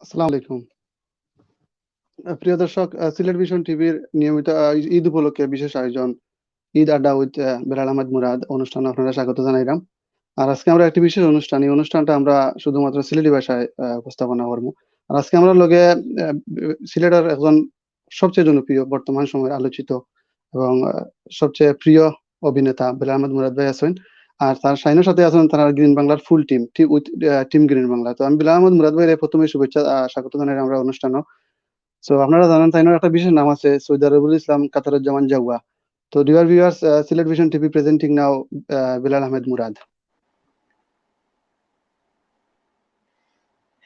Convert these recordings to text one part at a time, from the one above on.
আসসালামু আলাইকুম। প্রিয় দর্শক, সিলেট ভিশন টিভির নিয়মিত ঈদ উপলক্ষে বিশেষ আয়োজন ঈদ আড্ডা উইথ বেলাল আহমেদ মুরাদ অনুষ্ঠানে আপনারা স্বাগত জানাইলাম। আর আজকে আমরা একটি বিশেষ অনুষ্ঠান, এই অনুষ্ঠানটা আমরা শুধুমাত্র সিলেটি ভাষায় উপস্থাপনা করবো। আর আজকে আমরা লগে সিলেটের একজন সবচেয়ে জনপ্রিয় বর্তমান সময়ের আলোচিত এবং সবচেয়ে প্রিয় অভিনেতা বেলাল আহমেদ মুরাদ ভাই আছেন। আর তার সাইনের সাথে আছেন তারা গ্রিন বাংলার full team with team green Bangla. তো আমি বেলাল আহমেদ মুরাদ ভাইয়ের প্রথমে শুভেচ্ছা স্বাগত জানাই আমরা অনুষ্ঠানে। সো আপনারা জানেন তাইনার একটা বিশেষ নাম আছে, সৌদি আরবুল ইসলাম কাতারুজ্জামান জাওয়া। তো dear viewers, Sylhet vision TV presenting now Belal Ahmed Murad.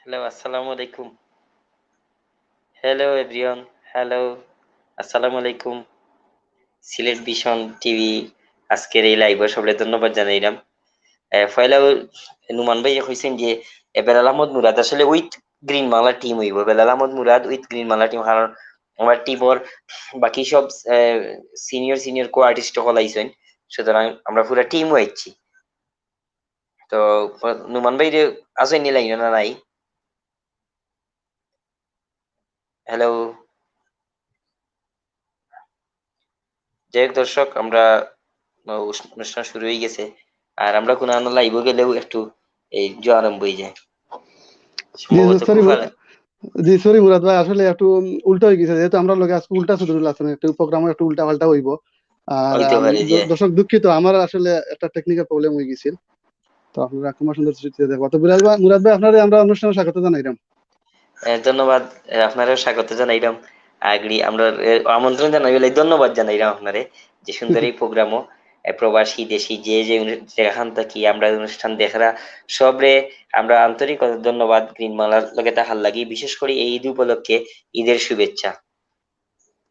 Hello, assalamu alaikum. Hello everyone. Hello, assalamu alaikum. Sylhet vision TV আজকের এই লাইভ সবলে ধন্যবাদ জানাইলাম। পয়লা নুমান ভাই কইছেন যে বেলাল আহমদ মুরাদ আসলে উইথ গ্রিন বাংলা টিম হইব। Belal Ahmed Murad with green Bangla team, কারণ আমার টিমর বাকি সব সিনিয়র কো আর্টিস্ট সকল আইছেন, সুতরাং আমরা পুরা টিম হইছি। তো নুমান ভাই আসেন নি লাইন না নাই? হ্যালো, যাই হোক দর্শক, আমরা অনুষ্ঠান শুরু হয়ে গেছে। আর আমরা কোন লাইভ গেলেও একটু এই যে আরম্ভ হয়ে যায় সম্ভবত সরি মুরাদ ভাই, আসলে একটু উল্টা হয়ে গেছে, যেহেতু আমরা লোকে আজকে উল্টা সুদুল আছেন, একটু প্রোগ্রামে একটু উল্টা পাল্টা হইব। আর দর্শক দুঃখিত, আমার আসলে একটা টেকনিক্যাল প্রবলেম হয়ে গেছিল। তো আপনারা কুমার সুন্দর দৃষ্টিতে দেখবো। তো মুরাদ ভাই, আপনারা আমরা অনুষ্ঠানে স্বাগত জানাইলাম। ধন্যবাদ, আপনারও স্বাগত জানাইলাম। আগলি আমরা আমন্ত্রণ জানাই, ধন্যবাদ জানাইলাম আপনারে যে সুন্দর এই প্রোগ্রামও প্রবাসী দেশি যে যেখান থাকি আমরা অনুষ্ঠান দেখরা সবরে আমরা আন্তরিক ধন্যবাদ গ্রিন বাংলার লগে তাহার লাগি, বিশেষ করে এই ঈদ উপলক্ষে ঈদের শুভেচ্ছা।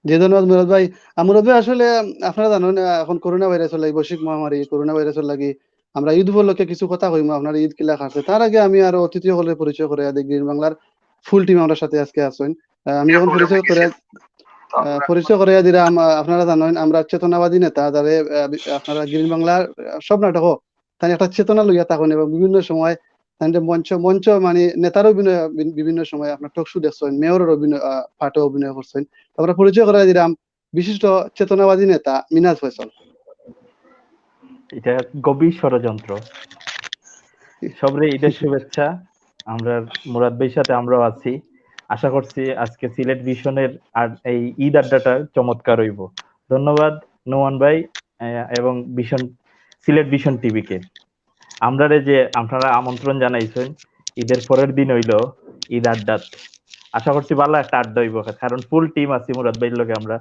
জি, ধন্যবাদ মুরাদ ভাই। মুরাদ ভাই, আসলে আপনারা জানেন এখন করোনা ভাইরাসের লাগি, বৈশ্বিক মহামারী করোনা ভাইরাসের লাগি আমরা ঈদ উপলক্ষে কিছু কথা কইমু। আপনার ঈদ কিলা খাচ্ছে তার আগে আমি আরো অতিথি হলে পরিচয় করে দিই। গ্রিন বাংলার ফুল টিম আমরা সাথে আজকে আছেন। আমি যখন পরিচয় করে দিলাম, আপনারা জানেন আমরা চেতনাবাদী নেতা, যারে আপনারা গ্রিন বাংলার সব নাটক তাই একটা চেতনা লইয়া থাকেন এবং বিভিন্ন সময় মঞ্চ মানে নেতার অভিনয়, বিভিন্ন সময় আপনার টক শো দেখছেন, মেয়রের অভিনয় পাঠে অভিনয় করছেন। আমরা পরিচয় করে দিলাম বিশিষ্ট চেতনাবাদী নেতা মিনাজ ফয়সাল। এটা গভীর ষড়যন্ত্র। সবরে ঈদের শুভেচ্ছা। আমরা মুরাদ ভাইয়ের সাথে আমরাও আছি। আশা করছি আজকে সিলেট ভিশনের আর এই ঈদ আড্ডাটা চমৎকার হইব। ধন্যবাদ নোমান ভাই এবং সিলেট ভিশন টিভিকে। আমরা যে আপনারা আমন্ত্রণ জানাইছেন ঈদের পরের দিন হইল ঈদ আড্ডা। আশা করছি ভালো একটা আড্ডা হইব, কারণ ফুল টিম আছি মুরাদ ভাইয়ের লগে আমরা।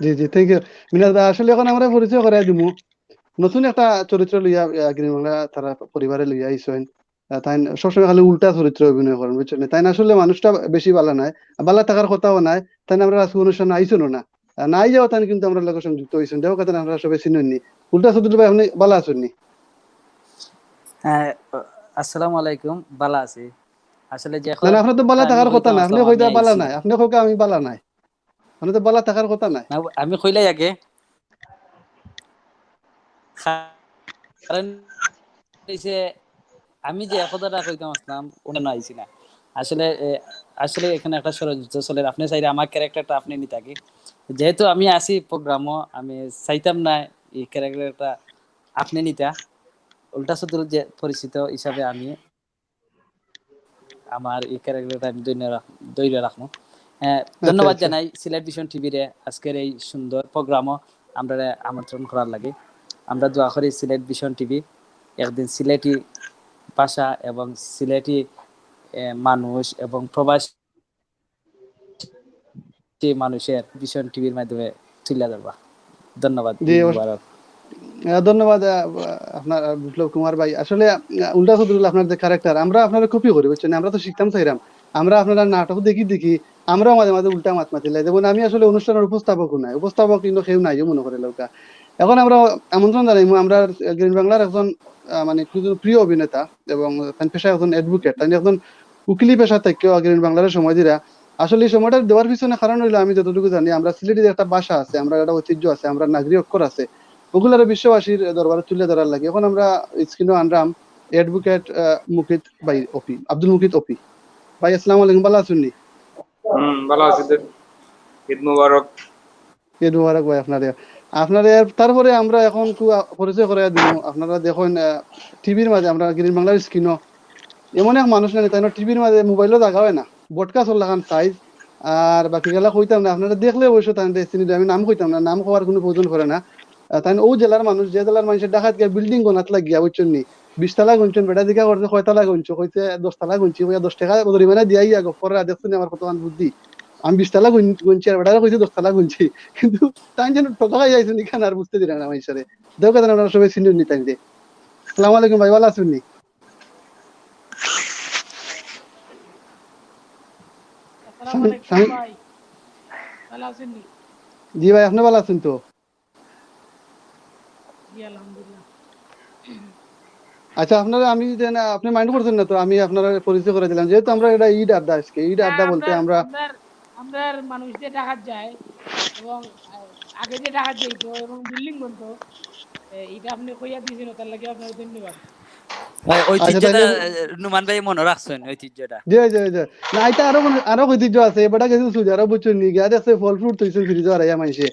জি জি, থ্যাংক ইউ মিনাজ ভাই। আসলে এখন আমরা পরিচয় করাই দিব নতুন একটা চরিত্র লইয়া গ্রিন বাংলা তারা পরিবারে লইয়া আইসেন। তাই সবসময় খালি উল্টা চরিত্র অভিনয় করেন, বুঝছেন? তাই আসলে মানুষটা বেশি বালা নাই, বালা থাকার কথাও নাই। তাই আমরা আজকে অনুষ্ঠানে আইসেন না, নাই যাওয়া তাই কিন্তু আমরা লোকের সঙ্গে যুক্ত হয়েছেন। দেখো কথা আমরা সবাই চিনেননি। উল্টা চরিত্র ভাই আপনি বালা আছেননি? হ্যাঁ, আসসালামু আলাইকুম। বালা আছি। আসলে যে না, আপনার তো বালা থাকার কথা না, আপনি কইতা বালা নাই, আপনি কইকা আমি বালা নাই, আপনি তো বালা থাকার কথা নাই। আমি কইলাই আগে, কারণ আমি যে কথাটা কইতাম আসলাম ওটা আইছি না। আসলে এখানে একটা ষড়যন্ত্র চলে। আপনি চাইলে আমার ক্যারেক্টারটা আপনি নি থাকি, যেহেতু আমি আসি প্রোগ্রামও, আমি চাইতাম না এই ক্যারেক্টারটা আপনি নিতা। উল্টা সদর যে পরিচিত হিসাবে আমি আমার এই ক্যারেক্টারটা আমি দৈর্য রাখবো। ধন্যবাদ জানাই সিলেট ভিশন টিভির আজকের এই সুন্দর প্রোগ্রামও আমরা আমন্ত্রণ করার লাগে। আমরা দোয়া করি সিলেট ভিশন টিভি একদিন সিলেটি ভাষা এবং সিলেটি মানুষ এবং প্রবাসী মানুষের ভিশন টিভির মাধ্যমে তুলে ধরবা। ধন্যবাদ। ধন্যবাদ আপনার বিপ্লব কুমার ভাই। আসলে উল্টা সদরুল আপনার যে ক্যারেক্টার আমরা আপনারা কপি করি, বুঝছেন? আমরা তো শিখতাম চাইরাম, আমরা আপনারা নাটক দেখি আমরাও মাঝে মাঝে উল্টা মাতিলাই। যেমন আমি আসলে অনুষ্ঠানের উপস্থাপকও নাই, উপস্থাপক কিন্তু কেউ নাই মনে করে লোকা। এখন আমরা আমন্ত্রণ জানাইমু আমরা গ্রিন বাংলার একজন মানে প্রিয় অভিনেতা এবং পেশায় একজন অ্যাডভোকেট, তাই একজন উকিলি পেশা থেকে গ্রিন বাংলার সময় দিরা। আসলে এই সময়টা দেওয়ার পিছনে কারণ হইলো আমি যতটুকু জানি আমরা সিলেটের একটা ভাষা আছে, আমরা একটা ঐতিহ্য আছে, আমরা নাগরিক অক্ষর আছে, ওগুলার বিশ্ববাসীর দরবারে তুলে ধরার লাগে। এখন আমরা স্ক্রিনে আনরাম অ্যাডভোকেট মুকিত ভাই অপি, আব্দুল মুকিত অপি। ভাই আসসালামু আলাইকুম, ভালো আছেন নি? ভালো আছি। ঈদ মুবারক। ঈদ মুবারক ভাই আপনাদের। আপনাদের তারপরে আমরা এখন পরিচয় করে দিব। আপনারা দেখুন টিভির মাঝে আমরা গ্রিন বাংলার স্ক্রিনও এমন এক মানুষ নাই তাই টিভির মাঝে মোবাইলও দেখা হয় না, বডকাস্ট লাগান সাইজ। আর বাকি গেলা কইতাম না, আপনারা দেখলে অবশ্য তাই চিনি, আমি নাম কইতাম না, নাম হওয়ার কোনো প্রয়োজন করে না। তাই ও জেলার মানুষ, যে জেলার মানুষের ডাকাত গিয়া বিল্ডিং গনাত লাগিয়া বুঝছেন নি, 20 তলা গুনছেন, বেটা দিকা করছে 6 তলা গুনছো, কইছে 10 তলা গুনছি, কইয়া 10 টাকা জরিমানা দিয়াই আগে পরে দেখছেন আমার কতক্ষণ বুদ্ধি। আমি 20 তলা গুনছি আর বেটারা কইছে 10 তলা গুনছি, কিন্তু তাই যেন ঠকা খাই যাইছেন এখানে, আর বুঝতে দিলেন না মানুষের। দেখো আপনারা সবাই চিনেন নি তাই। আসসালামু আলাইকুম ভাই, ভালো আছেন নি? জি ভাই, আপনি ভালো আছেন তো? আচ্ছা, আপনারা আমি আপনি মাইন্ড করছেন না তো, আমি আপনারা পরিচয় করে দিলাম, যেহেতু আমরা এটা ঈদ আড্ডা, আজকে ঈদ আড্ডা বলতে আমরা আমরা মানুষ যে ডাকাত যায় এবং আগে যে ডাকাত যাইতো এবং বিল্ডিং বনতো, এটা আপনি কইয়া দিয়েছেন, তার লাগে আপনার ধন্যবাদ। আচ্ছা ঐতিহ্যটা তাহলে নুমান ভাই মনে রাখছেন ঐতিহ্যটা। জি জি জি, না এটা আরো ঐতিহ্য আছে, এবারটা গেছিল সুজি, আরো বুঝছেন নি গিয়া দেখছে ফল ফ্রুট তৈছেন ফ্রিজে আর আইয়া মাইছে,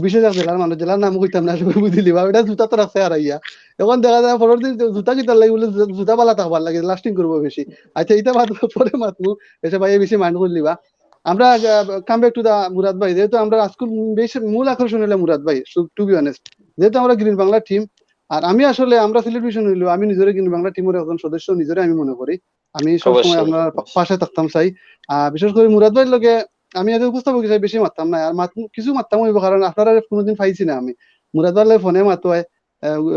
বিশেষ এক জেলার মানুষ, জেলার নাম কইতাম না, সবাই বুঝিলি বা এটা জুতা তো রাখছে আর আইয়া। এখন দেখা যায় পরের দিন জুতা কিতার লাগে বলে জুতা বালা থাকবার লাগে, লাস্টিং করবো বেশি। আচ্ছা এটা পরে মাতমু, এসে ভাই বেশি মাইন্ড করলিবা। আমরা come back to the Murad ভাই, যেহেতু আমরা আজকে বেশি মূল আকর্ষণ হলো মুরাদ ভাই, টু বি অনেস্ট, যেহেতু আমরা গ্রিন বাংলা টিম, আর আমি আসলে আমরা সিলেট ভিশন হইলো, আমি নিজের গ্রিন বাংলা টিমের একজন সদস্য নিজেরে আমি মনে করি, আমি সবসময় অবশ্যই। আপনার পাশে থাকতাম চাই। বিশেষ করে মুরাদ ভাইয়ের লগে আমি আগে উপস্থাপক হিসেবে বেশি মারতাম না, আর কিছু মারতাম হইব, কারণ আপনারা কোনোদিন পাইছি না আমি। মুরাদ ভাইয়ের ফোনে মাতো হয়,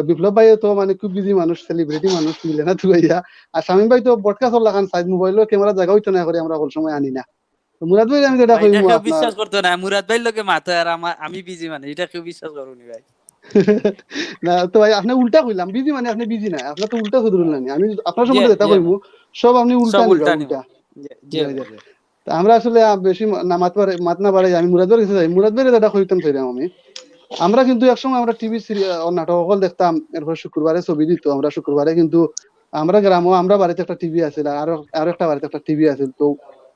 বিপ্লব ভাই তো মানে খুব বিজি মানুষ, সেলিব্রিটি মানুষ, মিলে না তুইয়া। আর শামীম ভাই তো বডকাস্ট লাগান সাইজ, মোবাইলের ক্যামেরা জায়গা হইতো না করে আমরা কোন সময় আনি না। তো মুরাদ ভাই আমি যেটা ভাই এটা কইমু কেউ আপনার বিশ্বাস করতো না, মুরাদ ভাই লোকে মাথা আর আমি বিজি, মানে এটা কেউ বিশ্বাস করুনি ভাই। না তো ভাই, আপনি উল্টা কইলাম, বিজি মানে আপনি বিজি না, আপনার তো উল্টা শুধু না, আমি আপনার জি সম্বন্ধে যেটা জি কইমু সব আপনি উল্টা সব নিবা, উল্টা নিব। উল্টা। জি জি জি ভাই জি। জি। তা আমরা আসলে বেশি না মাত না বাড়াই, আমি মুরাদ ভাইয়ের কাছে যাই, মুরাদ ভাইয়ের যেটা কইতাম চাইলাম আমি, আমরা কিন্তু একসময় আমরা টিভি নাটক সকল দেখতাম, এরপর শুক্রবারে ছবি দিত, আমরা শুক্রবারে কিন্তু আমরা গ্রামও আমরা বাড়িতে একটা টিভি আছিল, আরো আরো একটা বাড়িতে একটা টিভি আছিল, তো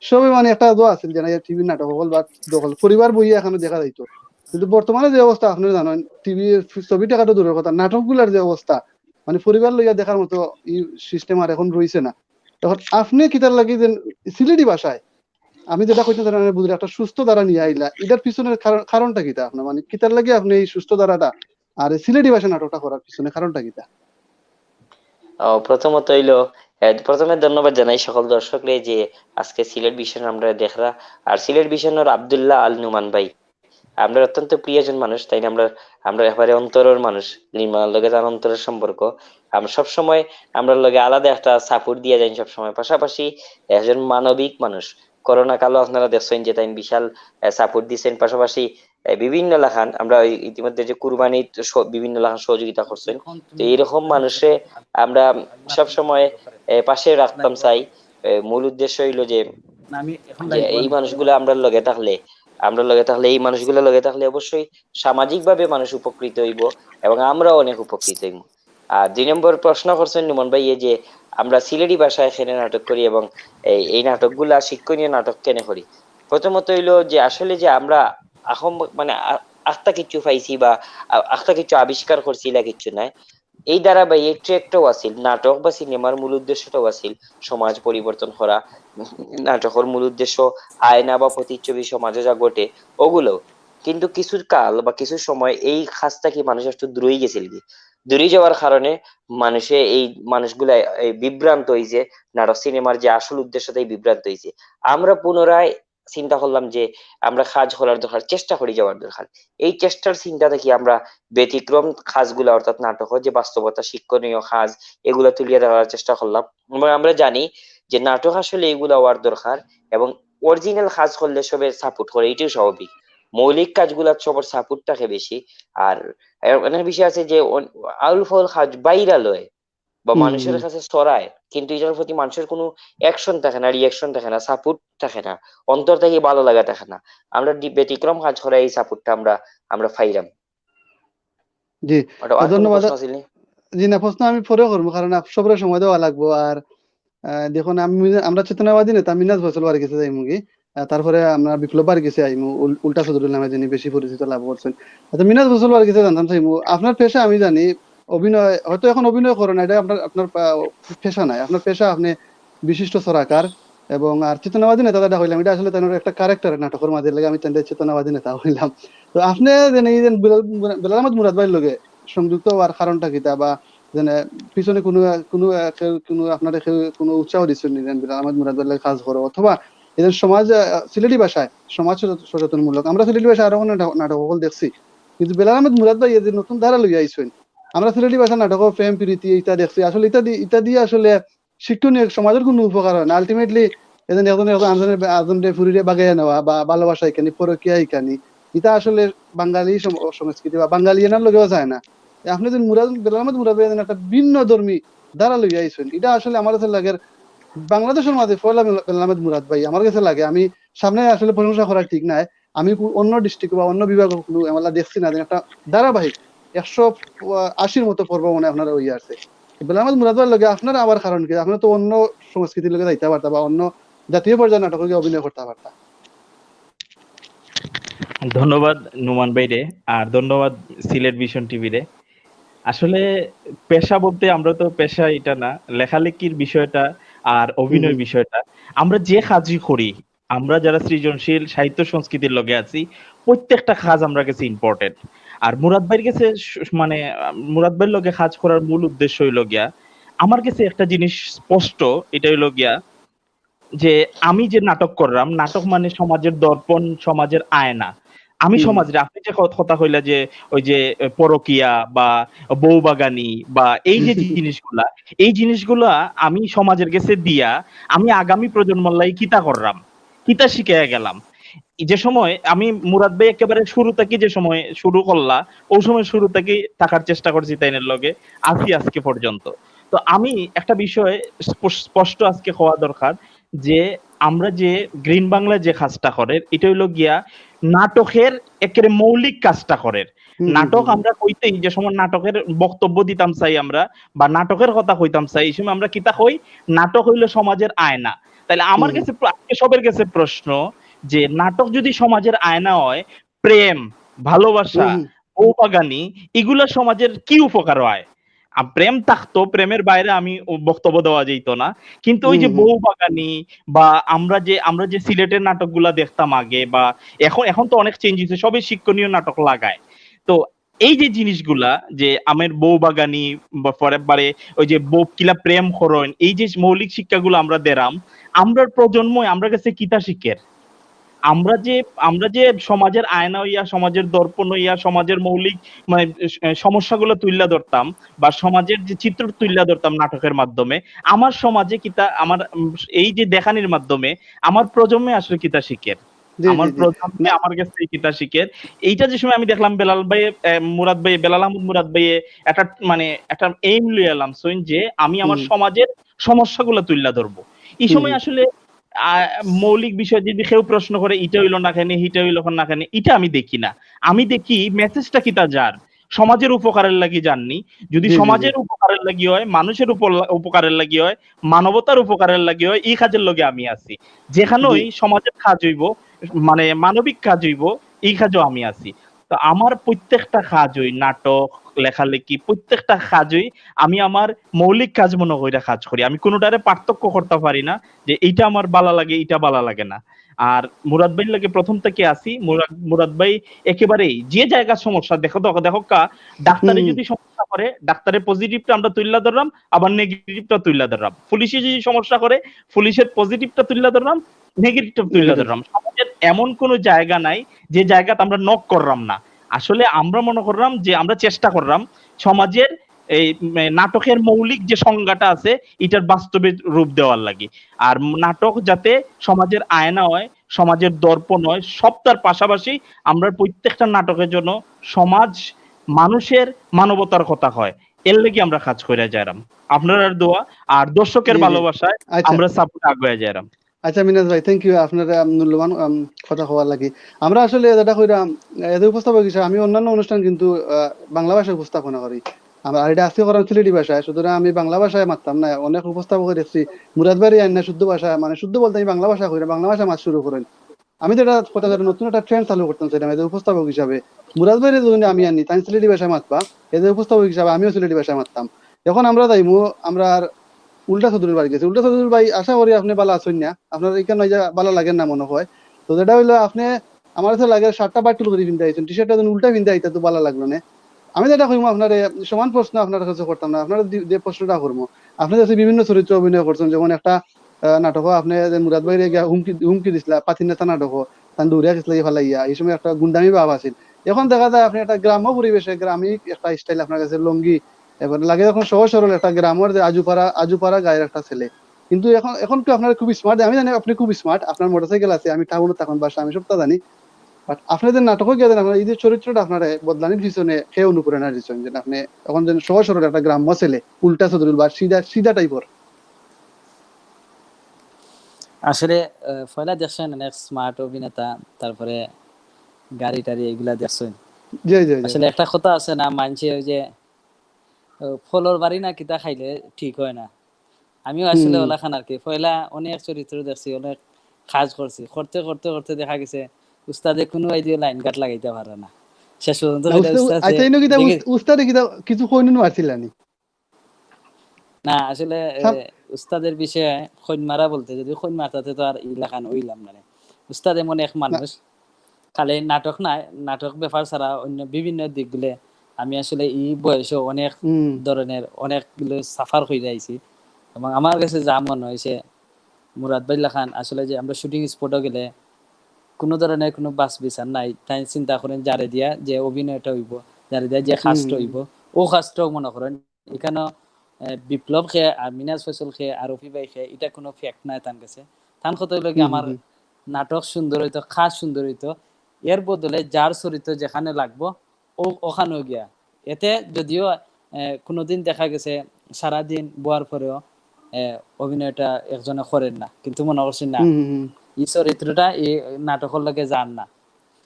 সবই মানে একটা দোয়া আছিল যে টিভি নাটক সকল বা দখল পরিবার বইয়ে এখানে দেখা যাইতো। কিন্তু বর্তমানে যে অবস্থা আপনারা জানেন, টিভি ছবি টাকাটা দূরের কথা, নাটকগুলার যে অবস্থা, মানে পরিবার লইয়া দেখার মতো এই সিস্টেম আর এখন রয়েছে না। তখন আপনি কিতার লাগি যে সিলেটি ভাষায় আমি যেটা কইতে চাই বুঝলি, একটা সুস্থ ধারা নিয়ে আইলা, এটার পিছনের কারণটা কিটা আপনার, মানে কিতার লাগে আপনি এই সুস্থ ধারাটা আর এই সিলেটি ভাষা নাটকটা করার পিছনে কারণটা কিটা? প্রথমত হইলো, প্রথমে ধন্যবাদ জানাই সকল দর্শকরে যে আজকে সিলেট ভিশন আমরা দেখরা। আর সিলেট ভিশনের আব্দুল্লাহ আল নুমান ভাই, আমরা অত্যন্ত প্রিয়জন মানুষ, তাই না? আমরা আমরা একেবারে অন্তরের মানুষ, নির্মলার লগে তার অন্তরের সম্পর্ক। আমরা সবসময় আমরা লগে আলাদা একটা সাপোর্ট দিয়ে যাই সবসময়, পাশাপাশি একজন মানবিক মানুষ। করোনা কালো আপনারা দেখছেন যে তাই বিশাল সাপোর্ট দিচ্ছেন, পাশাপাশি বিভিন্ন লাখান আমরা ইতিমধ্যে যে কুরবানি বিভিন্ন লাখান সহযোগিতা করছেন। এখন তো তুমি এইরকম মানুষে আমরা সব সময় পাশে রাখতাম চাই। মূল উদ্দেশ্য হইলো যে না, আমি এখন যে লাইভ এই বন্ধ। মানুষগুলো আমরা লগে থাকলে এই মানুষগুলো লগে থাকলে অবশ্যই সামাজিক ভাবে মানুষ উপকৃত হইব এবং আমরাও অনেক উপকৃত হইব। আর 2 নম্বর প্রশ্ন করছেন নুমান ভাই, এই যে আমরা সিলেটি ভাষায় এখানে নাটক করি এবং এই নাটকগুলা শিক্ষণীয় নাটক কেন করি। প্রথমত হইলো যে আসলে যে আমরা এখন মানে আখতা কিছু পাইছি বা আখতা কিছু আবিষ্কার করছি না, কিছু নাই। এই ধারাবাহিক একটাও আছিল, নাটক বা সিনেমার মূল উদ্দেশ্যটাও আছিল সমাজ পরিবর্তন করা। নাটকের মূল উদ্দেশ্য আয়না বা প্রতিচ্ছবি সমাজে যা ঘটে ওগুলো। কিন্তু কিছু কাল বা কিছু সময় এই কাজটা কি মানুষ একটু দূরেই গেছিল, কি দূরে যাওয়ার কারণে মানুষে এই মানুষগুলা এই বিভ্রান্ত হয়েছে, নাটক সিনেমার যে আসল উদ্দেশ্যটাই বিভ্রান্ত হয়েছে। আমরা পুনরায় চিন্তা করলাম যে আমরা কাজ করার দরকার, চেষ্টা করে যাওয়ার দরকার। এই চেষ্টার চিন্তা থেকে আমরা ব্যতিক্রম কাজগুলা অর্থাৎ নাটক যে বাস্তবতা শিক্ষণীয় কাজ এগুলা তুলিয়ে ধরার চেষ্টা করলাম। এবং আমরা জানি যে নাটক আসলে এগুলা হওয়ার দরকার, এবং অরিজিনাল কাজ করলে সবে সাপোর্ট করে, এটাও স্বাভাবিক। মৌলিক কাজগুলা সবার সাপোর্ট থাকে বেশি। আর অনেক বিষয় আছে যে আউল ফাউল কাজ বাইরা লয় বা মানুষের হম। কাছে ছড়ায়, কিন্তু এটার প্রতি মানুষের কোনো অ্যাকশন থাকে না, রিয়াকশন থাকে না, সাপোর্ট থাকে না, অন্তর থেকে ভালো লাগা থাকে না। আমরা ব্যতিক্রম কাজ করে এই সাপোর্টটা আমরা আমরা পাইলাম। জি, ওটা আর কোনো ধন্যবাদ। প্রশ্ন ছিল? জি না, প্রশ্ন আমি পরে করবো, কারণ সবরে সময় দেওয়া লাগবো। আর দেখুন আমরা চেতনাবাদী নেতা মিনাজ ফয়সল বাড়ি গেছে যাই মুগি, তারপরে আমরা বিপ্লব বাড়ি গেছে আইমু, উল্টা সদরুল নামে যিনি বেশি পরিচিত লাভ করছেন। আচ্ছা, মিনাজ ফয়সল বাড়ি গেছে জানতাম চাইমু আপনার পেশা আমি জানি অভিনয়, হয়তো এখন অভিনয় করেন, এটা আপনার আপনার পেশা নাই, আপনার পেশা আপনি বিশিষ্ট সরাকার। এবং আর চেতনাবাদী নেতা যেটা হইলাম, এটা আসলে তার একটা ক্যারেক্টার নাটকের মাঝে লাগে, আমি তাদের চেতনাবাদী নেতা হইলাম। তো আপনি যেন এই যে বেলাল আহমদ মুরাদ ভাইয়ের লগে সংযুক্ত হওয়ার কারণটা কিতা, বা যেন পিছনে কোনো কোনো কোনো আপনার কোনো উৎসাহ দিচ্ছেন নিলেন বেলাল আহমদ মুরাদ ভাইয়ের লগে কাজ করো, অথবা এদের সমাজ সিলেটি ভাষায় সমাজ সচেতনমূলক, আমরা সিলেটি ভাষায় আরো নাটক সকল দেখছি, কিন্তু বেলাল আহমদ মুরাদ ভাই এদের নতুন ধারা লইয়া আইছেন। আমরা সিলেটি ভাষা নাটক প্রেম প্রীতি ইটা দেখছি, আসলে ইটা দিয়ে আসলে শিক্ষণীয় সমাজের কোনো উপকার হয় না। আলটিমেটলি এজন একজন আজনরে ফুরিরে বাগাইয়া নেওয়া বা ভালোবাসা এখানে পরকিয়া এখানে, এটা আসলে বাঙালি সংস্কৃতি বা বাঙালিয়ানার লগেও যায় না। আপনি যদি বেলাল আহমদ মুরাদ ভাই একটা ভিন্ন ধর্মী ধারা লইয়া আইছেন, এটা আসলে আমার কাছে লাগে বাংলাদেশের মাঝে পয়লা বেলাল আহমদ মুরাদ ভাই আমার কাছে লাগে। আমি সামনে আসলে প্রশংসা করা ঠিক নাই, আমি অন্য ডিস্ট্রিক্ট বা অন্য বিভাগ কোনো এমলা দেখছি না যে একটা ধারাবাহিক 180 মতো পর্ব মনে আপনারা হইয়া আছে। বেলাল আহমদ মুরাদ ভাইয়ের লগে আপনার আবার কারণ কি, আপনার তো অন্য সংস্কৃতির লগে যাইতে পারতা বা অন্য জাতীয় পর্যায়ে নাটকে অভিনয় করতে পারতা। ধন্যবাদ নুমান ভাইরে, আর ধন্যবাদ সিলেট ভিশন টিভি রে। আসলে পেশা বলতে আমরা তো পেশা এটা না, লেখালেখির বিষয়টা আর অভিনয় বিষয়টা, আমরা যে কাজই করি, আমরা যারা সৃজনশীল সাহিত্য সংস্কৃতির লগে আছি, প্রত্যেকটা কাজ আমরা কাছে ইম্পর্টেন্ট। আর মুরাদ ভাইয়ের কাছে মানে মুরাদ ভাইয়ের লগে কাজ করার মূল উদ্দেশ্য হইল গিয়া, আমার কাছে একটা জিনিস স্পষ্ট, এটা হইল গিয়া যে আমি যে নাটক করলাম, নাটক মানে সমাজের দর্পণ, সমাজের আয়না। আমি সমাজের, আপনি যে কথা কইলা যে ওই যে পরকিয়া বা বউবাগানি বা এই যে জিনিসগুলা, এই জিনিসগুলা আমি সমাজের কাছে দিয়া আমি আগামী প্রজন্মের লাই কিতা করলাম, কিতা শিখাইয়া গেলাম। যে সময় আমি মুরাদ ভাই একেবারে শুরু থেকে যে সময় শুরু করলা, ওই সময় শুরু থেকে থাকার চেষ্টা করছি তাইনের লগে, আছি আজকে পর্যন্ত। তো আমি একটা বিষয় স্পষ্ট আজকে হওয়া দরকার, যে আমরা যে গ্রিন বাংলা যে কাজটা করে, এটা হইলো গিয়া নাটকের একেবারে মৌলিক কাজটা করে। নাটক আমরা কইতেই যে সময় নাটকের বক্তব্য দিতাম চাই আমরা, বা নাটকের কথা কইতাম চাই, এই সময় আমরা কিতা কই, নাটক হইলো সমাজের আয়না। তাহলে আমার কাছে সবের কাছে প্রশ্ন, যে নাটক যদি সমাজের আয়না হয়, প্রেম, ভালোবাসা, বউবাগানি, এগুলা সমাজের কি উপকার হয়? প্রেম থাকতো, প্রেমের বাইরে আমি বক্তব্য দেওয়া যেত না, কিন্তু ওই যে বউবাগানি বা আমরা যে সিলেটের নাটকগুলা দেখতাম আগে, বা এখন তো অনেক চেঞ্জ হয়েছে, সবই শিক্ষণীয় নাটক লাগায়। তো এই যে জিনিসগুলা, যে আমের বউবাগানি বা পরে বারে ওই যে বউ কিলা প্রেম করণ, এই যে মৌলিক শিক্ষাগুলো আমরা দেরাম, আমরা প্রজন্ম আমরা কাছে কিতা শিখের, আমরা যে সমাজের আয়না হইয়া, সমাজের দর্পণ হইয়া, সমাজের মৌলিক মানে সমস্যাগুলো তুইলা ধরতাম, বা সমাজের যে চিত্র তুইলা ধরতাম নাটকের মাধ্যমে, আমার সমাজে কিতা, আমার এই যে দেখানির মাধ্যমে আমার প্রজন্মে আসলে কিতা শিখের, আমার প্রজন্মে আমার কাছে কিতা শিখের। এইটা যে সময় আমি দেখলাম বেলাল ভাই, মুরাদ ভাই, বেলাল আহমদ মুরাদ ভাই একটা মানে একটা এইম লইয়া এলাম যে আমি আমার সমাজের সমস্যাগুলো তুইলা ধরবো। এই সময় আসলে মৌলিক বিষয় যদি কেউ প্রশ্ন করে ইটা হইলো না কেন, হিটা হইলো না কেন, এটা আমি দেখি না। আমি দেখি মেসেজটা কিতা যার সমাজের উপকারের লাগি জাননি, যদি সমাজের উপকারের লাগি হয়, মানুষের উপকারের লাগি হয়, মানবতার উপকারের লাগি হয়, এই কাজের লগে আমি আছি। যেখানেই সমাজের কাজ হইব, মানে মানবিক কাজ হইব, এই কাজও আমি আছি। তো আমার প্রত্যেকটা কাজই, নাটক, লেখালেখি, প্রত্যেকটা কাজই আমি আমার মৌলিক কাজ মনে কইরা কাজ করি। আমি কোনোটারে পার্থক্য করতে পারি না যে এইটা আমার ভালো লাগে, এইটা ভালো লাগে না। আর মুরাদ ভাইয়ের লাগে প্রথম থেকে আসি, মুরাদ ভাই একেবারেই যে জায়গার সমস্যা, দেখো ডাক্তারে যদি সমস্যা করে, ডাক্তারের পজিটিভটা আমরা তুইলা ধরলাম, আবার নেগেটিভটা তুইলা ধরলাম। পুলিশে যদি সমস্যা করে, পুলিশের পজিটিভটা তুইলা ধরলাম, নেগেটিভটা তুইলা ধরলাম। সমাজের এমন কোনো জায়গা নাই যে জায়গাতে আমরা নক করলাম না। আসলে আমরা মনে করলাম যে আমরা চেষ্টা করলাম সমাজের এই নাটকের মৌলিক যে সংজ্ঞাটা আছে এটার বাস্তবে রূপ দেওয়ার লাগি। আর নাটক যাতে সমাজের আয়না হয়, সমাজের দর্পণ হয়, সবটার পাশাপাশি আমরা প্রত্যেকটা নাটকের জন্য সমাজ, মানুষের, মানবতার কথা হয়, এর লাগি আমরা কাজ করে যাইরাম। আপনার দোয়া আর দর্শকের ভালোবাসায় আমরা সাপোর্ট আগুয়ে যাইরাম। আচ্ছা মিনাজ ভাই, থ্যাংক ইউ আপনার মূল্যবান কথা হওয়ার লাগি। আমরা আসলে যেটা কইরাম এদের উপস্থাপক হিসেবে আমি অন্যান্য অনুষ্ঠান কিন্তু বাংলা ভাষায় উপস্থাপনা করি, আর এটা আজকে করার সিলেটি ভাষায়, সুতরাং আমি বাংলা ভাষায় মারতাম না। অনেক উপস্থাপক দেখছি মুরাদ ভাই আইন না শুদ্ধ ভাষা, মানে শুদ্ধ বলতে আমি বাংলা ভাষা করি না, বাংলা ভাষা মাছ শুরু করেন। আমি তো এটা কথা নতুন একটা ট্রেন্ড চালু করতাম সেটা এদের উপস্থাপক হিসাবে। মুরাদ ভাইয়ের যদি আমি আনি তাই সিলেটি ভাষায় মাতবা, এদের উপস্থাপক হিসাবে আমিও সিলেটি ভাষায় মারতাম। এখন আমরা যাইমু, আমরা আর উল্টা চৌধুরীর বাড়ি গেছি। উল্টা চৌধুরীর ভাই আশা করি আপনি বালা আছেন না, আপনার এখানে বালা লাগেন না মনে হয়। তো যেটা হইলো আপনি আমার কাছে লাগে শার্টটা বাটুল করে পিনতে আইছেন, টি শার্টটা উল্টা পিনতে আইতা তো বালা লাগলো না। আমি যেটা কইমু আপনার সমান প্রশ্ন আপনার কাছে করতাম না, আপনার যে প্রশ্নটা করবো। আপনি যাচ্ছে বিভিন্ন চরিত্র অভিনয় করছেন, যেমন একটা নাটক আপনি মুরাদ ভাই হুমকি দিছিলা পাতির নেতা নাটক তান দৌড়িয়া গেছিল ফেলাইয়া, এই সময় একটা গুন্ডামি ভাব আছিল। এখন দেখা যায় আপনি একটা গ্রাম্য পরিবেশে গ্রামিক একটা স্টাইল আপনার কাছে লঙ্গি, এবার লাগে যখন সহজ সরল একটা গ্রামের যে আজুপাড়া গায়ের একটা ছেলে। কিন্তু এখন তো আপনার খুব স্মার্ট, আমি জানি আপনি খুব স্মার্ট, আপনার মোটরসাইকেল আছে, আমি টাউনে তখন বাসা, আমি সবটা জানি। বাট আপনাদের নাটকে গিয়ে আপনার এই যে চরিত্রটা আপনার বদলানির পিছনে কে অনুপ্রেরণা দিচ্ছেন, যে আপনি এখন যেন সহজ সরল একটা গ্রাম্য ছেলে, উল্টা চতুরুল বা সিধা সিধা টাইপর। আসলে পয়লা দেখছেন অনেক স্মার্ট অভিনেতা, তারপরে গাড়ি টাড়ি এগুলা দেখছেন। জি জি জি। আসলে একটা কথা আছে না, মানছে ওই যে ফলর বাড়ি না কিতা খাইলে ঠিক হয় না। আমিও আসলে ওলা খান আর কি, পয়লা অনেক চরিত্র দেখছি, অনেক কাজ করছি, করতে করতে করতে দেখা গেছে উস্তাদে কোনো আইডিয়া লাইন কাট লাগাইতে পারে না। শেষ পর্যন্ত আচ্ছা ইনো কিতা উস্তাদে কিতা কিছু কইনো আছিলানি না। আসলে উস্তাদের বিষয়ে খৈন মারা বলতে, যদি খৈন মারতাতে তো আর ইলাকান হইলাম না। উস্তাদ এমন এক মানুষ, খালি নাটক না, নাটক ব্যাপার ছাড়া অন্য বিভিন্ন দিকগুলো আমি আসলে এই বয়সে অনেক ধরনের অনেকগুলো সাফার হয়ে আইছি। এবং আমার কাছে যা মনে হয়েছে মুরাদ ভাই খান আসলে যে আমরা শুটিং স্পটে গেলে কোনো ধরনের কোনো বাস বিচার নাই, তাই চিন্তা করেন যারে দিয়া যে অভিনয়টা হইব, যারে দিয়া যে কাজটা হইব, ও কাজটাও মনে করেন এখানে বিপ্লব খেয়ে আর মিনাজ ফসল খেয়ে আর রফি ভাই খেয়ে এটা কোনো ফ্যাক্ট নাই তার কাছে। তার কথা হইলো কি আমার নাটক সুন্দর হইতো, কাজ সুন্দর হইতো, এর বদলে যার চরিত্র যেখানে লাগবো ও ওখানেও গিয়া। এতে যদিও কোনোদিন দেখা গেছে সারাদিন বোয়ার পরেও অভিনয়টা একজনে করেন না, কিন্তু মনে করছি না এই চরিত্রটা এই নাটকের লগে যান না।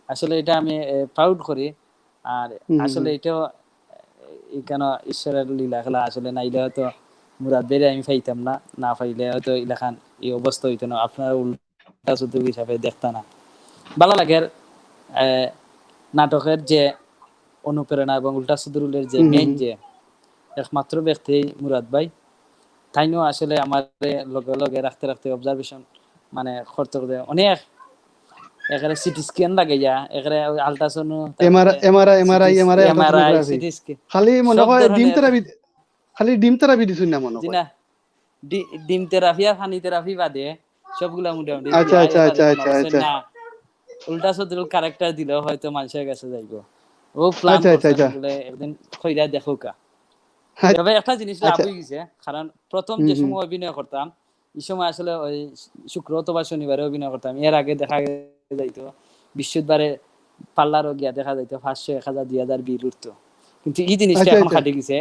আসলে এটা আমি প্রাউড করি। আর আসলে এটাও কেন ঈশ্বরের লীলা খেলা, আসলে নাইলে হয়তো মুরাদ বেড়ে আমি পাইতাম না, না পাইলে হয়তো ইলাখান এই অবস্থা হইতো না, আপনার উল্টা সুযোগ হিসাবে দেখতা না। ভালো লাগে নাটকের যে অনুপ্রেরণা এবং উল্টা সুদুরুলের যে মেইন যে একমাত্র ব্যক্তি মুরাদ ভাই, তাইও আসলে আমার লগে লগে রাখতে রাখতে অবজারভেশন মানে করতে করতে অনেক এখানে সিটি স্ক্যান লাগে যা, এখানে আল্ট্রাসাউন্ড, এমআরআই সিটি স্ক্যান, খালি মনে হয় ডিম থেরাপি, খালি ডিম থেরাপি দিছুন না মনে হয়। না ডিম থেরাপি আর পানি থেরাপি বাদে সবগুলা মোটামুটি আচ্ছা আচ্ছা আচ্ছা আচ্ছা আচ্ছা না উল্টা সদরুল ক্যারেক্টার দিলে হয়তো মানুষের কাছে যাইবো। ও প্ল্যান করছে বলে একদিন কইরা দেখো কা। তবে একটা জিনিস লাভ হয়ে গেছে, কারণ প্রথম যে সময় অভিনয় করতাম এই সময় আসলে ওই শুক্র অথবা শনিবারে অভিনয় করতাম। এর আগে দেখা যাইতো বৃহস্পতিবারে পার্লারও গিয়া দেখা যাইতো 500, 1000, 2000 বিল উঠতো। কিন্তু এই জিনিসটা এখন কাটে গেছে।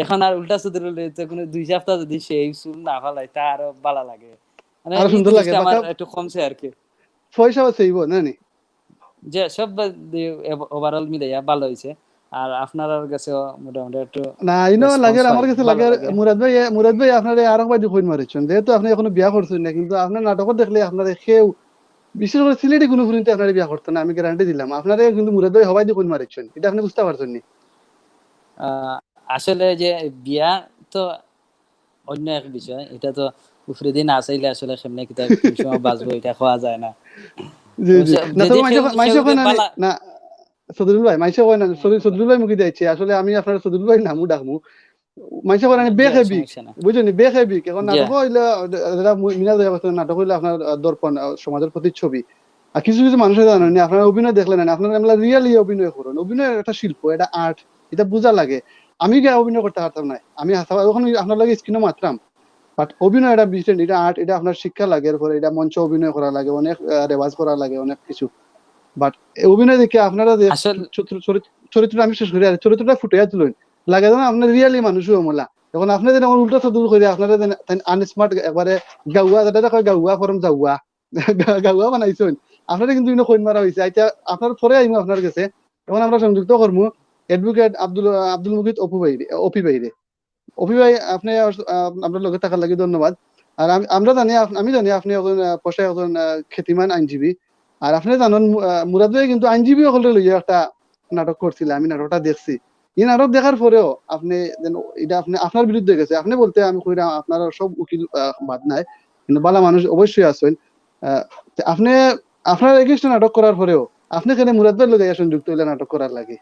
এখন আর উল্টা সুদরুল কোনো 2 সপ্তাহ যদি সেই চুল না ফালাই তা আরো ভালো লাগে, মানে এই জিনিসটা আমার একটু কমছে আর কি। পয়সাও সেইব না নি যে সব ওভারঅল মিলাইয়া ভালো হয়েছে। আর আপনার কাছে মোটামুটি একটু না ইনো লাগে, আমার কাছে লাগে মুরাদ ভাই আপনার আরো বাইদি কইন মারিছেন, যেহেতু আপনি এখনো বিয়া করছেন না, কিন্তু আপনার নাটক দেখলে আপনার কেউ বিশেষ করে সিলেটি কোনো ফুরিতে আপনার বিয়া করতেন না, আমি গ্যারান্টি দিলাম। আপনার কিন্তু মুরাদ ভাই হবাই দিয়ে কইন মারিছেন, এটা আপনি বুঝতে পারছেন নি? আসলে যে বিয়া তো অন্য এক বিষয়, এটা তো উপরে দিন আসাইলে আসলে সামনে কিতা কোন সময় বাঁচবো এটা খাওয়া যায় না। জি জি না তো মাইশা কই না সদরুল ভাই, মাইশা কই না সদরুল ভাই মুখি দিয়েছে, আসলে আমি আপনার সদরুল ভাই নামও ডাকমু। মাইশা কই না বেখেবি, বুঝছেন বেখেবি, এখন নাটক হইলো যেটা মিনাজ ভাই বলছেন, নাটক হইলো আপনার দর্পণ, সমাজের প্রতিচ্ছবি। আর কিছু কিছু মানুষের জানেন না, আপনারা অভিনয় দেখলেন না, আপনারা আমরা রিয়েলি অভিনয় করুন। অভিনয় একটা শিল্প, এটা আর্ট, এটা বোঝা লাগে। আমি গিয়ে অভিনয় করতে পারতাম না, আমি ওখানে আপনার লাগে স্ক্রিনে মাত্রাম, বাট অভিনয় এটা বিষয়, এটা আর্ট, এটা আপনার শিক্ষা লাগে, এরপরে এটা মঞ্চ অভিনয় করা লাগে, অনেক রেওয়াজ করা লাগে, অনেক কিছু। বাট অভিনয় দেখে আপনারা চরিত্র, আমি শেষ করি চরিত্রটা ফুটাইয়া তুলেন লাগে যেন আপনার রিয়েলি মানুষও মলা। এখন আপনি যেন উল্টা চতুর করে আপনারা আনস্মার্ট একবারে গাউয়া, যেটা কয় গাউয়া ফরম যাওয়া গাউয়া বানাইছেন আপনারা, কিন্তু কইন মারা হয়েছে। আচ্ছা আপনার পরে আইমু আপনার কাছে, এখন আমরা সংযুক্ত করবো অ্যাডভোকেট আব্দুল মুকিত অপি ভাইরে। অপি ভাই আপনি আপনার লগে থাকার লাগি ধন্যবাদ। আর আমরা জানি আমি জানি আপনি একজন পেশায় একজন খ্যাতিমান আইনজীবী। আর আপনি জানেন মুরাদ ভাই কিন্তু আইনজীবী সকলে লইয়া একটা নাটক করছিল, আমি নাটকটা দেখছি। এই নাটক দেখার পরেও আপনি যেন এটা আপনি আপনার বিরুদ্ধে গেছে, আপনি বলতে আমি কইরা আপনার সব উকিল বাদ নাই, কিন্তু বালা মানুষ অবশ্যই আছেন। আপনি আপনার এগেইনস্টে নাটক করার পরেও আপনি কেন মুরাদ ভাই লগে সংযুক্ত হইলে নাটক করার লাগে?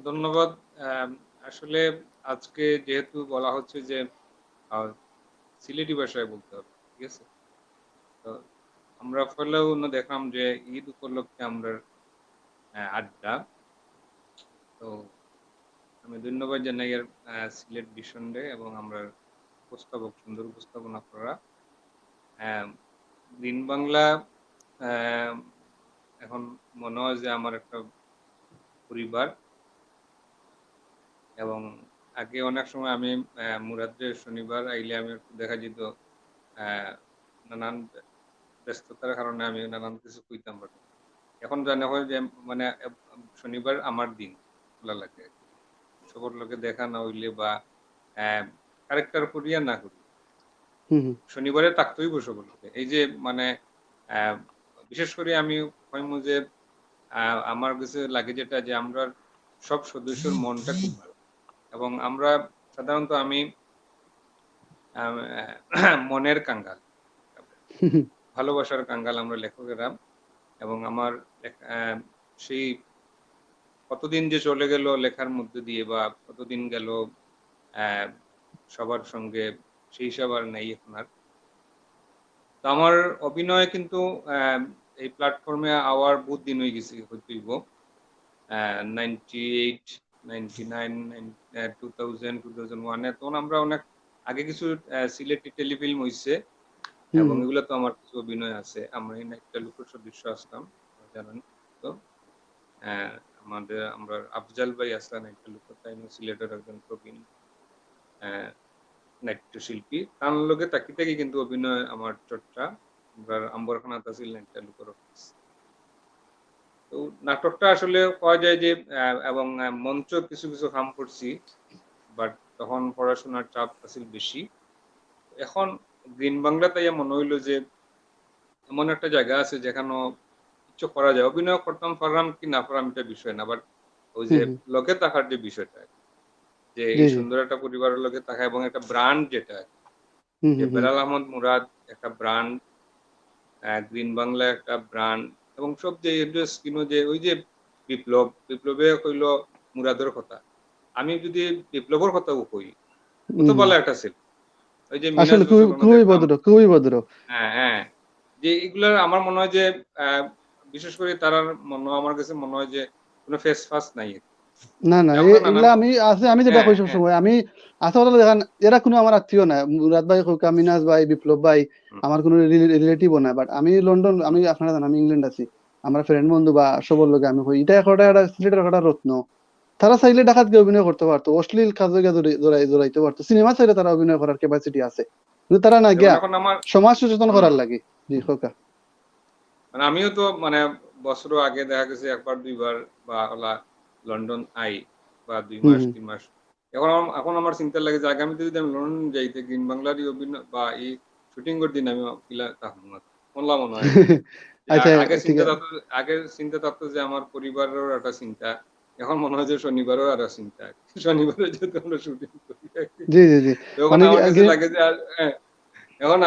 ধন্যবাদ। আসলে আজকে যেহেতু বলা হচ্ছে যে সিলেটি ভাষায় বলতে হবে, ঠিক আছে? তো আমরা ফলেও দেখলাম যে ঈদ উপলক্ষে আমরা আড্ডা। তো আমি ধন্যবাদ জানাই এর সিলেট ভিশনরে এবং আমরা উপস্থাপক সুন্দর উপস্থাপনা করা। গ্রিন বাংলা এখন মনে হয় যে আমার একটা পরিবার, এবং আগে অনেক সময় আমি মুরাদের শনিবার আইলে আমি দেখা যেত নানান ব্যস্ততার কারণে আমি নানান কিছু কইতাম পারি। এখন জানা হয় যে মানে শনিবার আমার দিন ভালো লাগে, সবার লোকে দেখা না হইলে বা ক্যারেক্টার করিয়া না করি, শনিবারে থাকতেই বসে লোকে। এই যে মানে বিশেষ করে আমি কইমু যে আমার কাছে লাগে যেটা যে আমরা সব সদস্যর মনটা খুব ভালো, এবং আমরা সাধারণত আমি মনের কাঙ্গাল, ভালোবাসার কাঙ্গাল আমরা লেখকেরা। এবং আমার সেই কতদিন যে চলে গেল লেখার মধ্যে দিয়ে, বা কতদিন গেল সবার সঙ্গে, সেই সব আর নেই এখন আর। তো আমার অভিনয় কিন্তু এই প্ল্যাটফর্মে আওয়ার বহুত দিন হয়ে গেছে, হইতেইব 98, 99, 2000, 2001-এ। তখন আমরা অনেক আগে কিছু সিলেটি টেলিফিল্ম হয়েছে, এবং এগুলো তো আমার কিছু অভিনয় আছে। আমরা একটা লোকের সদস্য আসলাম, জানেন তো। আমরা আফজাল ভাই আসলাম একটা লোক, তাই সিলেটের একজন প্রবীণ নাট্যশিল্পী, তার লোকে তাকি থেকে কিন্তু অভিনয় আমার চর্চা। আমরা আম্বরখানাত আছিল একটা লোকের অফিস। তো নাটকটা আসলে পাওয়া যায় যে, এবং মঞ্চ কিছু কিছু কাম করছি, বাট তখন পড়াশোনার চাপ আছিল বেশি। এখন গ্রিন বাংলা তাই মনে হইলো যে এমন একটা জায়গা আছে যেখানে কিছু করা যায়। অভিনয় করতাম, পারলাম কি না পারলাম এটা বিষয় না, বাট ওই যে লোকে থাকার যে বিষয়টা, যে এই সুন্দর একটা পরিবারের লোকে থাকা, এবং একটা ব্র্যান্ড যেটা, যে বেলাল আহমদ মুরাদ একটা ব্র্যান্ড, গ্রিন বাংলা একটা ব্র্যান্ড, এবং সব যে যে ওই যে বিপ্লবে কইল মুরাদের কথা, আমি যদি বিপ্লবের কথাও কই, কত ভালো একটা ছিল। ওই যে আসলে খুবই ভদ্র, খুবই ভদ্র। হ্যাঁ হ্যাঁ, যে এগুলার আমার মনে হয় যে বিশেষ করে তার আমার কাছে মনে হয় যে কোনো ফেস ফাস নাই। না না, এগুলা আমি যেটা কই সব সময়, আমি আসলে দেখেন এরা কোনো আমার আত্মীয় না। মুরাদ ভাই, মিনাজ ভাই, বিপ্লব ভাই আমার কোনো রিলেটিভ না। বাট আমি লন্ডন, আমি আপনারা জানেন আমি ইংল্যান্ড আছি, আমার ফ্রেন্ড বন্ধু বা সবার লোকে আমি কই এটা একটা সিলেটের একটা রত্ন। তারা চাইলে ঢাকাত গিয়ে অভিনয় করতে পারতো, অশ্লীল কাজে জড়াইতে পারতো, সিনেমা চাইলে তারা অভিনয় করার ক্যাপাসিটি আছে, কিন্তু তারা না গিয়া সমাজ সচেতন করার লাগে। জি খোকা, মানে আমিও তো মানে বছর আগে দেখা গেছে একবার দুইবার বা হলা লন্ডন আই, বা 2 মাস 3 মাস। এখন আমার চিন্তা লাগে যে আগামীতে যদি আমি লন্ডন যাইতে গ্রিন বাংলারই অভিনয় বা এই শুটিং এর দিন আমি বললাম মনে হয়। আচ্ছা ঠিক আছে। আগের চিন্তা থাকতো যে আমার পরিবারের একটা চিন্তা, এখন মনে হয় যে শনিবারও আর চিন্তা, শনিবারে যেহেতু আমরা শুটিং করি, জি জি জি, তখন আমার কাছে লাগে যে এখন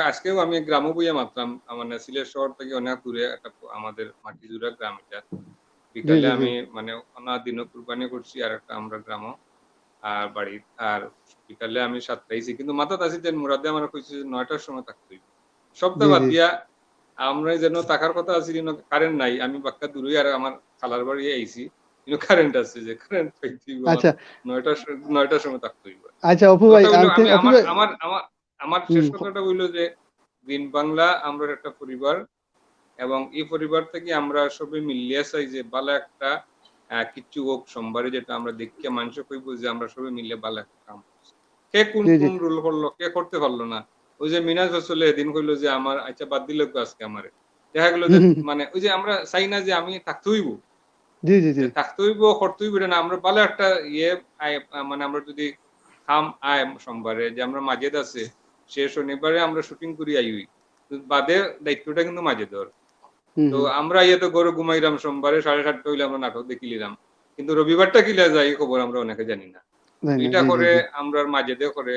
আজকেও আমি গ্রামে বইয়া মাত্রাম, মানে সিলেট শহর থেকে অনেক দূরে একটা আমাদের মাটিজুড়া গ্রাম এটা। বিকালে আমি মানে দিন কুরবানি করছি আর একটা আমরা গ্রাম আর বাড়ি, আর বিকালে আমি 7টায়, কিন্তু মাথাত আছি যে মুরাদে আমার কইছে 9টার সময় থাকতে সবটা বাদ দিয়া আমরা যেন থাকার কথা আছে, কিন্তু কারেন্ট নাই। আমি বাক্কা দূরে আর আমার খালার বাড়ি আইছি, কিন্তু কারেন্ট আছে, যে কারেন্ট পাইতে আচ্ছা 9টার সময় থাকতে হইব। আচ্ছা অপু ভাই, আমার শেষ কথাটা হইলো যে গ্রিন বাংলা আমরা একটা পরিবার, এবং এই পরিবার থেকে আমরা সবাই মিলিয়ে চাই যে ভালো একটা কিছু হোক সোমবারে, যেটা আমরা দেখে মানুষ কইব যে আমরা সবাই মিলে ভালো একটা কাম করছি। কে কোন রোল করলো, কে করতে পারলো না। ওই যে মিনাজ রসুল এদিন কইলো যে আমার আচ্ছা বাদ দিল আজকে, আমার দেখা গেলো যে মানে ওই যে আমরা চাই না যে আমি থাকতে হইব, জি জি জি থাকতে হইব করতে হইব না আমরা ভালো একটা মানে আমরা যদি খাম আয় সোমবারে যে আমরা মাঝেদ আছে সে শনিবারে আমরা শুটিং করি আইই বাদে দায়িত্বটা কিন্তু মাঝেদর। হুম তো হুম আমরা তো গরু ঘুমাইলাম সোমবারে 7:30 হইলে আমরা নাটক দেখিলাম, কিন্তু রবিবারটা কিলা যায় এই খবর আমরা অনেকে জানি না। জানি না, এটা জি জি করে জি আমরা মাঝেদে করে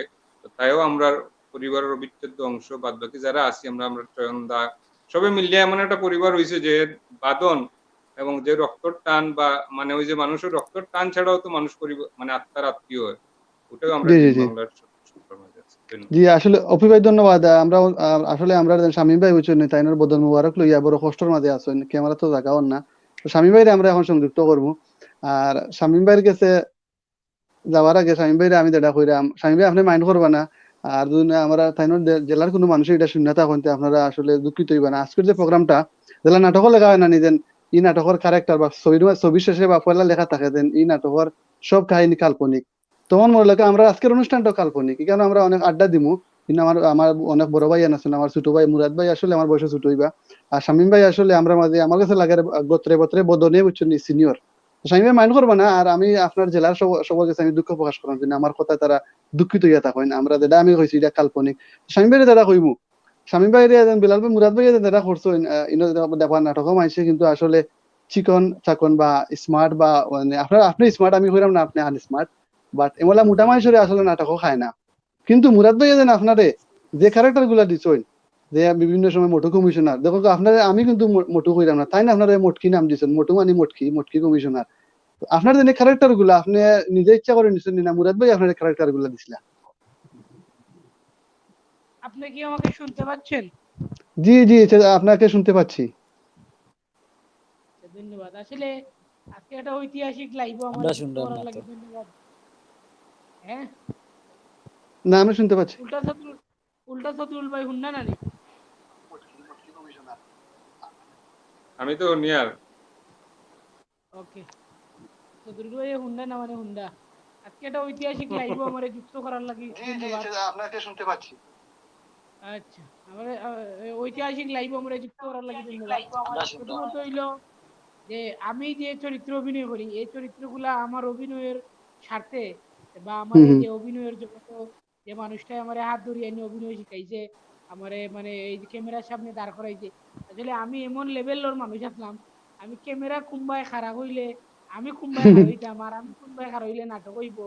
তাইও আমরা পরিবারের অবিচ্ছেদ্য অংশ, বাদ বাকি যারা আছি আমরা আমরা চয়নদা সবে মিলিয়ে এমন একটা পরিবার হয়েছে যে বাদন এবং যে রক্তর টান বা মানে ওই যে মানুষের রক্তর টান ছাড়াও তো মানুষ পরিবার মানে আত্মার আত্মীয় হয়, ওটাও আমরা জি জি টিম জি বাংলার সূত্রের মাঝে আছে। জি আসলে অপি ভাই ধন্যবাদ। আমরা আসলে আমরা শামীম ভাই বুঝছেন তাইনের বদল মুবারক লইয়া বড় কষ্টের মাঝে আছেন, ক্যামেরা তো জাগাও না। তো শামীম ভাইরে আমরা এখন সংযুক্ত করবো। আর শামীম ভাইয়ের কাছে যাওয়ার আগে শামীম ভাইরে আমি যেটা কইরাম, শামীম ভাই আপনি মাইন্ড করবা না। আর যদি আমরা তাইনের জেলার কোনো মানুষ এটা শূন্য থাকেন আপনারা আসলে দুঃখিত হইবা না। আজকের যে প্রোগ্রামটা জেলা নাটকও লেখা হয় না নিজেন ই নাটকের ক্যারেক্টার বা ছবি শেষে বা পয়লা লেখা থাকে দেন এই নাটকের সব কাহিনী কাল্পনিক। তখন মনে লাগে আমরা আজকের অনুষ্ঠানটা কাল্পনিক, কেন আমরা অনেক আড্ডা দিমু। কিন্তু আমার আমার অনেক বড় ভাই আছেন, আমার ছোট ভাই মুরাদ ভাই আসলে আমার বয়সে ছোট হইবা। আর শামীম ভাই আসলে আমরা মাঝে আমার কাছে লাগে গোত্রে গোত্রে বদনে বুঝছেন সিনিয়র। শামীম ভাই মাইন্ড করবা না। আর আমি আপনার জেলার সবার কাছে আমি দুঃখ প্রকাশ করার জন্য আমার কথা তারা দুঃখিত হইয়া থাকেন। আমরা যেটা আমি কইছি এটা কাল্পনিক। শামীম ভাই যেটা কইমু, শামীম ভাই বিলাল ভাই মুরাদ ভাই যেটা করছেন ইনো দেখবার নাটকও মাইছে কিন্তু আসলে চিকন চাকন বা স্মার্ট বা মানে আপনার আপনি স্মার্ট আমি কইরাম না আপনি আনস্মার্ট, বাট এমলা মোটা মানুষের আসলে নাটকও খায় না। কিন্তু মুরাদ ভাই যেন আপনারে যে ক্যারেক্টার গুলা দিছেন, যে বিভিন্ন সময় মোটু কমিশনার দেখো তো আপনারে আমি কিন্তু মোটু কইরাম না, তাই না আপনারে মটকি নাম দিছেন, মোটু মানে মটকি মটকি কমিশনার। আপনার যে ক্যারেক্টার গুলা আপনি নিজে ইচ্ছা করে নিছেন না মুরাদ ভাই আপনার ক্যারেক্টার গুলা দিছিলা? আপনি কি আমাকে শুনতে পাচ্ছেন? জি জি আপনাকে শুনতে পাচ্ছি। ধন্যবাদ। আসলে আজকে একটা ঐতিহাসিক লাইভ আমার আমরা যুক্ত শুনলাম করার না তো। লাগে ধন্যবাদ। হ্যাঁ, না আমি শুনতে পাচ্ছি। উল্টা শত্রুল ভাই হুন্না নানি। আমি তো নিয়ার ওকে, শত্রুল ভাই হুন্ডা না মানে হুন্ডা। আজকে একটা ঐতিহাসিক লাইভ আমার যুক্ত করার লাগে ধন্যবাদ। আপনাকে শুনতে পাচ্ছি। আচ্ছা, আমার ঐতিহাসিক লাইভ আমরা যুক্ত করার লাগে ধন্যবাদ। প্রথমত হইলো যে আমি যে চরিত্র অভিনয় করি এই চরিত্রগুলা আমার অভিনয়ের স্বার্থে বা আমার হুম এই হুম যে অভিনয়ের জগতে যে মানুষটা আমার হাত ধরিয়ে এনে অভিনয় শিখাইছে, আমারে মানে এই যে ক্যামেরার সামনে দাঁড় করাইছে, আসলে আমি এমন লেভেলের মানুষ আসলাম, আমি ক্যামেরা কুম্বায় খারাপ হইলে আমি কুম্বায় খারাপ হইতাম, আর আমি কুম্বায় খারাপ হইলে নাটক হইব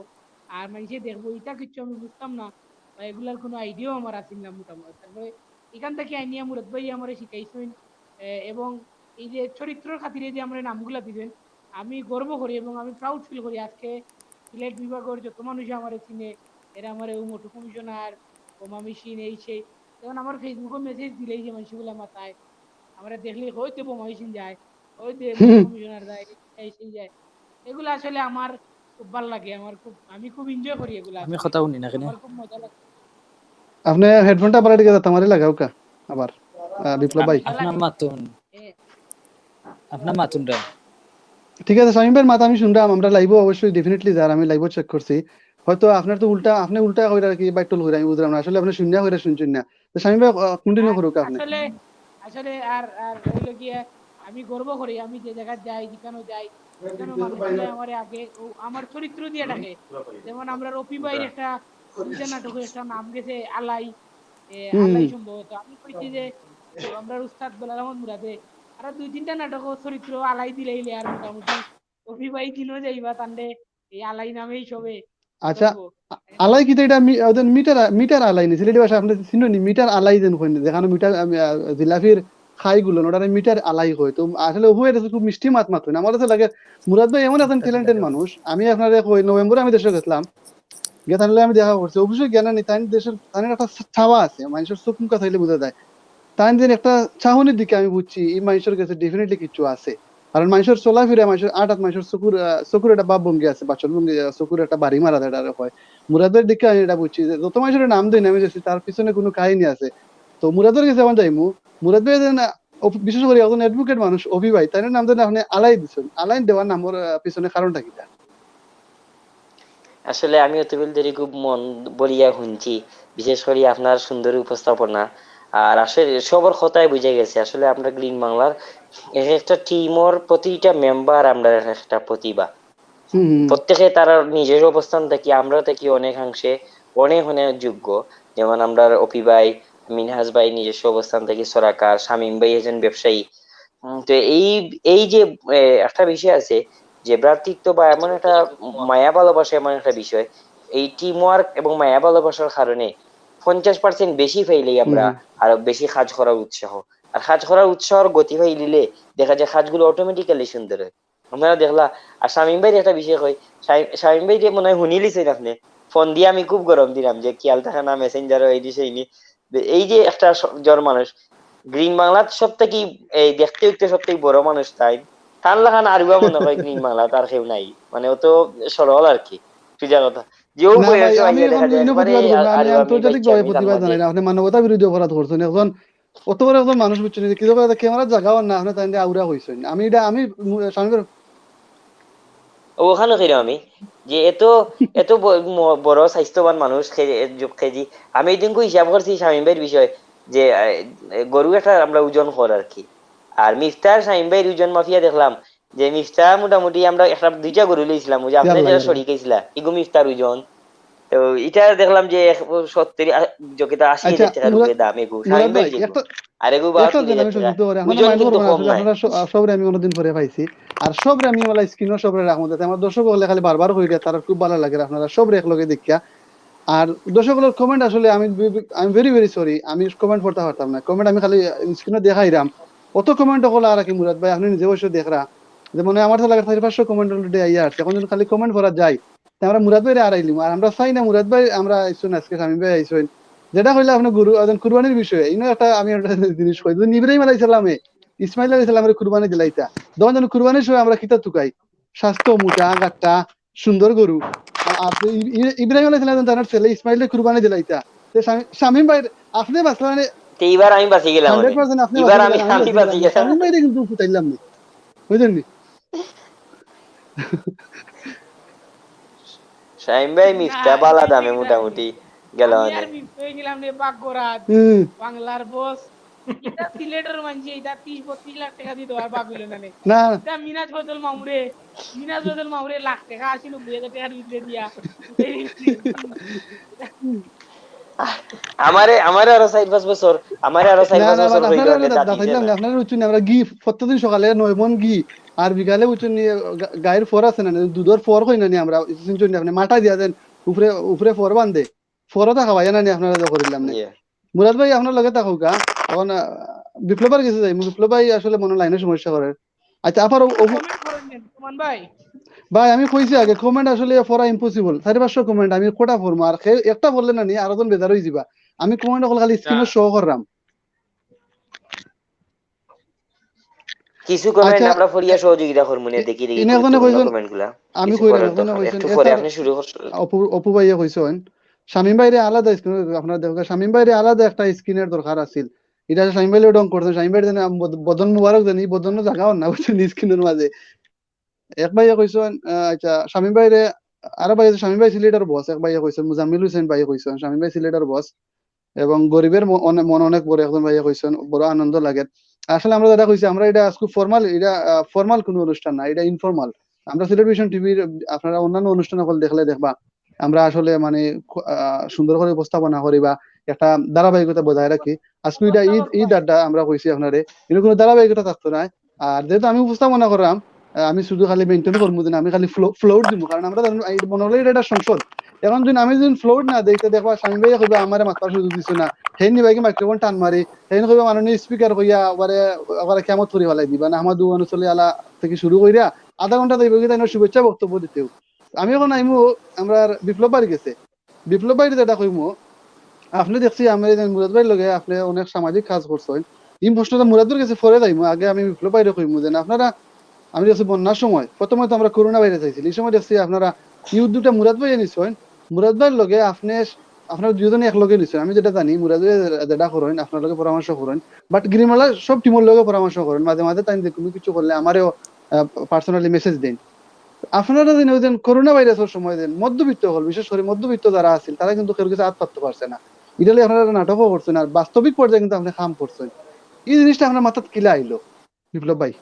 আর মানুষে দেখবো, এটা কিছু আমি বুঝতাম না বা এগুলার কোনো আইডিয়াও আমার আসিল না মোটামুটি। তারপরে এখান থেকে আইনিয়া মুরত ভাই আমার শিখাইছেন। এবং এই যে চরিত্রের খাতিরে যে আমরা নামগুলা দিবেন আমি গর্ব করি এবং আমি প্রাউড ফিল করি। আজকে সিলেট বিভাগের যত মানুষ আমার চিনে এরা আমার মোটু কমিশনার বোমা মেশিন এই সেই, যেমন আমার ফেসবুকে মেসেজ দিলেই যে মানুষগুলো মাথায় আমরা দেখলে হয়তো বোমা মেশিন যায়, হয়তো মোটু হুম। কমিশনার যায়, এই সেই যায়। এগুলো আসলে আমার খুব ভালো লাগে, আমার খুব আমি খুব এনজয় করি এগুলো, আমি আসলে কথা শুনি না কেন? আমার খুব মজা লাগে। আপনি হেডফোনটা পাল্টে গেছে তোমারই লাগাও কা আবার বিপ্লব ভাই। মজা আপনার লাগে। মাতুন, এ, আপনার মাতুন রে। ঠিক আছে শামীম ভাইয়ের মাথা আমি শুনলাম, আমরা লাইভও অবশ্যই ডেফিনেটলি যার আমি লাইভও চেক করছি। হয়তো আপনার তো উল্টা আপনি উল্টা কইরা কি বাইটল কইরা আমি বুঝলাম না, আসলে আপনি শূন্য কইরা শুনছেন না। তো শামীম ভাই কন্টিনিউ করুক আপনি। আসলে আসলে আর আর হইলো গিয়ে আমি গর্ব করি আমি যে জায়গায় যাই যেখানে যাই সেখানে মানুষগুলো আমার আগে আমার চরিত্র দিয়ে ডাকে। যেমন আমরা রফি ভাইয়ের একটা দুইটা নাটকের একটা নাম গেছে আলাই, হুম আলাই সম্ভবত আমি কইছি যে আমরা উস্তাদ বেলাল আহমদ মুরাদে আর দুই তিনটা নাটক চরিত্র আলাই দিলেইলে আর মোটামুটি রফি ভাই কিনো যাইবা তান্ডে এই আলাই নামেই সবে আচ্ছা ধরবো। আলাই কি এটা ওদের মিটার মিটার আলাই নি সিলেটি ভাষা আপনি চিনুনি মিটার আলাই যেন কইন যেখানে মিটার জিলাফির খাই গুলো ওটা মিটার আলাই কই। তো আসলে ওহুয়ের খুব মিষ্টি মাত মাত হয় আমার কাছে লাগে মুরাদ ভাই এমন একজন ট্যালেন্টেড মানুষ। আমি আপনাদের কই নভেম্বরে আমি দেশে গেছিলাম, গিয়ে তাহলে আমি দেখা করছি অবশ্যই জ্ঞান নেই তাই দেশের তাই একটা ছাওয়া আছে মানুষের চোখ মুখা থাকলে বোঝা যায়। তাই যে একটা চাহনির দিকে আমি বুঝছি এই মানুষের কাছে ডেফিনেটলি কিছু আছে। কারণ মানুষের চলাফেরা মানুষের আটাত মানুষের চকুর একটা ভাব ভঙ্গি আছে বাচন ভঙ্গি চকুর একটা বাড়ি মারা এটা হয়। মুরাদের দিকে আমি এটা বুঝছি যে যত মানুষের নাম দিই আমি যাচ্ছি তার পিছনে কোনো কাহিনী আছে। তো মুরাদের কাছে আমার যাইমু মুরাদ ভাই বিশেষ করে একজন অ্যাডভোকেট মানুষ অভি ভাই তাই নাম দেন আপনি আলাই দিচ্ছেন, আলাই দেওয়ার নামের পিছনে কারণটা কি? আসলে আমি অতুল দেরি খুব মন বলিয়া শুনছি, বিশেষ করে আপনার সুন্দর উপস্থাপনা আর আসলে সবার কথাই বুঝে গেছে আসলে আমরা গ্রিন বাংলার এক একটা টিমর প্রতিটা মেম্বার আমরা এক একটা প্রতিভা। হুম প্রত্যেকে তারা নিজের অবস্থান থেকে আমরা থেকে অনেকাংশে অনেক অনেক যোগ্য। যেমন আমরা অপি ভাই, মিনহাজ ভাই নিজস্ব অবস্থান থেকে সরাকার, শামীম ভাই একজন ব্যবসায়ী। তো এই এই যে একটা বিষয় আছে যে ভ্রাতৃত্ব বা এমন একটা মায়া ভালোবাসা এমন একটা বিষয়, এই টিম ওয়ার্ক এবং মায়া ভালোবাসার কারণে 50% বেশি পাইলেই হুম আমরা হুম। আরো বেশি কাজ করার উৎসাহ, আর কাজ করার উৎসাহর গতি পাইলে দেখা যায় কাজগুলো অটোমেটিক্যালি সুন্দর হয়। আমরা দেখলা। আর শামীম ভাইয়ের একটা বিষয় কই, শামীম ভাই যে মনে হয় শুনি লিছেন আপনি, ফোন দিয়ে আমি খুব গরম দিলাম যে খেয়াল থাকে না মেসেঞ্জার এই দিছে এই যে একটা জ্বর মানুষ গ্রিন বাংলার সব থেকে এই দেখতে দেখতে সব থেকে বড় মানুষ তাই তার লাগান আরুয়া মনে হয় গ্রিন বাংলা তার কেউ নাই, মানে অত সরল আর কি সোজা কথা। যেও না ভাই, বয়সে আমি আইয়া এখন দেখা যায় ইনো একবারে প্রতিবাদ করবো, আমি আরুয়া মি আন্তর্জাতিক বাইচা ভাবে আমি তার প্রতিবাদ মাঝে। জানাই না, আপনি মানবতা বিরোধী অপরাধ করছেন এখন। অত বড় একজন মানুষ বুঝছেন কিছু ক্যামেরা জায়গাও না, আপনি তাই আউরা হইছেন। আমি এটা আমি স্বামীর ওখানে কিরম আমি যে এত এত বড় স্বাস্থ্যবান মানুষ যোগ খেয়েছি। আমি এদিন হিসাব করছি শামীম ভাইয়ের বিষয় যে গরু একটা আমরা ওজন কর আর কি। আর মিফতার শামীম ভাইয়ের ওজন মাফিয়া দেখলাম যে মিফতার মোটামুটি আমরা একটা দুইটা গরু লইছিলাম, ওই যে আপনি ইয়াল্লা যেটা ইয়াল্লা। শরীর গেছিলা এগু মিফতার ওজন। তো এটা দেখলাম যে 70 যোগ্যতা 80,000 টাকার মুরাদ উপরে দাম এগু মুরাদ শামীম ভাই ভাইয়ের যেগু। একটা আর এগু বা একটা দিন 30,000 আমি টাকা। সংযুক্ত করে আপনারা ওজন মাইন্ড কিন্তু করবেন, কম আসলে নাই। আপনারা সবরে আমি অনেকদিন পরে পাইছি। আর সবরে আমি আমার স্ক্রিনও সবরে রাখবো, যাতে আমার দর্শক হলে খালি বারবার হয়ে যায়, তারা খুব ভালো লাগে আপনারা সবরে একলগে দেখিয়া। আর দর্শকগুলোর কমেন্ট আসলে আমি ভেরি ভেরি সরি, আমি কমেন্ট পড়তে পারতাম না। কমেন্ট আমি খালি স্ক্রিনে দেখাইরাম। অত কমেন্ট হলো আর কি মুরাদ ভাই, আপনি নিজে বসে দেখরা যে মনে হয় আমার তো লাগে 400-500 কমেন্ট অলরেডি আইয়া আসছে। এখন যদি খালি কমেন্ট করা যায় তা আমরা মুরাদ ভাই আড়াইলিম। আর আমরা চাই না মুরাদ ভাই আমরা আইসুন আজকে স্বামী ভাই আইসুন, যেটা হইলে আপনি গুরু কুরবানির বিষয়ে ইনো একটা আমি একটা জিনিস কই, যদি ইব্রাহিম আলাইহিস সালামে ইসমাইল আলাইহিস সালামের কুরবানি দিলাইতা, তখন যেন কুরবানির সময় আমরা কিতা তুকাই স্বাস্থ্য মোটা গাট্টা সুন্দর গরু। আপনি ইব্রাহিম আলাইহিস সালাম তার ছেলে ইসমাইলের কুরবানি দিলাইতা, তো শামীম ভাই আপনি বাঁচলেন মানে তো এইবার আমি বাঁচি গেলাম, আমি 100% আপনি বাঁচি এবার আমি গেলেন, আমি আমি বাঁচি গেলাম বাঁচি না, গেলাম। শামীম ভাইরে কিন্তু ফুটাইলাম না, বুঝলেন নি? শাহিম ভাই না, মিফতা বালা এটা দামে কি জানেন নি? মোটামুটি গেল আমি মানে। আর মিফতে হয়ে গেলাম রে বাগরাজ হুম। বাংলার বস। এটা সিলেটের মানছি, এটা 30-32 লাখ টাকা দিতে হয় বাগ হইল না নে। না এটা মিনাজ বদল মামুরে লাখ টাকা 80-90 হাজার টাকার ভিতরে দিয়া উঠে দিলেন। আমারে আমারে আরো 4-5 বছর, আমারে আরো চার না পাঁচ না বছর বাট হইল আপনারা নে দাঁতিছে দাঁড়াইলাম না। না, আপনারা উঠুন আমরা ঘি প্রত্যেকদিন সকালে 9 মণ ঘি আর বিকালে উঠুন নিয়ে গায়ের ফর আছে না, দুধের ফর কই না নি আমরা শুনছেন আপনি মাটা দিয়া দেন উপরে উপরে ফর বান্ধে, ফরও থাকা ভাই না নি আপনারা যা করিলাম না। ইয়ে, মুরাদ ভাই আপনার লগে থাকুক এখন বিপ্লবের কাছে যাই, বিপ্লব ভাই আসলে মনে লাইনে সমস্যা করে। আচ্ছা আবার কমেন্ট করেন নেন সুমন ভাই। ভাই আমি কইছি আগে কমেন্ট আসলে পড়া ইম্পসিবল, 400-500 কমেন্ট আমি কোটা পড়বো, আর একটা বললে না নি আরো জন বেজার হয়ে যাবা। আমি কমেন্ট খালি আচ্ছা স্ক্রিনে শো করলাম। কিছু কমেন্ট আচ্ছা আমরা ফরিয়া সহযোগিতা করবো না, দেখি দেখি ইনি একজনে গুরুত্বপূর্ণ কইছেন, কমেন্ট গুলা আমি কিছু কইরাম করার একজনে দরকার, কইছেন একটু পরে এসার আপনি শুরু করছেন। অপু ভাইয়া কইছেন শামীম ভাইরে আলাদা স্ক্রিন, আপনারা দেখো শামীম ভাইরে আলাদা একটা স্ক্রিনের দরকার আছিল। এটা শামীম ভাইরে ডং করছেন, শামীম ভাই জানি বদন মুবারক জানি বদন জায়গাও না বুঝছেন স্ক্রিনের মাঝে। এক ভাইয়া কইছেন আচ্ছা শামীম ভাইরে, আরো ভাই শামীম ভাই সিলেটের বস, এক ভাইয়া কইছেন মুজাম্মিল হোসেন ভাই কইছেন শামীম ভাই সিলেটের বস এবং গরিবের মন অনেক বড়, একজন ভাইয়া কইছেন বড় আনন্দ লাগে। আসলে আমরা যেটা কইছি আমরা এটা খুব ফর্মাল, এটা ফর্মাল কোনো অনুষ্ঠান না, এটা ইনফর্মাল। আমরা টেলিভিশন টিভির আপনারা অন্যান্য অনুষ্ঠান সকল দেখলে দেখবা আমরা আসলে মানে সুন্দর করে উপস্থাপনা করি বা একটা ধারাবাহিকতা বজায় রাখি। আজকে এটা ঈদ ঈদ আড্ডা আমরা কইছি আপনারে, কিন্তু কোনো ধারাবাহিকতা থাকতো না। আর যেহেতু আমি উপস্থাপনা করলাম আমি শুধু খালি মেনটেন করবো না, আমি খালি ফ্লোর দিব, কারণ আমরা মনে হলে এটা সংসদ। এখন যদি আমি যদি ফ্লোর না দেই তো দেখবা স্বামী ভাইয়া কইবা আমার মাথার সুযোগ দিছো না, হেন ভাইকে মাইক্রোফোন টান মারি হেন কইবা মাননীয় স্পিকার কইয়া আবার কেমত করে ফেলাই দিবা না, আমার দু অনুচলে আলা থেকে শুরু কইরা আধা ঘন্টা দেব কি তাই শুভেচ্ছা বক্তব্য দিতেও। আমি এখন আইমু আমরা বিপ্লব বাড়ি গেছে, বিপ্লব বাড়ি যেটা কইমু আপনি দেখছি আমি মুরাদ ভাইয়ের লগে আপনি অনেক সামাজিক কাজ করছেন, এই প্রশ্নটা মুরাদের কাছে পরে যাইমু, আগে আমি বিপ্লব বাইরে কইমু যে আপনারা আমি দেখছি বন্যার সময় প্রথমে তো আমরা করোনা ভাইরাস আইছিল, এই সময় দেখছি আপনারা এই উদ্যোগটা মুরাদ ভাই নিছেন, মুরাদ ভাইয়ের লগে আপনি আপনারা দুজনে এক লগে নিছেন। আমি যেটা জানি মুরাদ ভাই যেটা করেন আপনার লগে পরামর্শ করেন, বাট গ্রিমালা সব টিমের লগে পরামর্শ করেন, মাঝে মাঝে তাই তুমি কিছু করলে আমারও পার্সোনালি মেসেজ দেন। আপনারা যেন করোনা ভাইরাসের সময় দেন মধ্যবিত্ত হল, বিশেষ করে মধ্যবিত্ত যারা আছিল তারা কিন্তু কেউ কিছু হাত পাততে পারছে না। এটা লিয়ে আপনারা নাটকও করছেন আর বাস্তবিক পর্যায়ে কিন্তু আপনি কাম করছেন। এই জিনিসটা আপনার মাথাত কিলা আইলো বিপ্লব ভাই?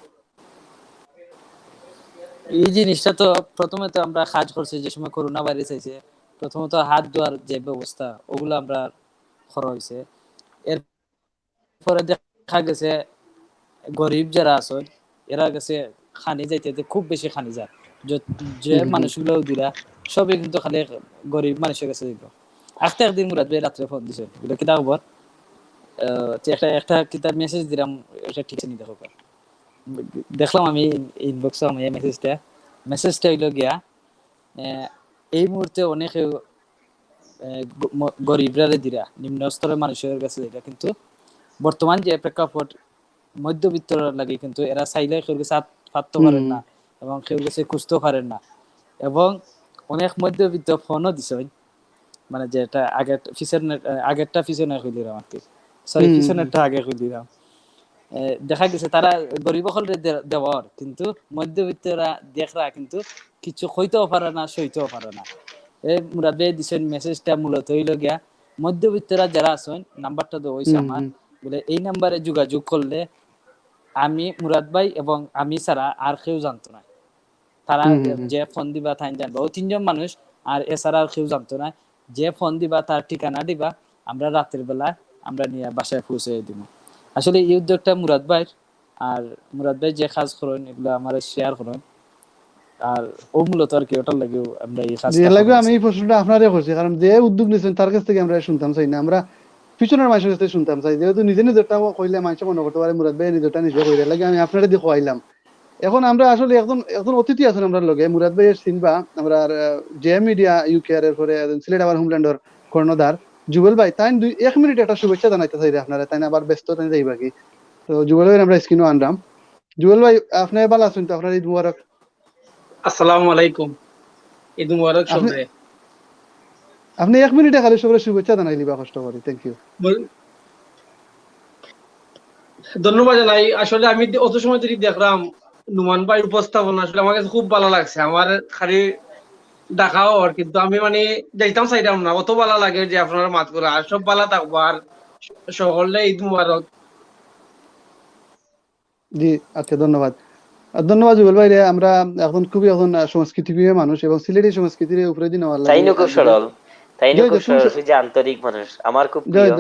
এই জিনিসটা তো প্রথমে তো আমরা কাজ করছি যে সময় করোনা ভাইরাস আইছে, প্রথমত হাত ধোয়ার যে ব্যবস্থা ওগুলো আমরা করা হয়েছে। এরপরে দেখা গেছে গরিব যারা আছে এরা গেছে খানি যাইতে খুব বেশি খানি যায়, যে মানুষগুলো দিলা সবই কিন্তু খালি গরিব মানুষের কাছে দিত। আজকে একদিন মুরাদ ভাই রাত্রে ফোন দিছে, বলে কিতা খবর, একটা একটা কিতা মেসেজ দিলাম, এটা ঠিক আছে নি দেখো। দেখলাম আমি ইনবক্সে আমি মেসেজটা হইল গিয়া এই মুহূর্তে অনেক গরিবরা দিরা নিম্ন স্তরের মানুষের কাছে দিরা, কিন্তু বর্তমান যে প্রেক্ষাপট মধ্যবিত্ত লাগে কিন্তু এরা চাইলে কেউ কাছে পারতে পারেন না এবং কেউ কাছে খুঁজতেও পারেন না। এবং অনেক মধ্যবিত্ত ফোনও দিছে, মানে যেটা আগেরটা পিছনে খুলে দিলাম আর কি, সরি পিছনেরটা আগে খুলে দিলাম। দেখা গেছে তারা গরিব হলে দেওয়ার, কিন্তু মধ্যবিত্তরা দেখরা কিন্তু কিছু হইতেও পারে না, সইতেও পারে না। এই মুরাদ ভাই দিছেন মেসেজটা মূলত হইল গিয়া মধ্যবিত্তরা যারা আছেন, নাম্বারটা তো হইছে আমার, বলে এই নাম্বারে যোগাযোগ করলে আমি মুরাদ ভাই এবং আমি ছাড়া আর কেউ জানতো না, তারা যে ফোন দিবা তাই জানবো, ও 3 জন মানুষ আর এছাড়া আর কেউ জানতো না। যে ফোন দিবা তার ঠিকানা দিবা, আমরা রাতের বেলা আমরা নিয়ে বাসায় পৌঁছে দিব। আসলে এই উদ্যোগটা মুরাদ ভাই, আর মুরাদ ভাই যে কাজ করেন এগুলো আমার শেয়ার করেন, আর ও মূলত আর কি ওটার লাগেও আমরা এই কাজটা লাগে। করেছি। আমি এই প্রশ্নটা আপনারে করছি কারণ যে উদ্যোগ নিয়েছেন তার কাছ থেকে আমরা শুনতাম চাই না, আমরা পিছনের মানুষের কাছ থেকে শুনতাম চাই। যেহেতু নিজে নিজেরটা কইলে মানুষ মনে করতে পারে মুরাদ ভাই নিজেরটা নিজে কইলে লাগে, আমি আপনারা দিয়ে খোয়াইলাম। এখন আমরা আসলে একজন একজন অতিথি আছেন আমরা লগে, মুরাদ ভাইয়ের সিনবা আমরা জে মিডিয়া ইউকে এর পরে সিলেট আবার হোমল্যান্ডর কর্ণধার জুবেল ভাই, তাই 1 মিনিট একটা শুভেচ্ছা জানাইতে চাই আপনারা, তাই আবার ব্যস্ত তাই যাইবা কি। তো জুবেল ভাই আমরা স্ক্রিনও আনলাম। জুবেল ভাই আপনি ভালো আছেন তো? আপনার ঈদ মুবারক। আসসালামু আলাইকুম, ঈদ মুবারক সবরে। আপনি 1 মিনিটে খালি সবরে শুভেচ্ছা জানাই দিবা কষ্ট করে। Thank you. ধন্যবাদ জানাই। আসলে আমি অত সময় ধরে দেখলাম নুমান ভাই উপস্থাপনা, আসলে আমার কাছে খুব ভালো লাগছে। আমার খালি দেখাও আর, কিন্তু আমি মানে যাইতাম চাইতাম না, অত ভালো লাগে যে আপনারা মাত করা। আর সব ভালো থাকবো, আর সকলে ঈদ মুবারক। জি আচ্ছা, ধন্যবাদ। ধন্যবাদ জুবেল ভাই রে। আমরা এখন খুবই এখন সংস্কৃতি প্রিয় মানুষ এবং সিলেটি সংস্কৃতির উপরে দিন আমার লাগে। তাইনো খুব সরল, তাইনো খুব সরল, যে আন্তরিক মানুষ, আমার খুব প্রিয়।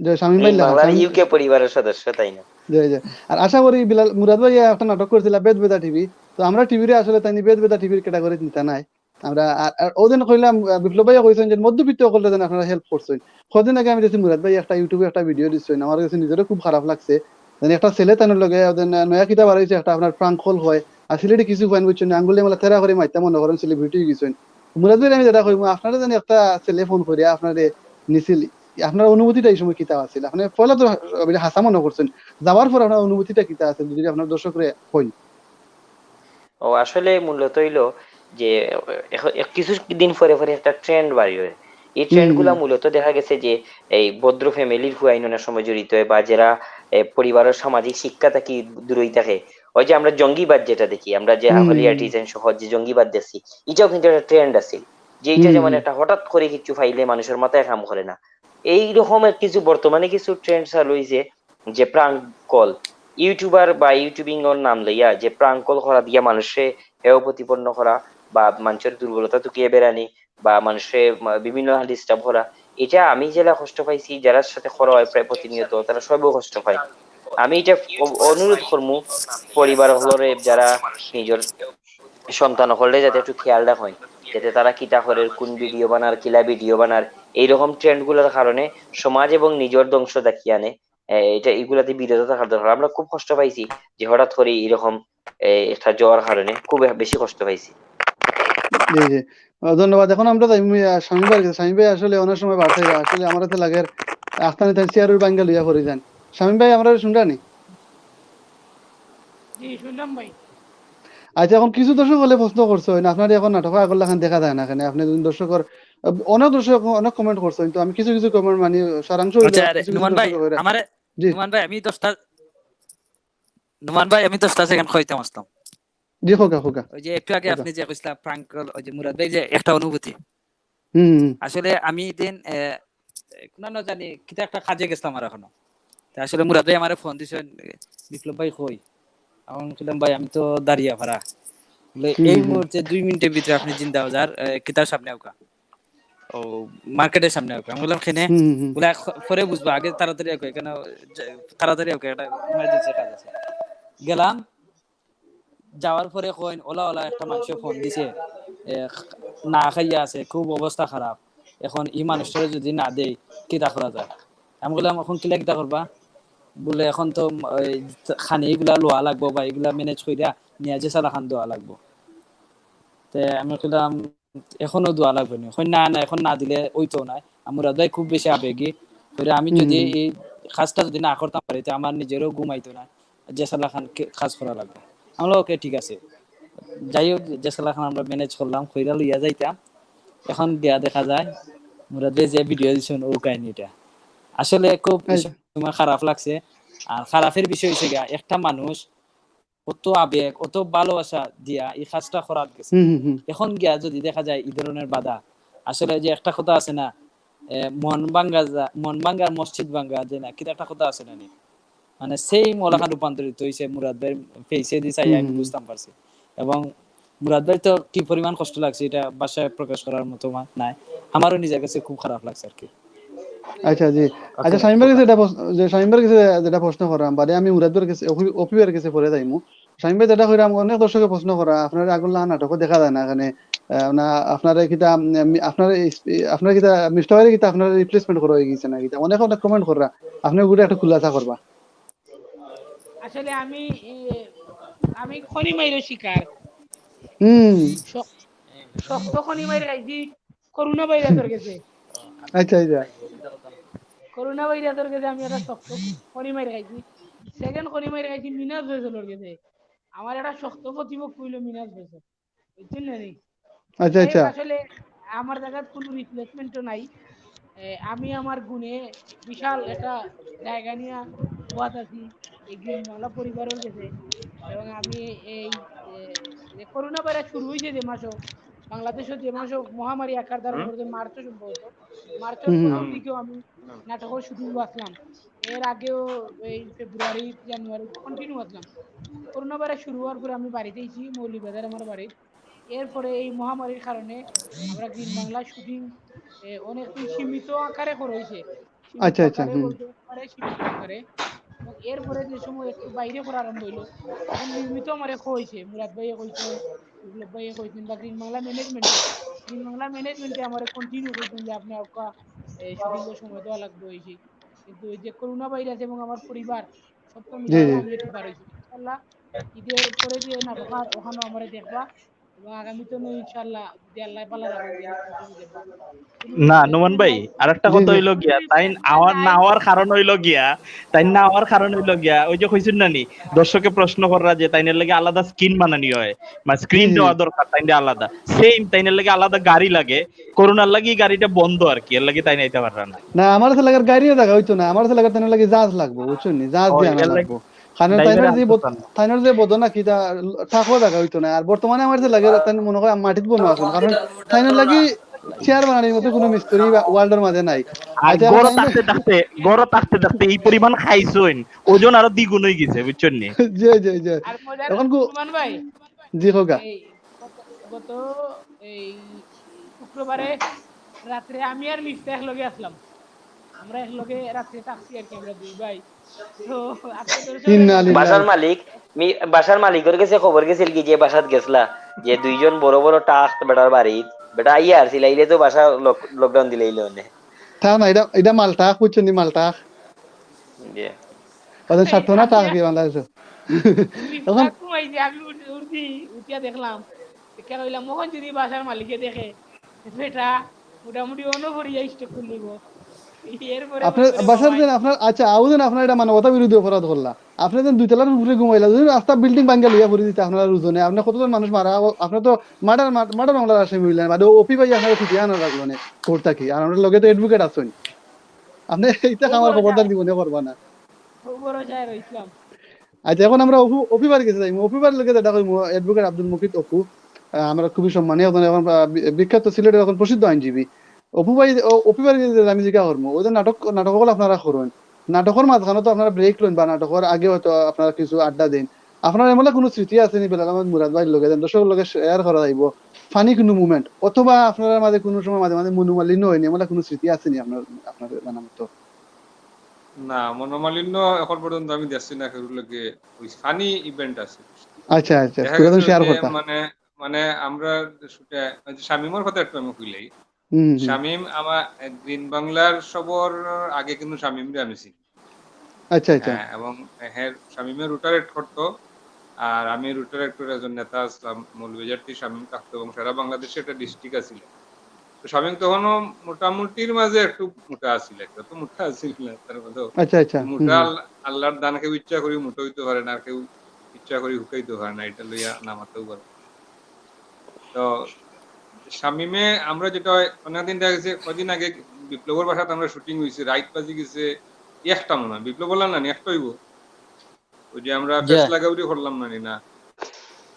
জয় শামীম ভাই বাংলার ইউকে পরিবারের সদস্য, তাই না? জয় জয়। আর আশা করি বিলাল মুরাদ ভাই একটা নাটক করেছিল বেদ বেদা টিভি, তো আমরা টিভিরে আসলে তাই বেদ বেদা টিভির ক্যাটাগরি নিতে নাই আমরা। আর ওদিন কইলাম বিপ্লব ভাইয়া কইছেন যে মধ্যবিত্ত সকলে যেন আপনারা হেল্প করছেন। কদিন আগে আমি দেখছি মুরাদ ভাই একটা ইউটিউবে একটা ভিডিও দিচ্ছেন, আমার কাছে নিজেরও খুব খারাপ লাগছে। একটা ছেলে তানোর লগে ওদের নয়া কিতাব বাড়াইছে, একটা আপনার প্রাঙ্ক কল হয় আর সিলেটে কিছু ফাইন বুঝছেন আঙ্গুলে মালা তেরা করে মাইতে মনে করেন সেলিব্রিটি গেছেন। মুরাদ ভাই আমি যেটা কইব আপনারা যেন একটা ছেলে ফোন করিয়া আপনারে নিছিল, আপনার অনুভূতিটা এই সময় কিতা আছিল? আপনি পয়লা তো হাসা মনে করছেন, যাওয়ার পর আপনার অনুভূতিটা কিতা আছে যদি আপনার দর্শকরে কইন। ও আসলে মূলত হইলো যে কিছুদিন পরে পরে একটা ট্রেন্ড বাড়ি হয়। এই ট্রেন্ড গুলা মূলত দেখা গেছে যে এই ভদ্র ফ্যামিলির হুয়াইনের সময় জড়িত হয়, বা যারা পরিবারের সামাজিক শিক্ষা থেকে দূরই থাকে। ওই যে আমরা জঙ্গিবাদ যেটা দেখি, আমরা যে হলি আর্টিজান সহ যে জঙ্গিবাদ দেখছি, এটাও কিন্তু একটা ট্রেন্ড আছে। যে এটা যেমন একটা হঠাৎ করে কিছু ফাইলে মানুষের মাথায় কাম করে না, এই রকমের কিছু বর্তমানে কিছু ট্রেন্ড চালু হয়েছে। যে প্রাঙ্ক কল, ইউটিউবার বা ইউটিউবিং এর নাম লইয়া যে প্রাঙ্ক কল করা দিয়া মানুষে হেয় প্রতিপন্ন করা, বা মানুষের দুর্বলতা টুকিয়ে বেড়ানি, বা মানুষের বিভিন্ন ডিস্টার্ব করা, এটা আমি যারা কষ্ট পাইছি, যারা সাথে করা হয় প্রায় প্রতিনিয়ত, তারা সবও কষ্ট পায়। আমি এটা অনুরোধ করবো পরিবার হলরে যারা নিজের সন্তান হলে যাতে একটু খেয়াল রাখেন, যাতে তারা কিতা করে, কোন ভিডিও বানার, কিলা ভিডিও বানার, এইরকম ট্রেন্ড গুলোর কারণে সমাজ এবং নিজের ধ্বংস দেখিয়ে আনে। এটা এগুলাতে বিরত থাকার দরকার। আমরা খুব কষ্ট পাইছি যে হঠাৎ করে এরকম একটা জ্বর কারণে খুব বেশি কষ্ট পাইছি। জি জি ধন্যবাদ। এখন আমরা স্বামী ভাই, স্বামী ভাই আসলে অনেক সময় বাড়তে আসলে আমার হাতে লাগে আস্তানি তাই চেয়ারের বাঙ্গা লইয়া পড়ে যান। স্বামী ভাই আমরা শুনরানি? জি শুনলাম ভাই। আচ্ছা, এখন কিছু দর্শক হলে প্রশ্ন করছো না আপনার এখন নাটক আগর লাখান দেখা যায় না, এখানে আপনি দর্শকর অনেক দর্শক অনেক কমেন্ট করছো, কিন্তু আমি কিছু কিছু কমেন্ট মানে সারাংশ হইলো কিছু কিছু নুমান ভাই দর্শক আমারে, জি নুমান ভাই আমি 10টা সেকেন্ড কইতাম আসতাম। জি হোকা হোকা। ওই যে একটু আগে আপনি যে কইছিলেন প্রাঙ্ক কল, ওই যে মুরাদ ভাই যে একটা অনুভূতি, আসলে আমি দিন কোন জানি কিতা একটা কাজে গেছিলাম আর এখনো। তা আসলে মুরাদ ভাই আমারে ফোন দিছেন, বিপ্লব ভাই কই? আমি বললাম ভাই আমি তো দাঁড়িয়ে ভাড়া। বলে এই মুহূর্তে 2 মিনিটের ভিতরে আপনি জিন্দা বাজার কিতার সামনে আউকা। ও মার্কেটের সামনে আউকা। আমি বললাম কেনে? বলে পরে বুঝবা, আগে তাড়াতাড়ি আউকা, কেন তাড়াতাড়ি আউকা, এটা ইমার্জেন্সি কাজ আছে। গেলাম, যাওয়ার পরে কইন ওলা ওলা একটা মানুষ ফোন দিছে, না খাইয়া আছে, খুব অবস্থা খারাপ, এখন এই মানুষটারে যদি না দেই কিতা করা যায়। আমি বললাম এখন কিলা কিতা করবা? বলে এখন তো খানি এগুলা লোয়া লাগবো বা এগুলা ম্যানেজ কইরা নিয়ে যে সালা খান দেওয়া লাগবো। তে আমি বললাম এখনো দোয়া লাগবে না। না না এখন না দিলে ওইতো নাই। আমার দাদাই খুব বেশি আবেগী, আমি যদি এই কাজটা যদি না করতাম পারি তো আমার নিজেরও ঘুমাইতো না, জেসালা খান কাজ করা লাগবে। আমরা ওকে ঠিক আছে, যাই হোক জেসালা খান আমরা ম্যানেজ করলাম, কইরা লইয়া যাইতাম। এখন গিয়া দেখা যায় মুরাদ ভাই যে ভিডিও দিছেন ও কাহিনীটা আসলে খুব সময় খারাপ লাগছে। আর খারাপের বিষয় হচ্ছে গিয়া একটা মানুষ কত আবেগ কত ভালোবাসা দিয়া এই কাজটা করার গেছে, এখন গিয়া যদি দেখা যায় এই ধরনের বাধা, আসলে যে একটা কথা আছে না, মন ভাঙ্গার মসজিদ ভাঙ্গা, যে না কিটা একটা কথা আছে না, মানে সেই মোলাকা রূপান্তরিত হয়েছে মুরাদ ভাই ফেসে দিছে, আমি বুঝতাম পারছি। এবং মুরাদ ভাই তো কি পরিমাণ কষ্ট লাগছে এটা বাসায় প্রকাশ করার মতো নাই, আমারও নিজের কাছে খুব খারাপ লাগছে আর কি। আচ্ছা জি, আচ্ছা শামীম ভাই শামীম ভাই যেটা প্রশ্ন করাম বাদে আমি মুরাদ ভাইয়ের কাছে অপিবার কাছে পরে যাইমু। শামীম ভাই যেটা কইরাম অনেক দর্শকে প্রশ্ন করা আপনার আগুল্লাহ নাটকও দেখা যায় না এখানে, না আপনার কিতা আপনার কিতা মিস্টার ভাই কিতা আপনার রিপ্লেসমেন্ট করা হয়ে গেছে না কিতা, অনেক অনেক কমেন্ট করা, আপনি গুলো একটা খুলাসা করবা। আসলে আমি খনি মাইরো শিকার, শক্ত খনি মাইর খাইছি করোনা ভাইরাসের গেছে। আচ্ছা আচ্ছা, করোনা ভাইরাসের গেছে আমি একটা শক্ত খনি মাইর খাইছি। সেকেন্ড খনি মাইর খাইছি মিনাজ ফেসলের গেছে। আমার একটা শক্ত প্রতিপক্ষ হইল মিনাজ ফেসল, বুঝছেন না? আচ্ছা আচ্ছা, আসলে আমার জায়গায় কোনো রিপ্লেসমেন্টও নাই। আমি আমার গুণে বিশাল একটা জায়গা নিয়ে ওয়াত আছি এই গ্রিন বাংলা পরিবারের কাছে। এবং আমি এই করোনা ভাইরাস শুরু হয়েছে যে মাসও বাংলাদেশের যে মাসও মহামারী আকার ধারণ করেছে মার্চে, সম্ভবত মার্চের প্রথম দিকেও আমি নাটকের শুটিং আসলাম, এর আগেও এই ফেব্রুয়ারি জানুয়ারি কন্টিনিউ আসলাম। করোনা ভাইরাস শুরু হওয়ার পরে আমি বাড়িতে এসেছি, মৌলিবাজার আমার বাড়ি। এরপরে এই মহামারীর কারণে আমরা গ্রিন বাংলা শুটিং অনেকদিন সীমিত আকারে হয়েছে, সীমিত আকারে বলতে পারে সীমিত আকারে। এবং এরপরে যে সময় একটু বাইরে করা আরম্ভ হইলো তখন নিয়মিত আমার হয়েছে, মুরাদ ভাইয়ে কইছেন, বিপ্লব ভাইয়ে কইছেন, বা গ্রিন বাংলা ম্যানেজমেন্টে আমার কন্টিনিউ কইছেন যে আপনি শুটিং এর সময় দেওয়া লাগবে হয়েছে। কিন্তু এই যে করোনা ভাইরাস এবং আমার পরিবার সবটা মিলাইয়া আমি একটু বার হয়েছি। ইনশাল্লাহ ঈদের পরে যে নাটক ওখানে আমার দেখবা, এবং আগামীতে ইনশাল্লাহ যদি আল্লাহ পালা রাখো কন্টিনিউ দেখবা। না নোমান ভাই, আরেকটা কথা হইলো গিয়া তাই না হওয়ার কারণ হইলো গিয়া ওই যে কইছেন না নি দর্শকে প্রশ্ন করা যে তাইনের লাগে আলাদা স্ক্রিন বানানি হয়, মানে স্ক্রিন দেওয়া দরকার তাইনে আলাদা, সেম তাইনের লাগে আলাদা গাড়ি লাগে, করোনার লাগি গাড়িটা বন্ধ আর কি, এর লাগে তাই নাইতে পাররা না। না আমার কাছে লাগার গাড়িও দেখা হইতো না, আমার কাছে লাগার তাইনের লাগে জাহাজ লাগবো, বুঝছেন নি, জাহাজ দিয়ে আনা লাগবো। তাইনের যে বদনা কি থাকো দেখা হইতো না। আর বর্তমানে আমার যে লাগে তাই মনে হয় মাটিত বনো আসুন, কারণ তাইনের লাগি চেয়ার বানানোর মতো কোনো মিস্ত্রি ওয়ার্ল্ডের মাঝে নাই। আর গড় থাকতে থাকতে এই পরিমাণ খাইছইন, ওজন আরো দ্বিগুণ হয়ে গেছে, বুঝছেন নি? জি জি জি, এখন ভাই জি হোগা গত এই শুক্রবারে রাত্রে আমি আর মিফতা একলগে আসলাম, আমরা একলগে রাত্রে থাকছি আর কি, আমরা দুই ভাই। তো বাসার মালিকের কাছে খবর গেছিল কি যে বাসাত গেছলা, যে দুইজন বড় বড় টাক বেটার বাড়ি বেটা আইয়া আসছিল, আইলে তো বাসা লকডাউন দিলে তা না, এটা মালটা বুঝছেন নি, মালটা ওদের সাথে না টাকা কি বাংলাদেশ। এখন আমি উঠিয়া দেখলাম, কেন হইলাম মোহন যদি বাসার মালিকে দেখে বেটা মোটামুটি অনুভরিয়া স্টক করে নিব। আপনার বাসার দেন আপনার, আচ্ছা আউদেন আপনার এটা মানবতা বিরোধী অপরাধ করলা, আপনি দেন দুইতলার উপরে ঘুমাইলা, যদি রাস্তা বিল্ডিং ভাঙ্গা লইয়া ভরে দিতে আপনার ওজনে, আপনার কতজন মানুষ মারা, আপনার তো মার্ডার মামলার আসামি হইলেন, মানে ওপি ভাই আপনার ছুটি আনা লাগলো না কোর্ট থাকি, আর আপনার লগে তো অ্যাডভোকেট আছেন, আপনি এইটা আমার খবরদার জীবনে করবা না। আচ্ছা এখন আমরা অপিবার গেছে যাই, অপিবার লোকে যেটা কই অ্যাডভোকেট আব্দুল মুকিত অপু, আমরা খুবই সম্মানীয়, এখন বিখ্যাত সিলেটের এখন প্রসিদ্ধ আইনজীবী। অপু ভাই আমি জিজ্ঞা করবো ওই যে নাটক আপনারা করেন নাটকের মাঝখানে তো আপনারা ব্রেক লইন বা নাটকের আগে হয়তো আপনারা কিছু আড্ডা দিন আপনার এমন কোনো স্মৃতি আছে নি বেলাল আহমেদ মুরাদ ভাইয়ের লগে দর্শকের লগে শেয়ার করা যাইব ফানি কোনো মুভমেন্ট অথবা আপনার মাঝে কোনো সময় মাঝে মাঝে মনোমালিন্য হয়নি এমন কোনো স্মৃতি আছে নি আপনার জানা মতো? না, মনোমালিন্য এখন পর্যন্ত আমি দেখছি না কেউ লোকে ওই ফানি ইভেন্ট আছে। আচ্ছা দেখা পুরাতন গেছে শেয়ার যে করতা। মানে আমরা শুটে শামিমের কথা একটু আমি কইলাই। শামিম আমার গ্রিন বাংলার সবর আগে কিন্তু শামিম রে আমি চিনি। আচ্ছা এবং হ্যাঁ শামিমের রুটারেট করতো আর আমি রুটারেক্টর একজন নেতা আসলাম মৌলভীবাজারটি শামিম থাকতো এবং সারা বাংলাদেশে একটা ডিস্ট্রিক্ট আছিল। তো শামিম তখনও মোটামুটির মাঝে একটু মোটা আছিল, একটা তো মোটা আছিল না তার মধ্যে মোটা আল্লাহর দান কেউ ইচ্ছা করি মোটা হইতে পারে না, আর কেউ ইচ্ছা করি হুকাইতে পারে না, এটা লইয়া নামাতেও পারে। তো শামিমে আমরা যেটা অনেকদিন দেখা গেছে কদিন আগে বিপ্লবের বাসাতে আমরা শুটিং হয়েছে, রাইট বাজি গেছে একটা মনে হয় বিপ্লব বললাম না একটা হইব ওই যে আমরা ফেস লাগাউরি করলাম না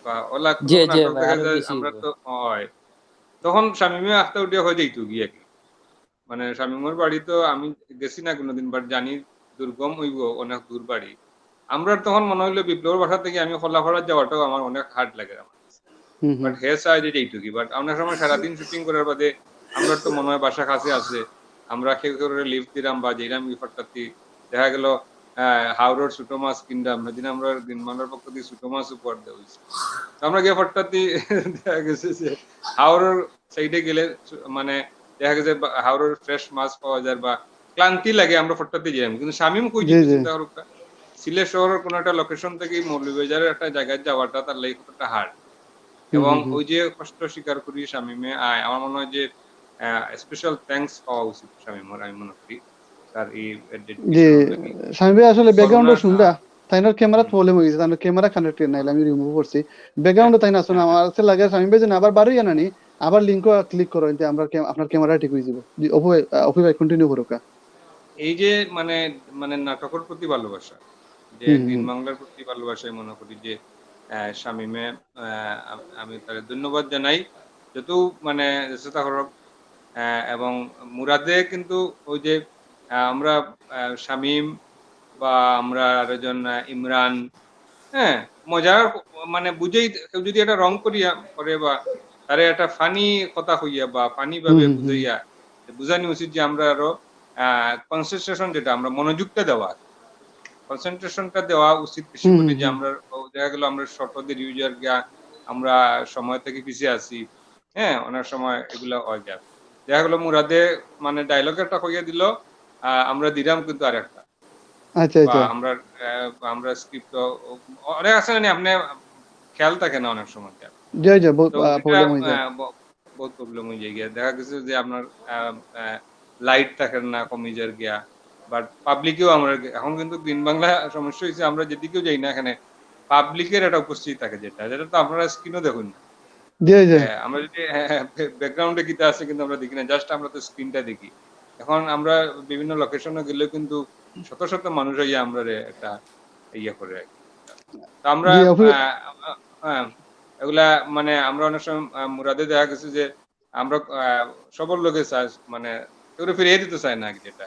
বা ওলা নাটক দেখা যায় আমরা তো হয় তখন শামিমে আখতা উঠিয়া হয়ে যাইতো গিয়ে মানে শামিমের বাড়ি তো আমি গেছি না কোনোদিন বাট জানি দুর্গম হইব অনেক দূর বাড়ি। আমরা তখন মনে হইলো বিপ্লবের বাসা থেকে আমি খোলাফাড়া যাওয়াটাও আমার অনেক হার্ড লাগে আমার, বাট হে চাই যে এইটু কি বাট অনেক সময় সারাদিন শুটিং করার বাদে আমরা তো মনে হয় বাসা কাছে আছে আমরা কেউ করে লিফট দিলাম বা যেরাম বিফারটাতি দেখা গেল হাওড়ার ছোট মাছ কিনলাম সেদিন আমরা দিনমানের পক্ষ দিয়ে ছোট মাছ উপহার দেওয়া হয়েছে। আমরা গিয়ে ফট্টাতি দেখা গেছে যে হাওড়ার সাইডে গেলে মানে দেখা গেছে হাওড়ার ফ্রেশ মাছ পাওয়া যায় বা ক্লান্তি লাগে আমরা ফট্টাতে যাই, কিন্তু শামিম কই যেতে চিন্তা করুক সিলেট শহরের কোন একটা লোকেশন থেকে মৌলভীবাজারের একটা জায়গায় যাওয়াটা তার লাগে কতটা হার্ড এবং ওই যে কষ্ট স্বীকার করি শামিমে আয় আমার মনে হয় যে স্পেশাল থ্যাঙ্কস পাওয়া উচিত শামিমের আমি মনে করি তার এই শামিম ভাই আসলে ব্যাকগ্রাউন্ডে শুনলা তাইনার ক্যামেরা প্রবলেম হয়ে গেছে তাইনার ক্যামেরা কানেক্টেড নাই আমি রিমুভ করছি ব্যাকগ্রাউন্ডে তাই না শুনে আমার কাছে লাগে শামিম ভাই যেন আবার বারোই আনানি আবার লিংকও ক্লিক করো এতে আমরা আপনার ক্যামেরা ঠিক হয়ে যাব। অপু ভাই কন্টিনিউ করুক। এই যে মানে নাটকের প্রতি ভালোবাসা যে গ্রিন বাংলার প্রতি ভালোবাসাই মনে করি যে শামিমে আমি তার ধন্যবাদ জানাই যত মানে চেষ্টা করব এবং মুরাদে কিন্তু ওই যে আমরা শামিম বা আমরা আরেকজন ইমরান মজার মানে বুঝেই কেউ যদি একটা রং করিয়া করে বা তারে একটা ফানি কথা হইয়া বা ফানি ভাবে বুঝাইয়া বুঝানি উচিত যে আমরা আরো কনসেন্ট্রেশন যেটা আমরা মনোযোগটা দেওয়া কনসেন্ট্রেশনটা দেওয়া উচিত বেশি করে যে আমরা দেখা গেল আমরা শর্টদের ইউজার গিয়া আমরা সময় থেকে পিছিয়ে আছি অনেক সময় এগুলা হয় যায় দেখা গেল মুরাদে মানে ডায়লগ একটা কইয়া দিল আমরা দিলাম কিন্তু আর একটা আমরা স্ক্রিপ্ট অনেক আছে না আপনি খেয়াল থাকে না অনেক সময় বহুত প্রবলেম হয়ে যায় গিয়া দেখা গেছে যে আপনার লাইট থাকে না কমিজার গিয়া বাট পাবলিকেও আমরা এখন কিন্তু গ্রিন বাংলা সমস্যা হয়েছে আমরা যেদিকেও যাই না এখানে পাবলিকের একটা উপস্থিতি থাকে যেটা তো আপনারা স্ক্রিনও দেখুন না আমরা যদি ব্যাকগ্রাউন্ডে কিটা আছে কিন্তু আমরা দেখি না জাস্ট আমরা তো স্ক্রিনটা দেখি। এখন আমরা বিভিন্ন লোকেশনে গেলেও কিন্তু শত শত মানুষ হইয়া আমরা একটা ইয়ে করে আমরা এগুলা মানে আমরা অনেক সময় মুরাদে দেখা গেছে যে আমরা সবর লোকে মানে এগুলো ফিরিয়ে দিতে চাই না যেটা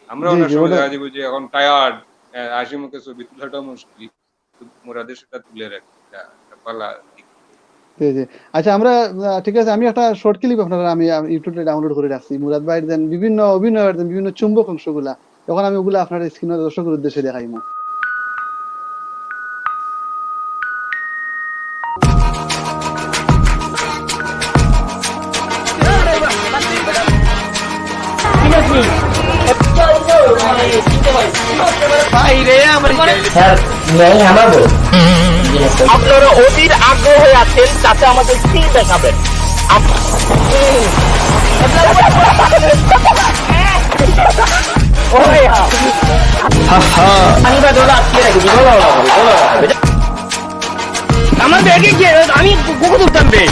আমরা অনেক সময় দেখা যাবো যে এখন টায়ার্ড হাসি মুখে ছবি তোলাটা মুশকিল মুরাদের সেটা তুলে রাখি পালা। আচ্ছা আমরা ঠিক আছে আমি একটা শর্ট ক্লিপ আপনারা আমি ইউটিউবে ডাউনলোড করে রাখছি মুরাদ ভাইয়ের দেন বিভিন্ন অভিনয়ের দেন বিভিন্ন চুম্বক অংশগুলা তখন আমি ওগুলা আপনার স্ক্রিনে দর্শকের উদ্দেশ্যে দেখাইমু। আপনারা অধীর আগ্রহ আছেন তাতে আমাদের কি দেখাবেন আমার ব্যাগে গিয়ে আমি কুকুর তুলতাম রে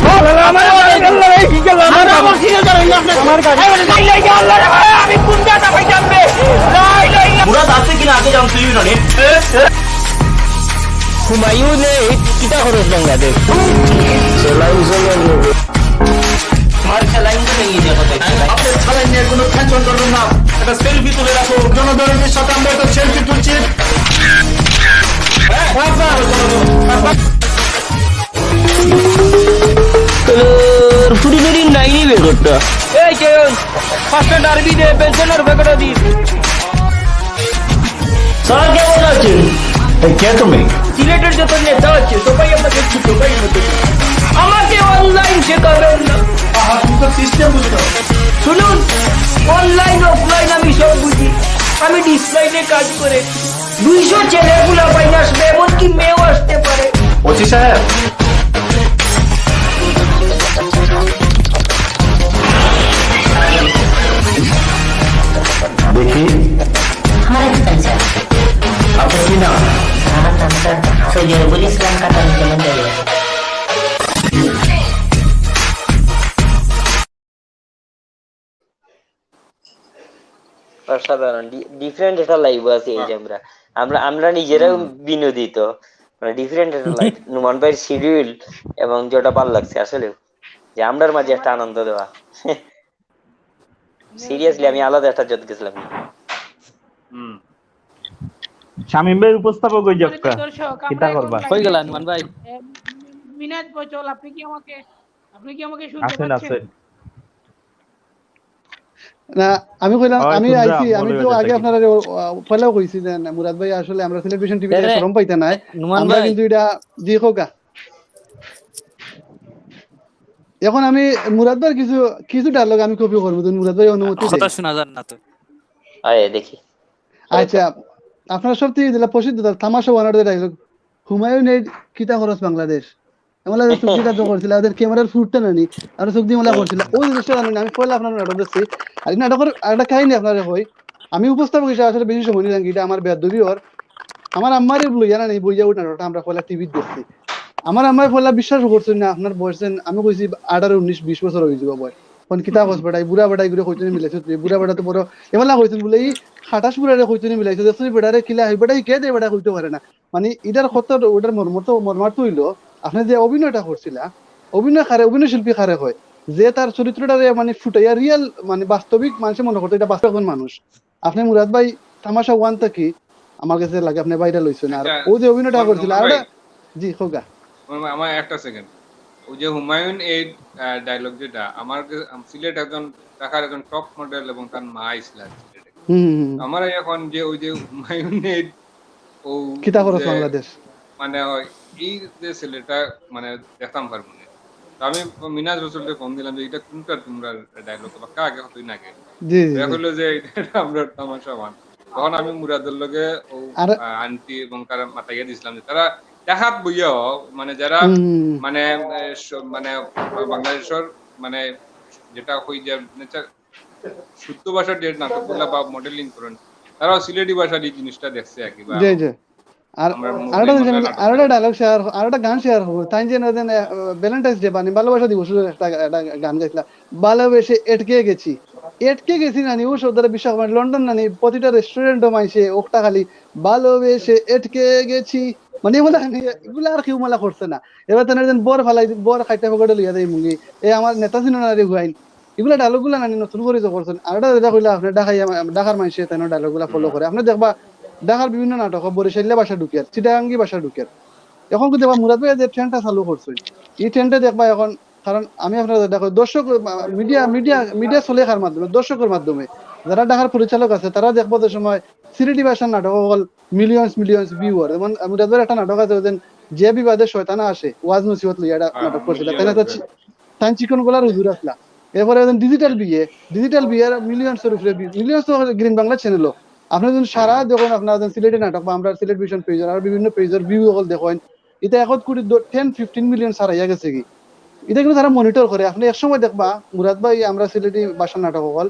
আমি কোন জায়গা পাইতাম রে মুরাদ আছে কিনা আগে জানতে হুমায়ুনে কিটা খরচ বাংলাদেশ সেলাইন টেনশন করবেন না, একটা সেলফি তুলে রাখো, জনগণের সাথে আমরা একটা সেলফি তুলছি। ফুরিদেরই নাইনি বেগরটা এই যে ফার্স্ট ডারবি দে পেনশনের বেগরটা দি স্যার কেমন আছেন? কে তুমি? সিলেটের যত নেতা আছে সবাই আমাকে ছোট ভাই মতো আমাকে অনলাইন শেখাবেন না। তুমি তো সিস্টেম বুঝতে। শুনুন, অনলাইন অফলাইন আমি সব বুঝি। আমি ডিসপ্লেতে কাজ করে 200 ছেলেগুলা বাইরে আসবে, এমনকি মেয়েও আসতে পারে। ওসি সাহেব, দেখি हमारा किसान सर আপনার কি নাম? हमारा नाम सर सैयदुल इस्लाम का तर्जुमा करिए অসাধারণ ডিফারেন্ট একটা লাইভ আছে এই যে আমরা আমরা আমরা নিজেরাও বিনোদিত, মানে ডিফারেন্ট একটা লাইভ। নুমান ভাইয়ের শিডিউল এবং যেটা ভালো লাগছে আসলে যে আমরার মাঝে একটা আনন্দ দেওয়া। সিরিয়াসলি আমি আলাদা একটা জোট গেছিলাম। শামীম ভাই উপস্থাপক হই যাক্কা দর্শক কিটা করবা হয়ে গেল নুমান ভাই। মিনাজ বচল, আপনি কি আমাকে শুনতে আছেন পাচ্ছেন? আছেন না আমি কইলাম হয় আমি তোমরা আইছি, আমি মনে তো হয়ে আগে থাকে। আপনারা পয়লাও কইছি যে মুরাদ ভাই আসলে আমরা টেলিভিশন টিভিতে এরে, শরম পাইতা নাই, নুমান আমরা ভাই। কিন্তু এটা জি হোকা। এখন আমি মুরাদ ভাইয়ের কিছু কিছু ডায়লগ আমি কপি করবো, তো মুরাদ ভাই অনুমতি কথা দেন। শোনা যান না তো। আয় দেখি। আচ্ছা, আপনারা সব থেকে যেটা প্রসিদ্ধ তামাশা ওয়ানার ডায়লগ, হুমায়ুনের কিতা খরচ বাংলাদেশ এমন চুক্তিটা তো করছিল, ওদের ক্যামেরার ফুটটা নানি আর চোখ দিয়ে মেলা করছিল, ওই জিনিসটা জানেন। আমি পয়লা আপনার নাটক দেখছি, আর এই নাটকের একটা কাহিনী আপনারা কই, আমি উপস্থাপক হিসেবে আসলে বেশি সময় নিলাম, এটা আমার বেদবি ওর আমার আম্মারে লইয়া না নেই বইয়া ওই নাটকটা আমরা পয়লা টিভি দেখছি। আমার আম্মাই পয়লা বিশ্বাস করছেন না, আপনার বয়সেন আমি কইছি 18 19 20 বছর হয়ে যাব বয়, কোন কিতাব হস বেটাই বুড়া বেটাই গুলো কইতে মিলাইছে, বুড়া বেটা তো বড় এমলা কইছেন বলে এই 28 বুড়ারে কইতে মিলাইছে, দেখছি বেটারে কিলা হই বেটাই কে দে বেটা কইতে পারে না। মানে এটার কত ওটার মর্মার্থ হইলো, আপনি যে অভিনয়টা করছিলা, অভিনয় শিল্পী খারে হয় যে তার চরিত্রটারে মানে ফুটাইয়া রিয়েল মানে বাস্তবিক মানুষের মনে করতে এটা বাস্তব মানুষ। আপনি মুরাদ ভাই তামাশা ওয়ান থেকে আমার কাছে লাগে আপনি বাইরে লইছেন, আর ও যে অভিনয়টা করছিল আর জি হোগা। আমার একটা সেকেন্ড, ওই যে হুমায়ুন এই ডায়লগ যেটা আমার সিলেট একজন ঢাকার একজন টপ মডেল এবং তার মা ইসলাম সিলেটে, আমার এখন যে ওই যে হুমায়ুনের ও কিতা খরচ বাংলাদেশ মানে এই যে ছেলেটা মানে দেখতাম পারবো না, আমি মিনাজ রসুলকে ফোন দিলাম যে এটা কোনটা তোমরা ডায়লগ বা কাকে হতই না কে দেখলো যে এটা আমরা তামাশা ওয়ান। তখন আমি মুরাদের লগে ও আন্টি এবং তারা মাথাইয়া দিছিলাম যে তারা দেখাত বইয়া মানে যারা মানে মানে বাংলাদেশের মানে যেটা হই যে শুদ্ধ ভাষার যে নাটকগুলা বা মডেলিং করেন তারাও সিলেটি ভাষার এই জিনিসটা দেখছে আর কি। আর আরেকটা ডায়লগ শেয়ার, আরেকটা গান শেয়ার হবো, তাই যে ভ্যালেন্টাইন্স ডে বানি ভালোবাসা দিবস একটা গান গাইছিলাম, ভালোবেসে এটকে গেছি নানি ও সৌদারে বিশ্বাস মানে লন্ডন নানি প্রতিটা রেস্টুরেন্ট মাইছে ওটা খালি ভালোবেসে এটকে গেছি, মানে এগুলো আর কেউ মেলা করছে না। এবার তেন বর ফালাই বর খাইতে ফকটে লইয়া দেয় মুঙ্গি এই আমার নেতা ছিল না রে হুয়াইন, এগুলা ডায়লগ গুলা নানি নতুন করে করছেন। আর এটা কইলা আপনি ঢাকার মাইছে তেন ডায়লগ গুলা ফলো করে, আপনি দেখবা ঢাকার বিভিন্ন নাটক বরিশাল্লা ভাষা ঢুকের, চিটাগাঙ্গি ভাষা ঢুকের, এখন কিন্তু দেখবা মুরাদ ভাই যে ট্রেন্ডটা চালু করছে এই ট্রেন্ডটা দেখবা এখন, কারণ আমি আপনার দেখো দর্শক মিডিয়া চলে কার মাধ্যমে, দর্শকের মাধ্যমে, যারা ঢাকার পরিচালক আছে তারা দেখবো যে সময় সিলেটি ভাষার নাটক হল মিলিয়ন্স ভিউয়ার, যেমন মুরাদ ভাইয়ের একটা নাটক আছে যে বিবাদে শয়তানা আসে ওয়াজ নসিহত লইয়া নাটক করছিল, তাই চিকন গোলার হুজুর আসলা। এরপরে ডিজিটাল বিয়ের মিলিয়ন্সের উপরে মিলিয়ন্স গ্রিন বাংলা চ্যানেলও আপনি যখন সারা দেখুন আপনার সিলেটি নাটক বা আমরা সিলেট ভিশন পেজের আর বিভিন্ন পেজের ভিউ হল দেখেন, এটা 1 কোটি 10-15 মিলিয়ন সারাইয়া গেছে কি, এটা কিন্তু তারা মনিটর করে। আপনি এক সময় দেখবা মুরাদ ভাই আমরা সিলেটি ভাষার নাটক হল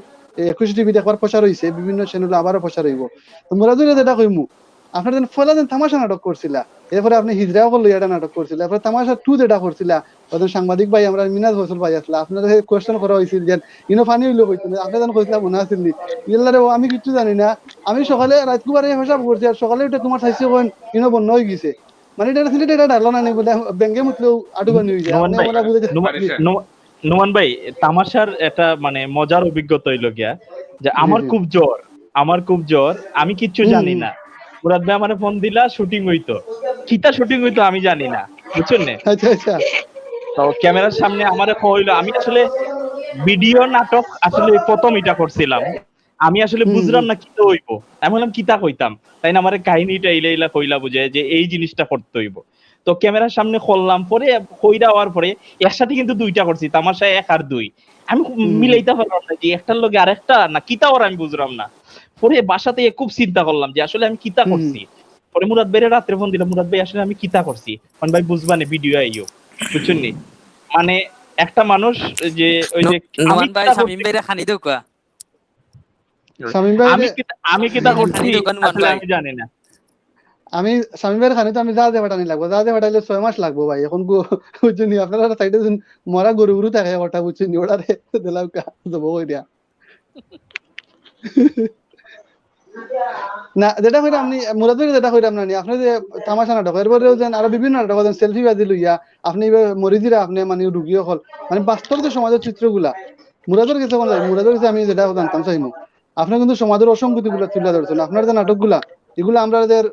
21 টিভি দেখবার প্রচার হয়েছে, বিভিন্ন চ্যানেলে আবারও প্রচার হইব। তো মুরাদ ভাই যেটা কইমু আপনার যেন ফলা যেন তামাশা নাটক করছিলা, এরপরে আপনি হিজড়াও করলো এটা নাটক করছিলা, এরপরে তামাশা 2 যেটা করছিলা, ওদের সাংবাদিক ভাই আমরা মিনাজ বসল ভাই আসলা, আপনাদের কোয়েশ্চেন করা হয়েছিল যে ইনো ফানি হইলো কইতেন আপনি যেন কইছিলাম মনে আছিল নি ইল্লারে আমি কিছু জানি না, আমি সকালে রাত কুবারে হিসাব করছি আর সকালে এটা তোমার সাইছে কোন ইনো বন্ধ হয়ে গেছে, মানে এটা সিলেটে এটা ডালো না বলে ব্যাংকে মুতলেও আটু বানি হয়ে যায়। নোমান ভাই, তামাশার একটা মানে মজার অভিজ্ঞতা হইল গিয়া যে জি আমার জি। খুব জ্বর, আমি কিচ্ছু জানি হুম। না। মুরাদ ভাই আমার ফোন দিলা, শুটিং হইতো, কিতা শুটিং হইতো আমি জানি না, বুঝছেন নে? আচ্ছা আচ্ছা। তো ক্যামেরার সামনে আমারে কইলো, আমি আসলে ভিডিও নাটক আসলে প্রথম এটা করছিলাম, আমি আসলে হুম বুঝলাম হুম না কিতা হইব। আমি বললাম কিতা কইতাম, তাই না আমার কাহিনীটা ইলা ইলা কইলা বুঝে যে এই জিনিসটা করতে হইব। তো ক্যামেরার সামনে করলাম, পরে কইরা হওয়ার পরে একসাথে কিন্তু দুইটা করছি, তামাশায় 1 আর 2। আমি হুম হুম মিলাইতে পারলাম না যে একটার লগে আরেকটা না কিতা ওর, আমি বুঝলাম না। পরে বাসাতে খুব চিন্তা করলাম যে আসলে আমি কিতা হুম হুম। করছি। পরে মুরাদ ভাইরে রাত্রে ফোন দিলাম, মুরাদ ভাই আসলে আমি কিতা করছি, মানে ভাই বুঝবানে ভিডিও আইও, বুঝছেন নি? মানে একটা মানুষ যে ওই যে আমি নোমান ভাই কিতা শামিম করছি, ভাইরে খানি দেও কা, শামীম ভাই আমি কিতা খানি করছি দেও কা নোমান আসলে ভাই। আমি জানি না। আমি শামীম ভাইয়ের খানি তো আমি জাহাজে পাঠানি লাগবো, জাহাজে পাঠাইলে 6 মাস লাগবো ভাই। এখন বুঝছেন আপনারা সাইডে মরা গরু গরু থাকে ওটা বুঝছেন ওটারে দিলাম যাবো কই দিয়া। না যেটা কইরা আপনি মুরাদ ভাই যেটা কইরাম না আপনি যে তামাশা নাটক এরপরেও যেন আরো বিভিন্ন নাটক যেন সেলফি বাজি লইয়া আপনি মরিদিরা আপনি মানে রুগী হল মানে বাস্তব যে সমাজের চিত্রগুলা মুরাদের কাছে কোন যায়, মুরাদের কাছে আমি যেটা জানতাম চাইমু আপনি কিন্তু সমাজের অসংগতি গুলা তুলে ধরছেন। আপনার যে নাটকগুলা এগুলো আমাদের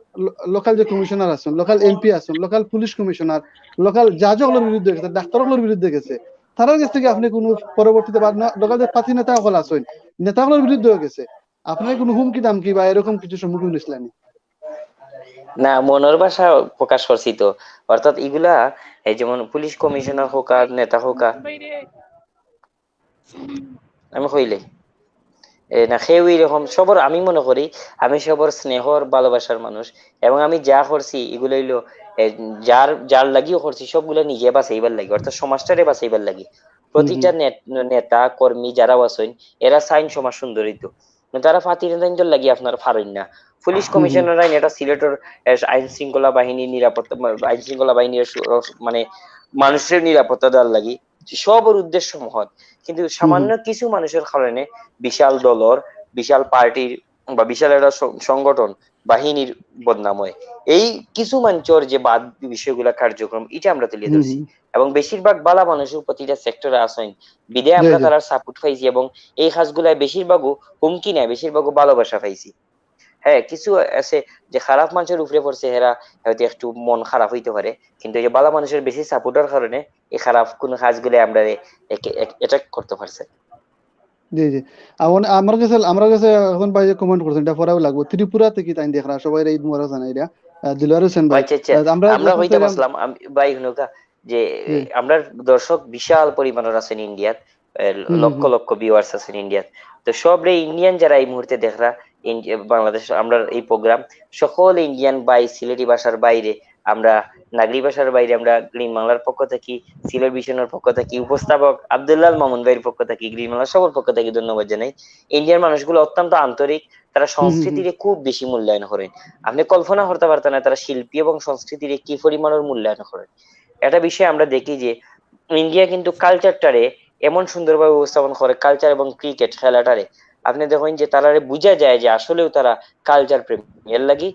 লোকাল যে কমিশনার আছেন, লোকাল এমপি আছেন, লোকাল পুলিশ কমিশনার, লোকাল জাজগুলোর বিরুদ্ধে গেছে, ডাক্তারগুলোর বিরুদ্ধে গেছে, তার কাছ থেকে আপনি কোনো পরবর্তীতে লোকাল যে পাতি নেতা সকল আছেন নেতাগুলোর বিরুদ্ধে গেছে, আপনার কোনো হুমকি দামকি বা এরকম কিছু সম্মুখীন হয়েছিলেন? না, মনের ভাষা প্রকাশ করছি তো। অর্থাৎ এগুলা এই যেমন পুলিশ কমিশনার হোক আর নেতা হোক, বাইরে আমি কইলে না সেও এরকম সবর, আমি মনে করি আমি সবর স্নেহর ভালোবাসার মানুষ। এবং আমি যা করছি এগুলো হইলো এ, যার যার লাগিও করছি সবগুলো নিজে বাঁচাইবার লাগে, অর্থাৎ সমাজটারে বাঁচাইবার লাগে। হুম হুম প্রতিটা নেতা কর্মী যারা আছেন এরা চাইন সমাজ সুন্দরিত, তারা ফাতি নেতাইন লাগি আপনার ফারেন না। পুলিশ হুম হুম কমিশনার আইন এটা সিলেটের আইন শৃঙ্খলা বাহিনীর নিরাপত্তা, আইন শৃঙ্খলা বাহিনীর মানে মানুষের নিরাপত্তা দেওয়ার লাগি, সবর উদ্দেশ্য মহৎ। কিন্তু হুম হুম সামান্য কিছু মানুষের কারণে বিশাল দলর, বিশাল পার্টির বা বিশাল একটা সংগঠন বাহিনীর বদনাম হয়। এই কিছু মানুষের যে বাদ বিষয়গুলা কার্যক্রম এটা আমরা তুলে হুম ধরছি। হুম এবং বেশিরভাগ বালা মানুষের প্রতিটা সেক্টরে আসেন বিদায় জি আমরা জি তারা সাপোর্ট পাইছি, এবং এই কাজগুলায় বেশিরভাগও হুমকি নেয়, বেশিরভাগও ভালোবাসা পাইছি। হ্যাঁ, কিছু আছে যে খারাপ মানুষের উপরে পড়ছে, হেরা হয়তো একটু মন খারাপ হইতে পারে, কিন্তু এই যে ভালো মানুষের বেশি সাপোর্টের কারণে এই খারাপ কোন কাজগুলো আমরা অ্যাটাক করতে পারছে। জি জি। আমার কাছে এখন ভাই কমেন্ট করছেন এটা পড়াও লাগবে। ত্রিপুরা থেকে তাই দেখরা সবাই ঈদ মোবারক জানাই রা দিলওয়ার হোসেন ভাই। আচ্ছা আচ্ছা, আমরা আমরা যখন হইতে কইরাম পারলাম ভাই হুনুকা যে জি আমরা দর্শক বিশাল পরিমাণের আছেন ইন্ডিয়াত, হুম হুম লক্ষ হুম লক্ষ ভিউয়ার্স আছেন ইন্ডিয়াত। তো সব রে ইন্ডিয়ান যারা এই মুহূর্তে দেখরা বাংলাদেশ আমরা এই প্রোগ্রাম, সকল ইন্ডিয়ান বাই সিলেটি ভাষার বাইরে, আমরা নাগরি ভাষার বাইরে, আমরা গ্রিন বাংলার পক্ষ থেকে, সিলেট ভিশনের পক্ষ থেকে, উপস্থাপক আব্দুল্লাহ মামুন ভাইয়ের পক্ষ থেকে, গ্রিন বাংলার সবার পক্ষ থেকে ধন্যবাদ জানাই। ইন্ডিয়ার মানুষগুলো অত্যন্ত আন্তরিক, তারা হুম হুম হুম সংস্কৃতিরে খুব বেশি মূল্যায়ন করেন। আপনি কল্পনা করতে পারতেন না তারা শিল্পী এবং সংস্কৃতির কি পরিমাণের মূল্যায়ন করেন। একটা বিষয় আমরা দেখি যে ইন্ডিয়া কিন্তু কালচারটারে এমন সুন্দরভাবে উপস্থাপন করে, কালচার এবং ক্রিকেট খেলাটারে আপনি দেখেন যে তারারে বোঝা যায় যে আসলেও তারা কালচার প্রেমী। এর লাগি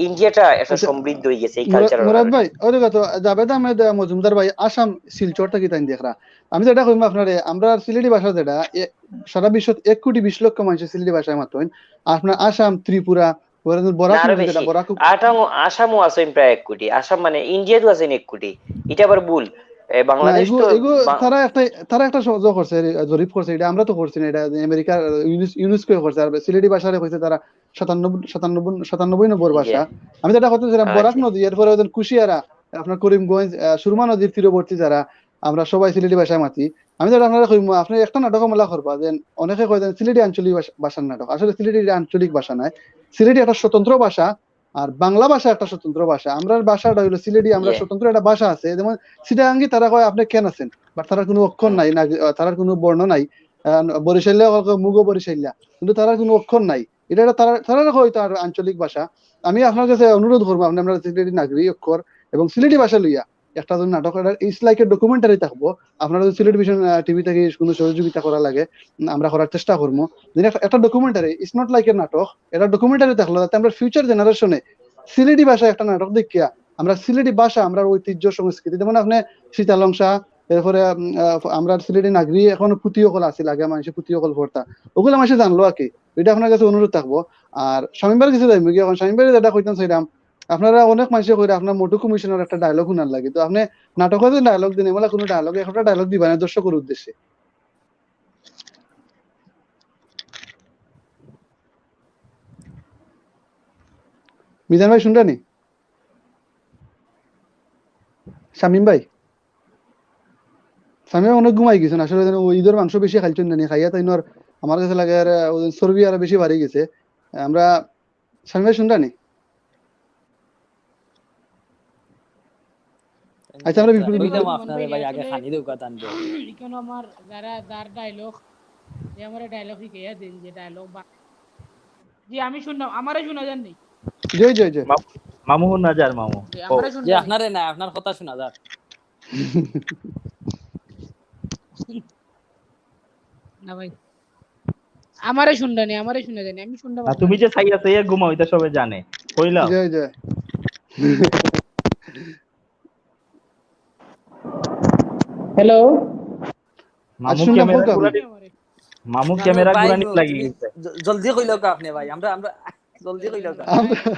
ইন্ডিয়াটা একটা আচ্ছা সমৃদ্ধ হয়ে গেছে এই কালচারের মুরাদ কারণে। ভাই ওই দেখো তো জাভেদ আহমেদ মজুমদার ভাই আসাম শিলচর থেকে তাই দেখরা। আমি যেটা কইম আপনারে আমরা সিলেটি ভাষা যেটা সারা বিশ্বত 1,20,00,000 মানুষ সিলেটি ভাষায় মাতইন। আপনার আসাম, ত্রিপুরা, না বরাক আরো নদী যেটা বেশি, বরাক আসামও আছেন প্রায় 1 কোটি, আসাম মানে ইন্ডিয়াতেও আছেন 1 কোটি। এটা আবার ভুল। না বাংলাদেশ এগু তো এগু তারা একটা করছে জরিপ করছে, এটা আমরা তো করছি না, এটা আমেরিকার ইউনেস্কো করছে। আর সিলেটি ভাষারে কইছে তারা 97 নম্বর ইন্ডিয়া। ভাষা। আমি যেটা করতেছিলাম বরাক আচ্ছা নদী এরপরে ওদের কুশিয়ারা, আপনার করিমগঞ্জ, সুরমা নদীর তীরবর্তী যারা আমরা সবাই সিলেটি ভাষায় মাতি। আমি যেটা আপনারা কইম আপনি একটা নাটক মেলা করবা যে অনেকে কয় সিলেটি আঞ্চলিক ভাষার নাটক, আসলে সিলেটি আঞ্চলিক ভাষা নয়, সিলেটি একটা স্বতন্ত্র ভাষা। আর বাংলা ভাষা একটা স্বতন্ত্র ভাষা। আমরা ভাষাটা হইলো সিলেটি, আমরা ইয়ে স্বতন্ত্র একটা ভাষা আছে। যেমন চিটাগাঙ্গি তারা কয় আপনি কেন আছেন, বাট তার কোনো অক্ষর নাই না, তার কোনো বর্ণ নাই। বরিশাল্লা মুগো বরিশাল্লা, কিন্তু তার কোনো অক্ষর নাই। এটা তারা কয় তার আঞ্চলিক ভাষা। আমি আপনার কাছে অনুরোধ করবো আপনি আমরা সিলেটি নাগরিক অক্ষর এবং সিলেটি ভাষা লইয়া একটা যদি নাটক ইটস লাইক এ ডকুমেন্টারি থাকবো। আপনারা যদি সিলেট ভিশন টিভি থেকে কোনো সহযোগিতা করা লাগে আমরা করার চেষ্টা করবো। একটা documentary it's not like a নাটক, এটা ডকুমেন্টারি থাকলো যাতে আমরা ফিউচার জেনারেশনে সিলেটি ভাষায় একটা নাটক দেখিয়া আমরা সিলেটি ভাষা আমরা ঐতিহ্য সংস্কৃতি, যেমন আপনি সীতালংসা, এরপরে আমরা সিলেটি নাগরি এখন পুঁথি সকল আছিল, আগে মানুষে পুঁথি সকল পড়তা, ওগুলো মানুষে জানলো আর কি। এটা আপনার কাছে অনুরোধ থাকবো। আর স্বামীবার কিছু যাইব কি, এখন স্বামীবারে যেটা কইতাম চাইলাম, আপনারা অনেক মানুষে কইরা আপনার মোটু কমিশনের একটা ডায়লগ শুনার লাগে, তো আপনি নাটকে যে ডায়লগ দিন, এমন কোনো ডায়লগ একটা ডায়লগ দিবেন দর্শকের উদ্দেশ্যে। মিজান ভাই শুনরানি? শামিম ভাই, শামিম ভাই অনেক ঘুমাই গেছেন আসলে, ওই ঈদের মাংস বেশি খাইছেন না, খাইয়া তাই আমার কাছে লাগে আর চর্বি আরো বেশি বাড়ি গেছে। আমরা শামিম ভাই শুনরানি? আচ্ছা আমরা বিপুল কইলাম আপনারে ভাই আগে খানি দৌকা টানবে। এখানে আমার যার ডায়লগ যে আমার ডায়লগ শিখাইয়া দেন, যে ডায়লগ জি আমি শুনলাম, আমারে শোনা যান নাই? জয় জয় জয় মামু নাজার মামু আমারে যে শুনলাম আপনারে না, আপনার কথা শোনা যার না ভাই, আমারে শুনলানি, আমারে শুনা জানি, আমি শুনতে না, পারলাম। তুমি যে সাইয়া সাইয়া ঘুমাও এটা সবাই জানে, কইলাম। জয় জয় হ্যালো মামু শুনলাম ক্যামেরা হোক ঘুরানি, মামু না, ক্যামেরা ভাই, ঘুরানি লাগি তুমি গেছে। জলদি কইলো কা আপনি ভাই, আমরা জলদি কইলো কা।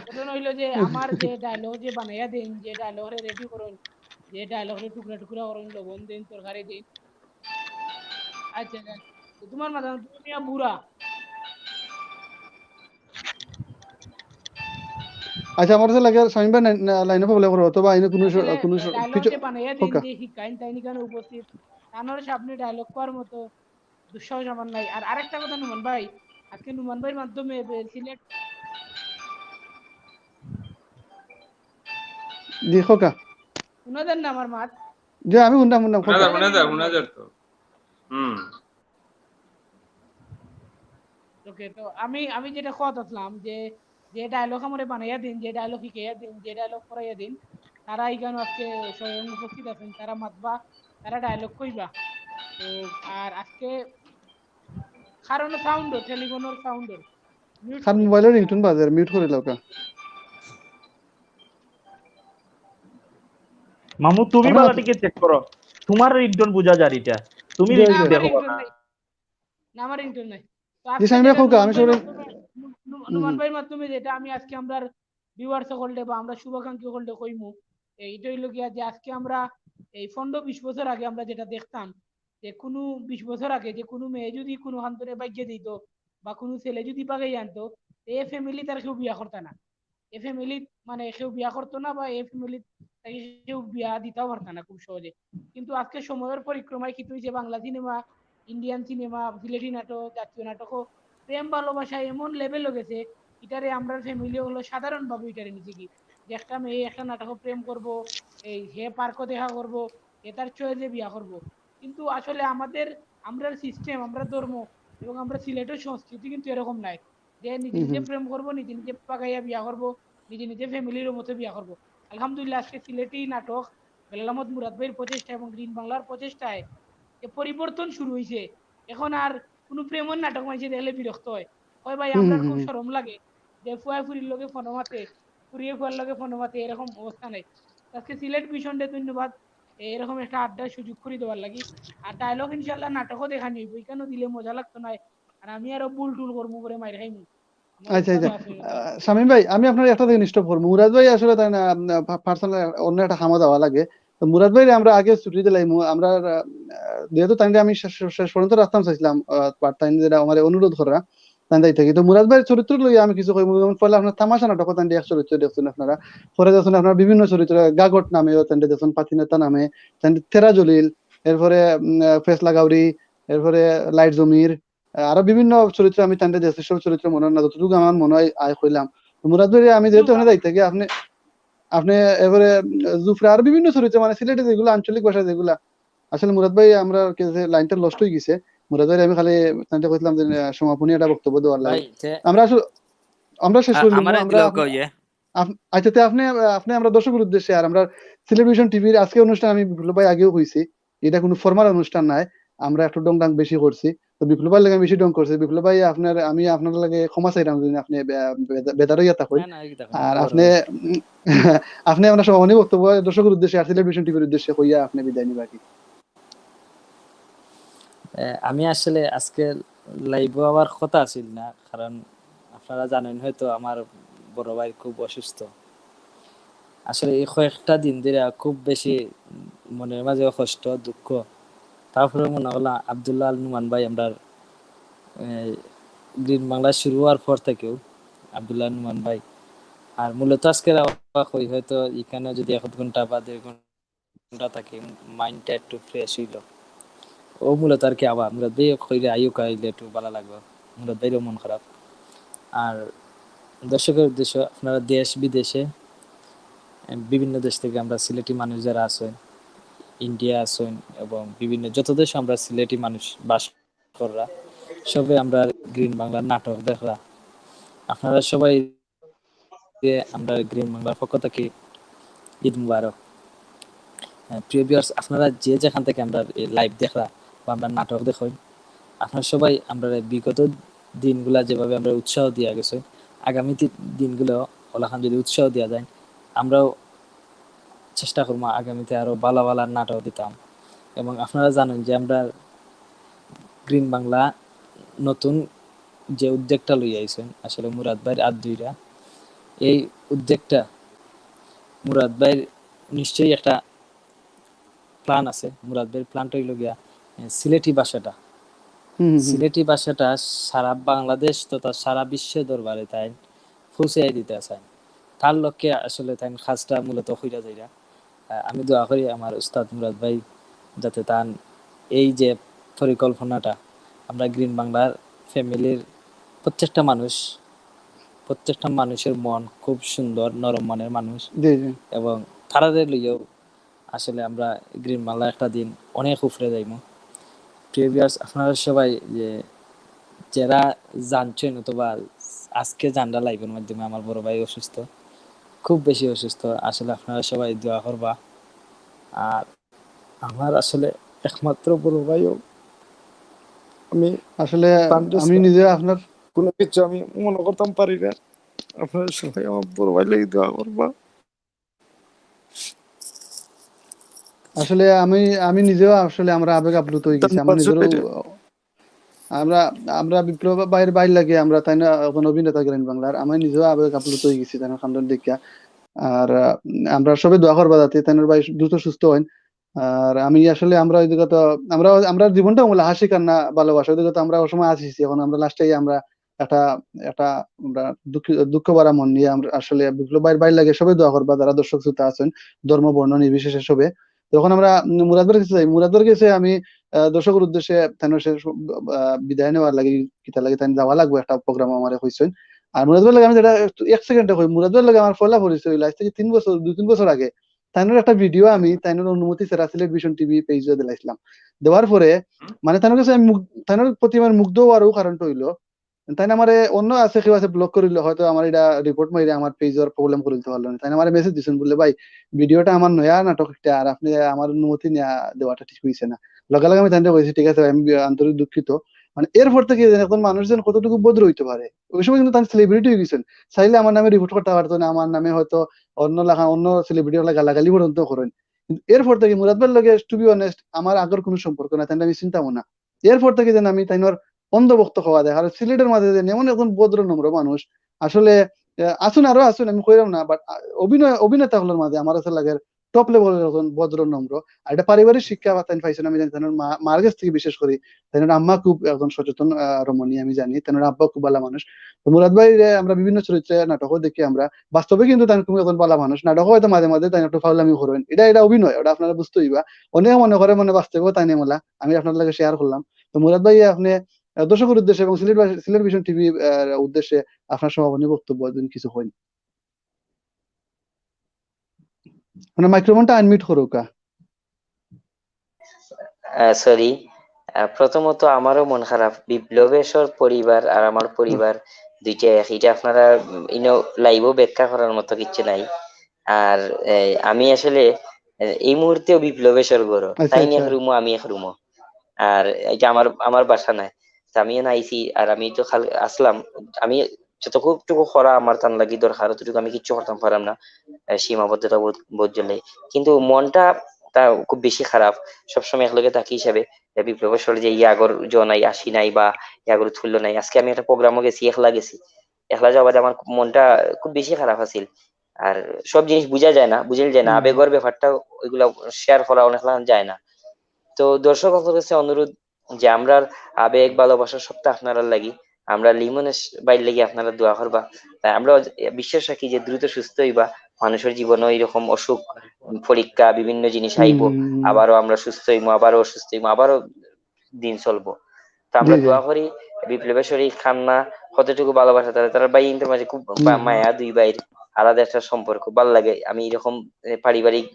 ঘটনা হইলো যে আমার যে ডায়লগ যে বানাইয়া দেন, যে ডায়লগরে রেডি করুন, যে ডায়লগরে টুকরা টুকরা করুন, লবণ দেন, তরকারি দেন। আচ্ছা তো তোমার মাথা তুমি মিয়া বুড়া। আচ্ছা আমার কাছে লাগে শামিম ভাই লাইনে পাবলে করো, অথবা আইনে কোনো আসলে কোনো ডায়লগ কিছু যে বানাইয়া দেন, হোকা। যে শিকাইন তাই নিকানে উপস্থিত তানোর সামনে ডায়লগ করার মতো দুঃসাহস আমার নাই। আর আরেকটা কথা নুমান ভাই, আজকে নুমান ভাইয়ের মাধ্যমে সিলেট জি হোকা, শোনা দেন না আমার মাত? যে আমি শুনলাম হোকা। শোনা যায় তো। ওকে, তো আমি যেটা কথা আসলাম, যে যে ডায়লগ আমারে বানাইয়া দিন, যে ডায়লগ শিখাইয়া দিন, যে ডায়লগ করাইয়া দিন, তারা এখানে আজকে স্বয়ং উপস্থিত আছেন, তারা মাতবা, তারা ডায়লগ কইবা। তো আর আজকে কারণ সাউন্ডর টেলিফোনের সাউন্ডর মিউট খান করুন। মোবাইলের রিংটোন বাজার মিউট করে লাও কা। মামু তুমি আপনার বালাটিকে চেক করো, তোমার রিংটোন বুঝা যায় এটা, তুমি জয় না জয় আমার দেখো রিংটোন না। নাই, না আমার রিংটোন নাই। তো জি আজকে শামিম ভাই যেটা হোকা, আমি সরে নুমান ভাইয়ের মাধ্যমে যেটা আমি আজকে আমরা ভিউয়ার্স সকলকে বা আমরা শুভাকাঙ্ক্ষী সকলকে কইমু, এইটা হইলো গিয়া যে আজকে আমরা এই 15-20 বছর আগে আমরা যেটা দেখতাম, যে কোনো 20 বছর আগে যে কোনো মেয়ে যদি কোনো হান্তরে বাইকে দিত বা কোনো ছেলে যদি বাগাই আনতো, এ ফ্যামিলি তার কেউ বিয়া করতো না, এ ফ্যামিলি মানে কেউ বিয়া করতো না, বা এ ফ্যামিলি তাকে কেউ বিয়া দিতেও পারতো না খুব সহজে। কিন্তু আজকে সময়ের পরিক্রমায় কি হয়েছে, Bangla cinema, Indian cinema, Sylheti নাটক, জাতীয় নাটকও প্রেম ভালোবাসা এমন লেভেল গেছে, এটারে আমরা ফ্যামিলি হলো সাধারণ ভাবে এটারে নিচে কি, যে একটা মেয়ে একটা নাটক প্রেম করব, এই হে পার্কও দেখা করব, এ তার চয়েসে বিয়া করব। কিন্তু আসলে আমরা সিস্টেম, আমরা ধর্ম এবং আমরা সিলেটের সংস্কৃতি কিন্তু এরকম নাই, যে নিজে নিজে প্রেম করব, নিজে নিজে পাকাইয়া বিয়া করব, নিজে নিজে ফ্যামিলির মতো বিয়া করব। আলহামদুলিল্লাহ আজকে সিলেটি নাটক বেলাল আহমদ মুরাদ ভাইয়ের প্রচেষ্টা এবং গ্রিন বাংলার প্রচেষ্টায় যে পরিবর্তন শুরু হয়েছে। এখন আর কোনো প্রেমের নাটক মাইছে দেখলে বিরক্ত হয়, কয় ভাই আমরা খুব শরম লাগে যে ফুয়া ফুরির লগে ফনমাতে, ফুরিয়ে ফুয়ার লগে ফনমাতে, এরকম অবস্থা নেই। আজকে সিলেট ভীষণটা ধন্যবাদ এরকম একটা আড্ডার সুযোগ করে দেওয়ার লাগি। আর ডায়লগ ইনশাল্লাহ নাটকও দেখা নিব, কেন দিলে মজা লাগতো না, আর আমি আরো বুল টুল করবো করে মাইর খাইনি। আচ্ছা আচ্ছা শামিম ভাই, আমি আপনার একটা জিনিস স্টপ করবো। মুরাদ ভাই আসলে তাই না পার্সোনাল অন্য একটা খামা দেওয়া লাগে, তো মুরাদ ভাই আমরা আগে ছুটি দিলাই, আমরা যেহেতু তাই আমি শেষ পর্যন্ত রাখতাম চাইছিলাম পার্ট টাইম, যেটা আমার অনুরোধ করা তাই দায়িত্ব থাকি। তো মুরাদ ভাইয়ের চরিত্র লইয়া আমি কিছু কইব। ফলে আপনার তামাশা নাটক তাই এক চরিত্র দেখছেন আপনারা, পরে দেখছেন আপনার বিভিন্ন চরিত্র, গাগট নামে তাই দেখছেন, পাতিনেতা নামে তাই, তেরা জলিল, এরপরে ফেসলা গাউরি, এরপরে লাইট জমির, আরো বিভিন্ন চরিত্র আমি তান্ডে দেখছি, সব চরিত্র মনে হয় না, যতটুকু আমার মনে হয় আয় কইলাম। মুরাদ ভাই আমি যেহেতু ওখানে দায়িত্ব থাকি, আপনি আপনি এবারে জুফরা আর বিভিন্ন চরিত্র মানে সিলেটে যেগুলো আঞ্চলিক ভাষা যেগুলা, আসলে মুরাদ ভাই আমরা লাইনটা লস্ট হয়ে গেছে। মুরাদ ভাই আমি খালি তান্ডে কইলাম যে সমাপনী একটা বক্তব্য দেওয়ার লাগে। আমরা আসলে আমরা শেষ করি আমরা আচ্ছা তে আপনি আপনি আমরা দর্শকের উদ্দেশ্যে, আর আমরা টেলিভিশন টিভির আজকে অনুষ্ঠান আমি বিপ্লব ভাই আগেও কইছি, এটা কোনো ফর্মাল অনুষ্ঠান নাই, আমরা একটু ডং ডাং বেশি করছি, তো বিপ্লব ভাই লাগে বেশি ডং করছি। বিপ্লব ভাই আমি আপনার লাগে ক্ষমা চাইলাম যদি আপনি বেদার হইয়া থাকেন। আর আপনি আপনি আমরা সমাপনী বক্তব্য দর্শকের উদ্দেশ্যে আর টেলিভিশন টিভির উদ্দেশ্যে কইয়া আপনি বিদায় নিবা কি? আমি আসলে আজকে লাইভে আবার কথা আছিল না, কারণ আপনারা জানেন হয়তো আমার বড় ভাই খুব অসুস্থ। আসলে এই কয়েকটা দিন ধরে খুব বেশি মনের মাঝে কষ্ট দুঃখ। তারপরে মনে হলো আব্দুল্লাহ আল নুমান ভাই আমরা গ্রিন বাংলা শুরু হওয়ার পর থেকেও আব্দুল্লাহ আল নুমান ভাই, আর মূলত আজকে হয়তো এখানে যদি 1 ঘন্টা বা 1.5 ঘন্টা থাকে মাইন্ডটা একটু ফ্রেশ হইল। ও মূলত আর কি আবার মুরাদ ভাই কইলে আইও কাইলে একটু ভালো লাগবে, মুরাদ ভাইয়েরও মন খারাপ। আর দর্শকের উদ্দেশ্য, আপনারা দেশ বিদেশে বিভিন্ন দেশ থেকে আমরা সিলেটি মানুষ যারা আছেন, ইন্ডিয়া আছেন এবং বিভিন্ন যত দেশে আমরা সিলেটি মানুষ বাস করা, সবে আমরা গ্রিন বাংলার নাটক দেখরা, আপনারা সবাই আমরা গ্রিন বাংলার পক্ষ থেকে ঈদ মুবারক। প্রিয় ভিউয়ার্স, আপনারা যে যেখান থেকে আমরা লাইভ দেখরা বা আমরা নাটক দেখই, আপনারা সবাই আমরা বিগত দিনগুলা যেভাবে আমরা উৎসাহ দিয়া গেছে, আগামী দিনগুলো ওলাখান যদি উৎসাহ দেওয়া যায়, আমরাও চেষ্টা করবো আগামীতে আরো ভালো ভালো নাটক দিতাম। এবং আপনারা জানেন যে আমরা গ্রিন বাংলা নতুন যে উদ্যোগটা লইয়া আইছেন, আসলে মুরাদ ভাইয়ের আদুইরা এই উদ্যোগটা, মুরাদ ভাইয়ের নিশ্চয়ই একটা প্ল্যান আছে। মুরাদ ভাইয়ের প্ল্যানটা হইল গিয়া সিলেটি ভাষাটা, সিলেটি ভাষাটা সারা বাংলাদেশ তথা সারা বিশ্বের দরবারে তাই পৌঁছাই দিতে চান। তার লক্ষ্যে আসলে তাই কাজটা মূলত হইয়া যাইরা। আমি দোয়া করি আমার উস্তাদ মুরাদ ভাই যাতে তার এই যে পরিকল্পনাটা, আমরা গ্রিন বাংলার ফ্যামিলির প্রত্যেকটা মানুষের মন খুব সুন্দর, নরম মনের মানুষ, এবং তারাদের লইয়াও আসলে আমরা গ্রিন বাংলা একটা দিন অনেক উপরে যাইব। প্রিয় ভিউয়ার্স, আপনারা সবাই যে যারা জানছেন অথবা আজকে জানরা লাইভের মাধ্যমে আমার বড় ভাই অসুস্থ, খুব বেশি অসুস্থ। আসলে আপনারা সবাই দোয়া করবা। আর আমার আসলে একমাত্র বড় ভাইও, আমি আসলে আমি নিজে আপনার কোনো কিছু আমি মনে করতাম পারি না। আপনারা সবাই আমার বড় ভাই লাগি দোয়া করবা। আসলে আমি নিজেও আসলে আমরা আবেগ আপ্লুত হয়ে গেছি। আমার নিজেরও আমরা আমরা বিপ্লব বাইরে বাইরে লাগে আমরা তাই না এখন অভিনেতা গ্রিন বাংলার, আমি নিজেও আবেগ আপ্লুত হয়ে গেছি তাই না খান্ডন দেখিয়া। আর আমরা সবাই দোয়া করবা যাতে তাই ভাই দ্রুত সুস্থ হন। আর আমি আসলে আমরা ওই দিকে তো আমরা জীবনটা বলে হাসি কান্না ভালোবাসা ওই দিকে তো আমরা সময় আসিছি, এখন আমরা লাস্টে আমরা একটা একটা আমরা দুঃখ ভরা মন নিয়ে আমরা আসলে বিপ্লব বাইরে বাইরে লাগে সবাই দোয়া করবা, যারা দর্শক শ্রোতা আছেন ধর্ম বর্ণ নির্বিশেষে সবে। তখন আমরা মুরাদবার কাছে যাই, মুরাদবার কাছে আমি দর্শকের উদ্দেশ্যে বিদায় নেওয়ার লাগে কিতা লাগে তাই যাওয়া লাগবে একটা প্রোগ্রাম আমার হয়েছেন। আর মুরাদবার লাগে আমি যেটা 1 সেকেন্ডে কই, মুরাদবার লাগে আমার পয়লা পরিচয় হইলো আজ থেকে 3 বছর 2-3 বছর আগে। তাইনের একটা ভিডিও আমি তাইনের অনুমতি ছাড়া সিলেট ভিশন টিভি পেজে দিলাইছিলাম। দেওয়ার পরে মানে তাইনের কাছে আমি তাইনের প্রতি আমার মুগ্ধ হওয়ারও কারণটা হইলো তাই আমার অন্য আছে কেউ আছে ব্লক করিল, হয়তো আমার এটা রিপোর্ট মাইরে আমার পেজের প্রবলেম করে দিতে পারলো না। তাই আমার মেসেজ দিছেন বলে ভাই ভিডিওটা আমার নয়া নাটক একটা, আর আপনি আমার অনুমতি নেওয়া দেওয়াটা ঠিক হয়েছে না। লগে লগে আমি তাইনটা বলছি ঠিক আছে ভাই, আমি আন্তরিক দুঃখিত। মানে এরপর থেকে এখন মানুষ যেন কতটুকু ভদ্র হইতে পারে, ওই সময় কিন্তু তার সেলিব্রিটি হয়ে গেছেন, চাইলে আমার নামে রিপোর্ট করতে পারতো না, আমার নামে হয়তো অন্য সেলিব্রিটি হলে গালাগালি পর্যন্ত করেন। কিন্তু এরপর থেকে মুরাদ ভাইয়ের লগে টু বি অনেস্ট আমার আগের কোনো সম্পর্ক না, তাই আমি চিন্তাও না। এরপর থেকে যেন আমি তাইনোর অন্ধভক্ত হওয়া যায়। আর সিলেটের মাঝে যে এমন একজন ভদ্র নম্র মানুষ আসলে আসুন আরো আসুন, আমি কইরাম না, বাট অভিনেতা হলোর মাঝে আমার কাছে লাগে টপ লেভেলের একজন ভদ্র নম্র। আর এটা পারিবারিক শিক্ষা বা তাই পাইছেন আমি জানি, তাই মার কাছ থেকে বিশেষ করে। তাই আম্মা খুব একজন সচেতন রমণী আমি জানি, তাই আব্বা খুব ভালো মানুষ। তো মুরাদ ভাই আমরা বিভিন্ন চরিত্রে নাটকও দেখি আমরা, বাস্তবে কিন্তু তাই খুব একজন ভালো মানুষ। নাটকও হয়তো মাঝে মাঝে তাই একটু ফাউলামি করেন, এটা অভিনয়, ওটা আপনারা বুঝতে হইবা। অনেক মনে করে মনে বাস্তবেও তাই নেই মেলা, আমি আপনার লাগে শেয়ার করলাম। তো মুরাদ ভাই আপনি দর্শকের উদ্দেশ্যে এবং সিলেট ভিশন টিভি উদ্দেশ্যে আপনার সমাপনী বক্তব্য যদি কিছু হয়, মানে মাইক্রোফোনটা আনমিউট করুকা। সরি, প্রথমত আমারও মন খারাপ, বিপ্লবেশ্বর পরিবার আর আমার পরিবার দুইটা এক, এটা আপনারা লাইভও ব্যাখ্যা করার মতো কিছু নাই। আর আমি আসলে এই মুহূর্তেও বিপ্লবেশ্বর গড়, তাই এক রুমো আমি এক রুমো, আর এটা আমার বাসা নাই। আমি আইছি আর আমি তো আসলাম, আমি যতটুকু করা আমার তান লাগি দরকার অতটুকু আমি কিচ্ছু করতাম পারলাম না, সীমাবদ্ধতা বোধ জন্য। কিন্তু মনটা ব্যাপারটা খুব বেশি খারাপ। সবসময় একলগে থাকি হিসাবে বিপ্লবের সরে যে ইয়াগর নাই আসি নাই বা ইয়াগর থুলল নাই। আজকে আমি একটা প্রোগ্রামও গেছি, একলা গেছি। একলা যাওয়া বাদে আমার মনটা খুব বেশি খারাপ আছিল। আর সব জিনিস বুঝা যায় না, বুঝাইল যায় না, আবেগর ব্যাপারটা ওইগুলা শেয়ার করা অনেক যায় না। তো দর্শক আপনার কাছে অনুরোধ যে আমরা আবেগ ভালোবাসা সবটা আপনারা লাগি, আমরা লিমনের বাইর লাগি আপনারা দোয়া করবা। তাই আমরা বিশ্বাস রাখি যে দ্রুত সুস্থ হইবা, মানুষের জীবনে এরকম অসুখ পরীক্ষা বিভিন্ন জিনিস আইবো, আবারও আমরা সুস্থ হইবো, আবারও অসুস্থ হইবো, আবারও দিন চলবো। তো আমরা দোয়া করি বিপ্লবের শরীর খান্না কতটুকু ভালোবাসা তারা তারা ভাই ইন্টার মাঝে খুব মায়া, দুই ভাইয়ের আলাদা একটা সম্পর্ক ভালো লাগে। আমি এরকম পারিবারিক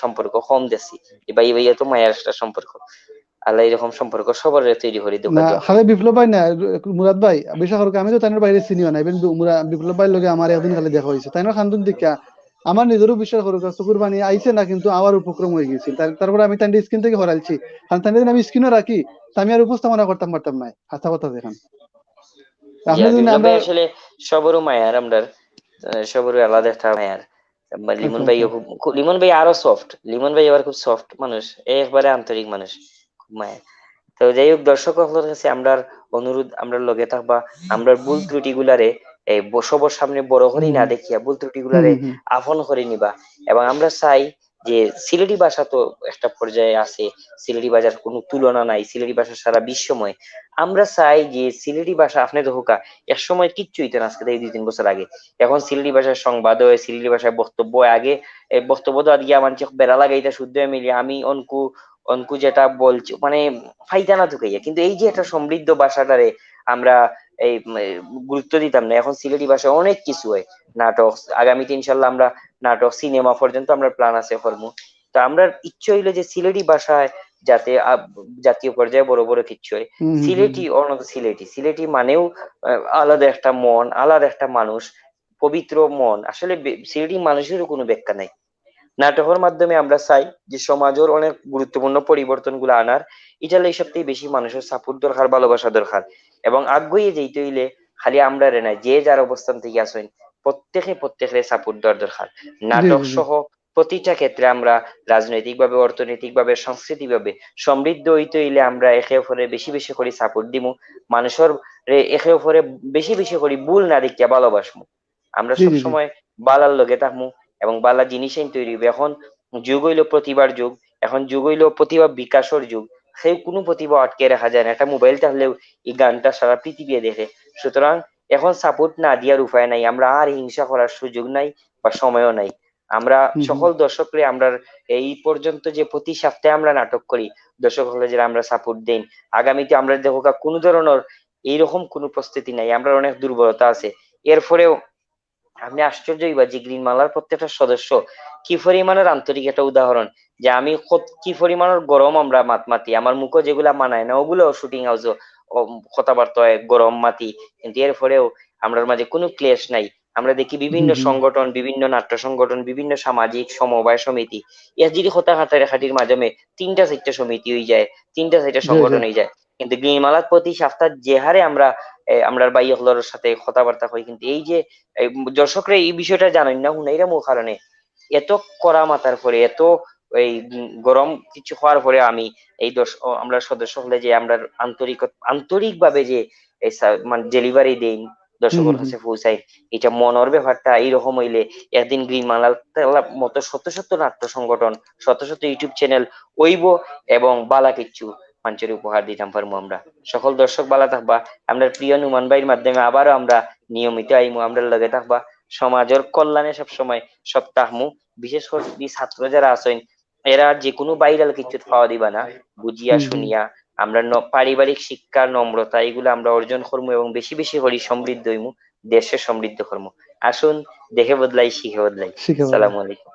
সম্পর্ক কম দেখছি, ভাই ভাইয়া তো মায়ের একটা সম্পর্ক। আল্লাহ এরকম সম্পর্ক সবার তৈরি করি না দোয়া খালি বিপ্লব ভাই না, মুরাদ ভাই বিশ্বাস করো আমি তো তাইনের বাইরে চিনিও না। ইভেন বিপ্লব ভাইয়ের লগে আমার একদিন খালি দেখা হয়েছে, তাইনের খান্দুন দেখা আমার নিজেরও বিশ্বাস করো চকুর বানি আইছে না, কিন্তু আমার উপক্রম হয়ে গেছে। তারপরে আমি তাই স্ক্রিন থেকে হরাইছি, কারণ তাই আমি স্ক্রিনও রাখি, তা আমি আর উপস্থাপনা করতাম পারতাম না। হাসা কথা দেখান আপনি যদি বিপ্লব আমরা ভাই আসলে সবরও মায়ার, আমরা সবরও আলাদা একটা মায়ার। লিমন আচ্ছা ভাই আচ্ছা লিমন ভাই আরো সফট, লিমন ভাই আবার খুব সফট মানুষ, একবারে আন্তরিক মানুষ, খুব মায়া। তো যাই হোক দর্শক আপনার কাছে আমরা অনুরোধ, আমরা লগে থাকবা, আমরা ভুল ত্রুটি গুলারে এই সবার সামনে বড় করি না দেখিয়া ভুল ত্রুটি গুলারে আপন করে নিবা। এবং আমরা চাই যে সিলেটি ভাষা তো একটা পর্যায়ে আছে, সিলেটি ভাষার কোনো তুলনা নাই, সিলেটি ভাষা সারা বিশ্বময়। আমরা চাই যে সিলেটি ভাষা আপনি তো হোকা এক সময় কিচ্ছু হইতেন, আজকে থেকে 2-3 বছর আগে, এখন সিলেটি ভাষায় সংবাদ হয়, সিলেটি ভাষায় বক্তব্য হয়। আগে এই বক্তব্য তো আজকে আমার বেড়া লাগাইতে শুদ্ধ মিলিয়ে আমি অনকু অনকু যেটা বলছি মানে ফাইদা না ঢুকাইয়া, কিন্তু এই যে একটা সমৃদ্ধ ভাষাটারে আমরা এই গুরুত্ব দিতাম না। এখন সিলেটি ভাষায় অনেক কিছু হয়, নাটক, আগামীতে ইনশাল্লাহ আমরা নাটক সিনেমা পর্যন্ত আমরা প্ল্যান আছে কর্ম। তো আমরা ইচ্ছে হইলো যে সিলেটি ভাষায় যাতে জাতীয় পর্যায়ে বড় বড় কিছু হয়। সিলেটি অনত সিলেটি, সিলেটি মানেও আলাদা একটা মন, আলাদা একটা মানুষ, পবিত্র মন। আসলে সিলেটি মানুষেরও কোনো ব্যাখ্যা নাই। নাটকের মাধ্যমে আমরা চাই যে সমাজের অনেক গুরুত্বপূর্ণ পরিবর্তন গুলো আনার। এটা এই সবথেকে বেশি মানুষের সাপোর্ট দরকার, ভালোবাসা দরকার। এবং আগ্রহী যেতে হইলে খালি আমরা রে নাই, যে যার অবস্থান থেকে আসেন প্রত্যেকের সাপোর্ট দেওয়ার দরকার। জি নাটক জি জি সহ প্রতিটা ক্ষেত্রে আমরা রাজনৈতিক ভাবে, অর্থনৈতিক ভাবে, সাংস্কৃতিক ভাবে সমৃদ্ধ হইতে হইলে আমরা একে অপরে বেশি বেশি করে সাপোর্ট দিব। মানুষের একে অপরে বেশি বেশি করে ভুল না দেখিয়া ভালোবাসবো। আমরা জি জি জি সবসময় বালার লগে থাকবো এবং বালা জিনিস তৈরি হবে। এখন যুগ হইলো প্রতিভার যুগ, এখন যুগ হইলো প্রতিভা বিকাশের যুগ। সেই কোনো প্রতিভা আটকে রাখা যায় না, একটা মোবাইল থাকলেও এই গানটা সারা পৃথিবী দেখে। সুতরাং এখন সাপোর্ট না দেওয়ার উপায় নাই, আমরা আর হিংসা করার সুযোগ নাই বা সময়ও নাই। আমরা সকল দর্শকরে আমরা এই পর্যন্ত যে প্রতি সপ্তাহে আমরা নাটক করি, দর্শক হলে যারা আমরা সাপোর্ট দেন, আগামীতে আমরা দেখো কোনো ধরনের এইরকম কোনো প্রস্তুতি নাই, আমরা অনেক দুর্বলতা আছে। এরপরেও আপনি আশ্চর্য হইবা যে গ্রিন মালার প্রত্যেকটা সদস্য কি পরিমাণের আন্তরিক, একটা উদাহরণ যে আমি কি পরিমাণের গরম আমরা মাতি, আমার মুখও যেগুলা মানায় না ওগুলো শুটিং হাউসও কথাবার্তা হয় গরম মাতি, কিন্তু এরপরেও আমরার মাঝে কোনো ক্লেশ নাই। আমরা দেখি বিভিন্ন সংগঠন, বিভিন্ন নাট্য সংগঠন, বিভিন্ন সামাজিক সমবায় সমিতি, এর যদি হতা হাঁটাহাঁটির মাধ্যমে 3টা-4টা সমিতি হয়ে যায়, 3টা-4টা জি জি সংগঠন হয়ে যায়, কিন্তু গ্রিনমালার প্রতি সপ্তাহ যে হারে আমরা আমরা ভাই হলোর সাথে কথাবার্তা কই, কিন্তু এই যে এই দর্শকরা এই বিষয়টা জানেন না, হুনাইরা মো কারণে এত কড়া মাথার পরে, এত এই গরম কিছু হওয়ার পরে আমি এই আমরা সদস্য হলে যে আমরা আন্তরিক ভাবে যে মানে ডেলিভারি দেই, দর্শকের কাছে পৌঁছাই, এটা মনের ব্যাপারটা এইরকম হইলে একদিন গ্রিন মালার মতো শত শত নাট্য সংগঠন, শত শত ইউটিউব চ্যানেল ওইব এবং বালা কিচ্ছু মানুষের উপহার দিতাম পারবো। আমরা সকল দর্শক বালা থাকবা, আমরা প্রিয় নুমান ভাইয়ের মাধ্যমে আবারও আমরা নিয়মিত আইমু, আমরা লগে থাকবা, সমাজের কল্যাণে সবসময় সপ্তাহমু। বিশেষ করে ছাত্র যারা আছেন এরা যে কোনো ভাইরাল কিছু পাওয়া দিবা না, বুঝিয়া শুনিয়া আমরা পারিবারিক শিক্ষা, নম্রতা এগুলো আমরা অর্জন করবো এবং বেশি বেশি করে সমৃদ্ধ হইমু, দেশে সমৃদ্ধ করবো। আসুন দেখে বদলাই, শিখে বদলাই। শিখে বলে। সালামু আলাইকুম।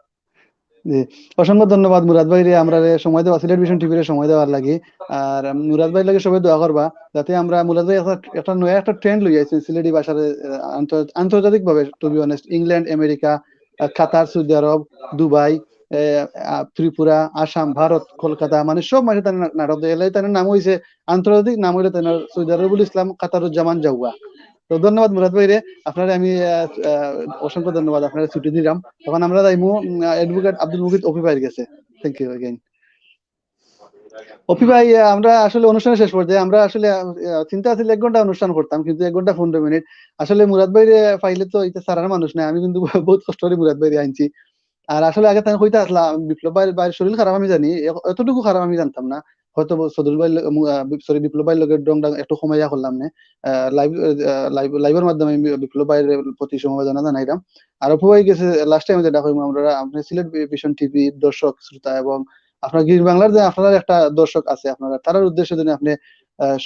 জি অসংখ্য ধন্যবাদ মুরাদ ভাই রে আমরা সময় দেওয়া, সিলেট ভিশন টিভি রে সময় দেওয়ার লাগি। আর মুরাদ ভাই লাগে সবাই দোয়া করবা যাতে আমরা মুরাদ ভাই একটা নয়া একটা ট্রেন্ড লই আইছেন সিলেটি ভাষার আন্তর্জাতিক ভাবে, to be honest England, America, Qatar, Saudi Arab, Dubai, Tripura, Assam, Bharat, Kolkata, মানে সব মাঝে তার নাটক এলে তার নাম হইছে আন্তর্জাতিক নাম হইলে তার সৌদি আরবুল ইসলাম কাতারুজ্জামান জাউয়া। তো ধন্যবাদ মুরাদ ভাই রে, আপনারা আমি অসংখ্য ধন্যবাদ, আপনারা ছুটি দিলাম। তখন আমরা যাইমু অ্যাডভোকেট আব্দুল মুকিত অফি ভাইয়ের কাছে। Thank you again. অপি ভাই, আমরা আসলে অনুষ্ঠানের শেষ পর্যায়ে আমরা আসলে চিন্তা আছিল 1 ঘন্টা অনুষ্ঠান করতাম, কিন্তু 1 ঘন্টা 15 মিনিট। আসলে মুরাদ ভাই পাইলে তো এটা সারার মানুষ নাই, আমি কিন্তু বহুত কষ্ট করে মুরাদ ভাই আনছি। আর আসলে আগে তাই কইতে আসলাম বিপ্লব ভাইয়ের শরীর খারাপ আমি জানি, এতটুকু খারাপ আমি জানতাম না। হয়তো সদুল ভাই সরি বিপ্লব ভাইয়ের লগে ডংডা একটু সময় করলাম না, লাইভ লাইভের মাধ্যমে আমি বিপ্লব ভাইয়ের প্রতি সমবেদনা জানাইলাম। আর অপু ভাই গেছে লাস্ট টাইম যেটা কইম আমরা, আপনি সিলেট ভিশন টিভি দর্শক শ্রোতা এবং আপনার গির বাংলার যে আপনার একটা দর্শক আছে, আপনারা তার উদ্দেশ্যে যদি আপনি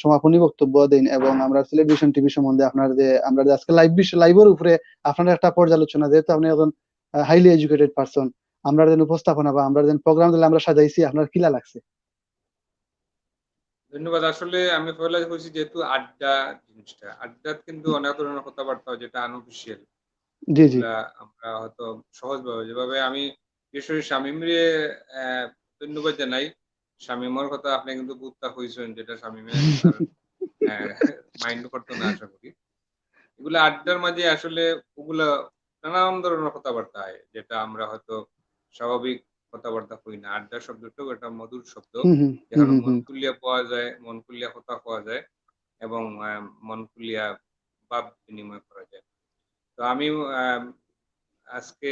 সমাপনী বক্তব্য দেন এবং আমরা সিলেট ভিশন টিভি সম্বন্ধে আপনার যে আমরা যে আজকে লাইভের উপরে আপনার একটা পর্যালোচনা, যেহেতু আপনি এখন হাইলি এডুকেটেড পারসন, আমরা যেন উপস্থাপনা বা আমরা যেন প্রোগ্রাম দিলে আমরা সাজাইছি, আপনার কিলা লাগছে? ধন্যবাদ। আসলে আমি পয়লা কইছি যেহেতু আড্ডা জিনিসটা, আড্ডাত কিন্তু অনেক ধরনের কথাবার্তা হয় যেটা আনঅফিসিয়াল, জি জি এগুলা আমরা হয়তো সহজভাবে যেভাবে আমি বিশেষ করে শামীমরে ধন্যবাদ জানাই। শামীমর কথা আপনি কিন্তু বুঝতা হইছেন, যেটা শামীমে তার মাইন্ড করতো না আশা করি। এগুলা আড্ডার মাঝে আসলে ওগুলা নানান ধরনের কথাবার্তা হয়, যেটা আমরা হয়তো স্বাভাবিক কথাবার্তা কই না। আড্ডা শব্দটাও একটা মধুর শব্দ, হুম হুম হুম যেখানে হুম মন হুম খুলিয়া পাওয়া যায়, মন খুলিয়া কথা পাওয়া যায় এবং মন খুলিয়া ভাব বিনিময় করা যায়। তো আমি আহ, আজকে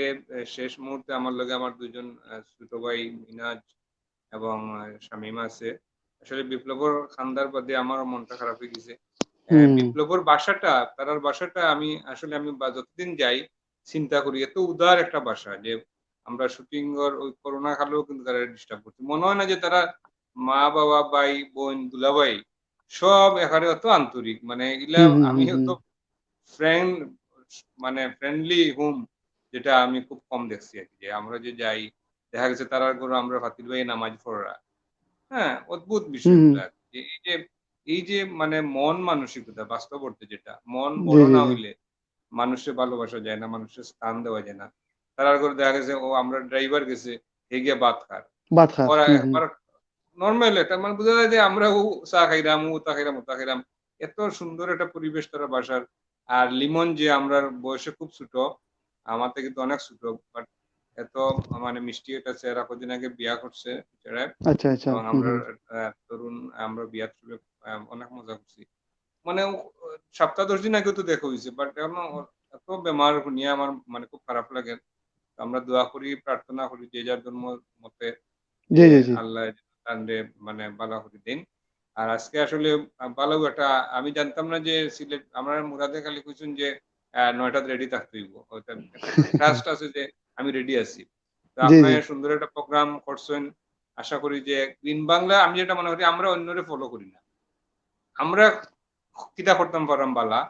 শেষ মুহূর্তে আমার লগে আমার দুজন ছোট ভাই মিনাজ এবং শামীম আছে। আসলে বিপ্লবর খান্দার বাদে আমারও মনটা খারাপ হয়ে গেছে। হুম বিপ্লবর বাসাটা, তারার বাসাটা আমি আসলে আমি যতদিন যাই চিন্তা করি, এত উদার একটা বাসা যে আমরা শুটিং এর ওই করোনা কালেও কিন্তু তারা ডিস্টার্ব করছে। মনে হয় না যে তারা মা বাবা ভাই বোন দুলাভাই সব এখানে অত আন্তরিক, মানে এগুলা হুম হুম আমি হুম হুম হয়তো ফ্রেন্ড মানে ফ্রেন্ডলি হোম যেটা আমি খুব কম দেখছি আর কি। যে আমরা যে যাই দেখা গেছে তারা করে আমরা ফাতিল ভাই নামাজ পড়া, হ্যাঁ, অদ্ভুত হুম বিষয়গুলো আর কি। এই যে মানে মন মানসিকতা বাস্তব অর্থে যেটা মন জি বড় জি না জি হইলে মানুষের ভালোবাসা যায় না, মানুষের স্থান দেওয়া যায় না। তার করে দেখা গেছে ও আমরা ড্রাইভার গেছে এগিয়ে ভাত খার বাদ খার। ওরা হুম হুম একবার নর্মাল একটা মানে বোঝা যায় যে আমরা ও চা খাইলাম ও তা খাইলাম ও তা খাইলাম। এত সুন্দর একটা পরিবেশ তারা বাসার। আর লিমন যে আমরা বয়সে খুব ছোট, আমার থেকে তো অনেক ছোট, বাট এত মানে মিষ্টি একটা চেহারা, কদিন আগে বিয়া করছে চেহারায়। আচ্ছা আচ্ছা এবং হুম আমরা হুম তরুণ আমরা বিয়ার চলে অনেক মজা করছি। মানে সপ্তাহ 10 দিন আগে তো দেখা হয়েছে, বাট এখন এত বেমার নিয়ে আমার মানে খুব খারাপ লাগে। আমরা দোয়া করি, প্রার্থনা করি যে যার জন্ম মতে জি যে জি জি আল্লাহ তান্ডে মানে বালা করে দিন। আর আজকে আসলে ভালো একটা, আমি জানতাম না যে সিলেট আমরা মুরাদে খালি কইছেন যে 9টাতে রেডি থাকতে হইব। ওটা একটা ট্রাস্ট আছে যে আমি রেডি আছি। তো জি আপনার জি সুন্দর একটা প্রোগ্রাম করছেন। আশা করি যে গ্রিন বাংলা, আমি যেটা মনে করি আমরা অন্যরে ফলো করি না। আমরা কিতা করতাম পারাম বালা,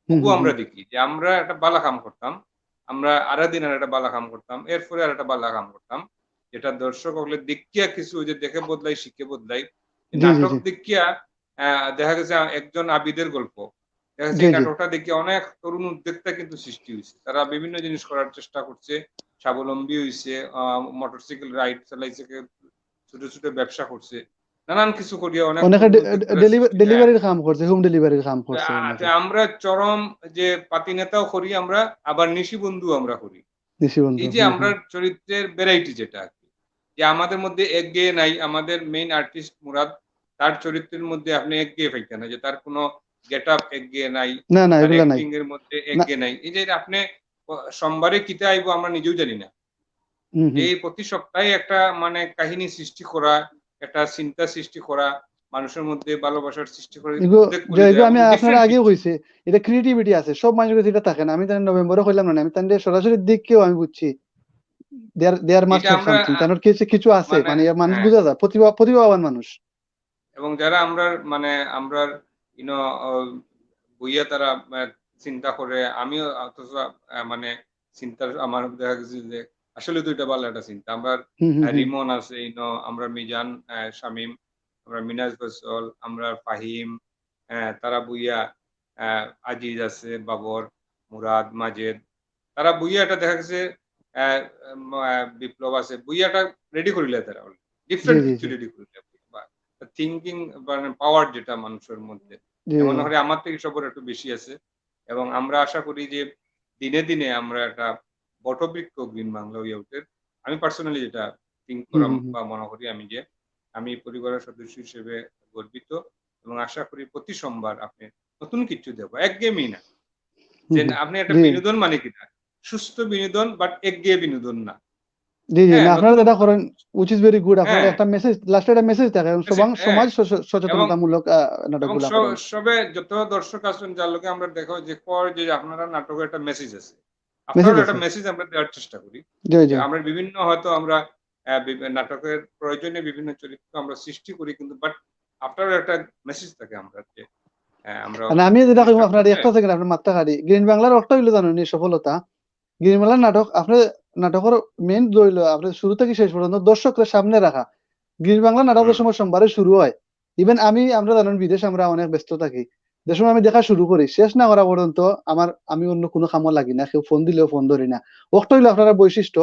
হুম ওগু হুম আমরা হুম দেখি যে আমরা একটা বালা কাম করতাম। আমরা আরা দিন আর একটা বালা কাম করতাম। এরপরে আর একটা বালা কাম করতাম। যেটা দর্শক হলে দেখিয়া কিছু ওই যে দেখে বদলাই, শিখে বদলাই। জি জি নাটক জি দেখিয়া দেখা গেছে একজন আবিদের গল্প। দেখা গেছে জি এই জি নাটকটা দেখিয়ে অনেক তরুণ উদ্যোক্তা কিন্তু সৃষ্টি হইছে। তারা বিভিন্ন জিনিস করার চেষ্টা করছে। স্বাবলম্বী হইছে, মোটরসাইকেল রাইড চালাইছে, কেউ ছোট, ছোট ব্যবসা করছে। নানান কিছু করিয়া অনেক অনেকে তরুণ উদ্যোক্তারা সৃষ্টি, হ্যাঁ। ডেলিভারির কাম করছে, হোম ডেলিভারির কাম করছে অনেকে। আমরা চরম যে পাতি নেতাও করি আমরা, আবার নিশি বন্ধু আমরা করি। নিশি বন্ধু এই যে হুম আমরা হুম চরিত্রের ভ্যারাইটি যেটা আর কি, যে আমাদের মধ্যে একঘেয়ে নাই। আমাদের মেইন আর্টিস্ট মুরাদ, তার চরিত্রের মধ্যে আপনি একঘেয়ে পাইতেন না, যে তার কোনো গেট আপ একঘেয়ে নাই, না না তার এগুলা নাই অ্যাক্টিং এর মধ্যে না একঘেয়ে নাই। এই যে আপনি সোমবারে কিতে আইবো আমরা নিজেও জানি না। হুম যে হুম এই প্রতি সপ্তাহে একটা মানে কাহিনী সৃষ্টি করা, একটা চিন্তা সৃষ্টি করা, মানুষের মধ্যে ভালোবাসার সৃষ্টি করে এগো উদ্যোগ যে করে এগো দেওয়া আমি আপনারা ডিফারেন্ট আগেও কিছু। কইছি, এটা ক্রিয়েটিভিটি আছে, সব মানুষের কাছে এটা থাকে না। আমি তাহলে নভেম্বরে কইলাম না, আমি তাহলে সরাসরি দিককেও আমি বুঝছি দেয়ার মাস্ট এটা হ্যাভ আমরা সামথিং, তার কিছু কিছু আছে, মানে মানে মানুষ হ্যাঁ, বোঝা যায়, প্রতিভাবান মানুষ। এবং যারা আমরা মানে আমরা ইউনো বইয়া তারা চিন্তা করে, আমিও অথচ মানে চিন্তার আমার দেখা গেছে যে আসলে তো এটা ভালো একটা চিন্তা। আমরা হুম হুম হুম রিমন আছে, আমরা মিজান, শামীম, আমরা মিনাজ ফসল, আমরা ফাহিম, তারা বইয়া আজিজ আছে, বাবর, মুরাদ, মাজেদ, তারা বইয়াটা দেখা গেছে বিপ্লব আছে, বইয়াটা রেডি করিলে তারা জি ডিফারেন্ট জি কিছু জি রেডি করিলে বা থিঙ্কিং মানে পাওয়ার যেটা মানুষের মধ্যে, জি মনে হয় আমার থেকে সবার একটু বেশি আছে। এবং আমরা আশা করি যে দিনে দিনে আমরা একটা বটবৃক্ষ গ্রিন বাংলা হয়ে উঠে, আমি পার্সোনালি যেটা থিঙ্ক হুম করাম হুম হুম বা মনে করি আমি যে আমি পরিবারের সদস্য হিসেবে গর্বিত এবং আশা করি প্রতি সোমবার আপনি নতুন কিছু দেবো, একঘেয়েমি না। যে আপনি একটা জি বিনোদন মানে কিনা সুস্থ বিনোদন, বাট একঘেয়ে বিনোদন না। জি জি হ্যাঁ, না, আপনারা নতুন যেটা করেন উইচ ইজ ভেরি গুড। আপনারা হ্যাঁ একটা মেসেজ, লাস্টে একটা মেসেজ থাকে এবং হ্যাঁ সমাজ এবং সচেতনতামূলক এবং নাটকগুলা করেন। সবে যত দর্শক আছেন যার লোকে আমরা দেখো যে কয় যে আপনারা নাটকের একটা মেসেজ আছে, মেসেজ আপনারও একটা আছে। মেসেজ আমরা দেওয়ার চেষ্টা করি। জি যে জি আমরা বিভিন্ন হয়তো আমরা নাটকের প্রয়োজনে বিভিন্ন চরিত্র আমরা সৃষ্টি করি, কিন্তু বাট আপনারও একটা মেসেজ থাকে আমরা যে আমরা মানে আমি যেটা কইব চেষ্টা আপনার করি যে একটা সেকেন্ড আপনার মাথা খাড়ি, গ্রিন বাংলার অর্থ হইলো জানেন নি সফলতা। গ্রিন বাংলার নাটক আপনার নাটকের মেইন হইলো আপনার শুরু থেকে শেষ পর্যন্ত দর্শকদের সামনে রাখা। গ্রিন বাংলা নাটকের হুম, সময় সোমবারে শুরু হয়। ইভেন আমরা জানেন বিদেশ আমরা অনেক ব্যস্ত থাকি, যে সময় আমি দেখা শুরু করি শেষ না করা পর্যন্ত আমি অন্য কোনো কামও লাগি না, কেউ ফোন দিলেও ফোন ধরি না। ওটা হইলো আপনার বৈশিষ্ট্য।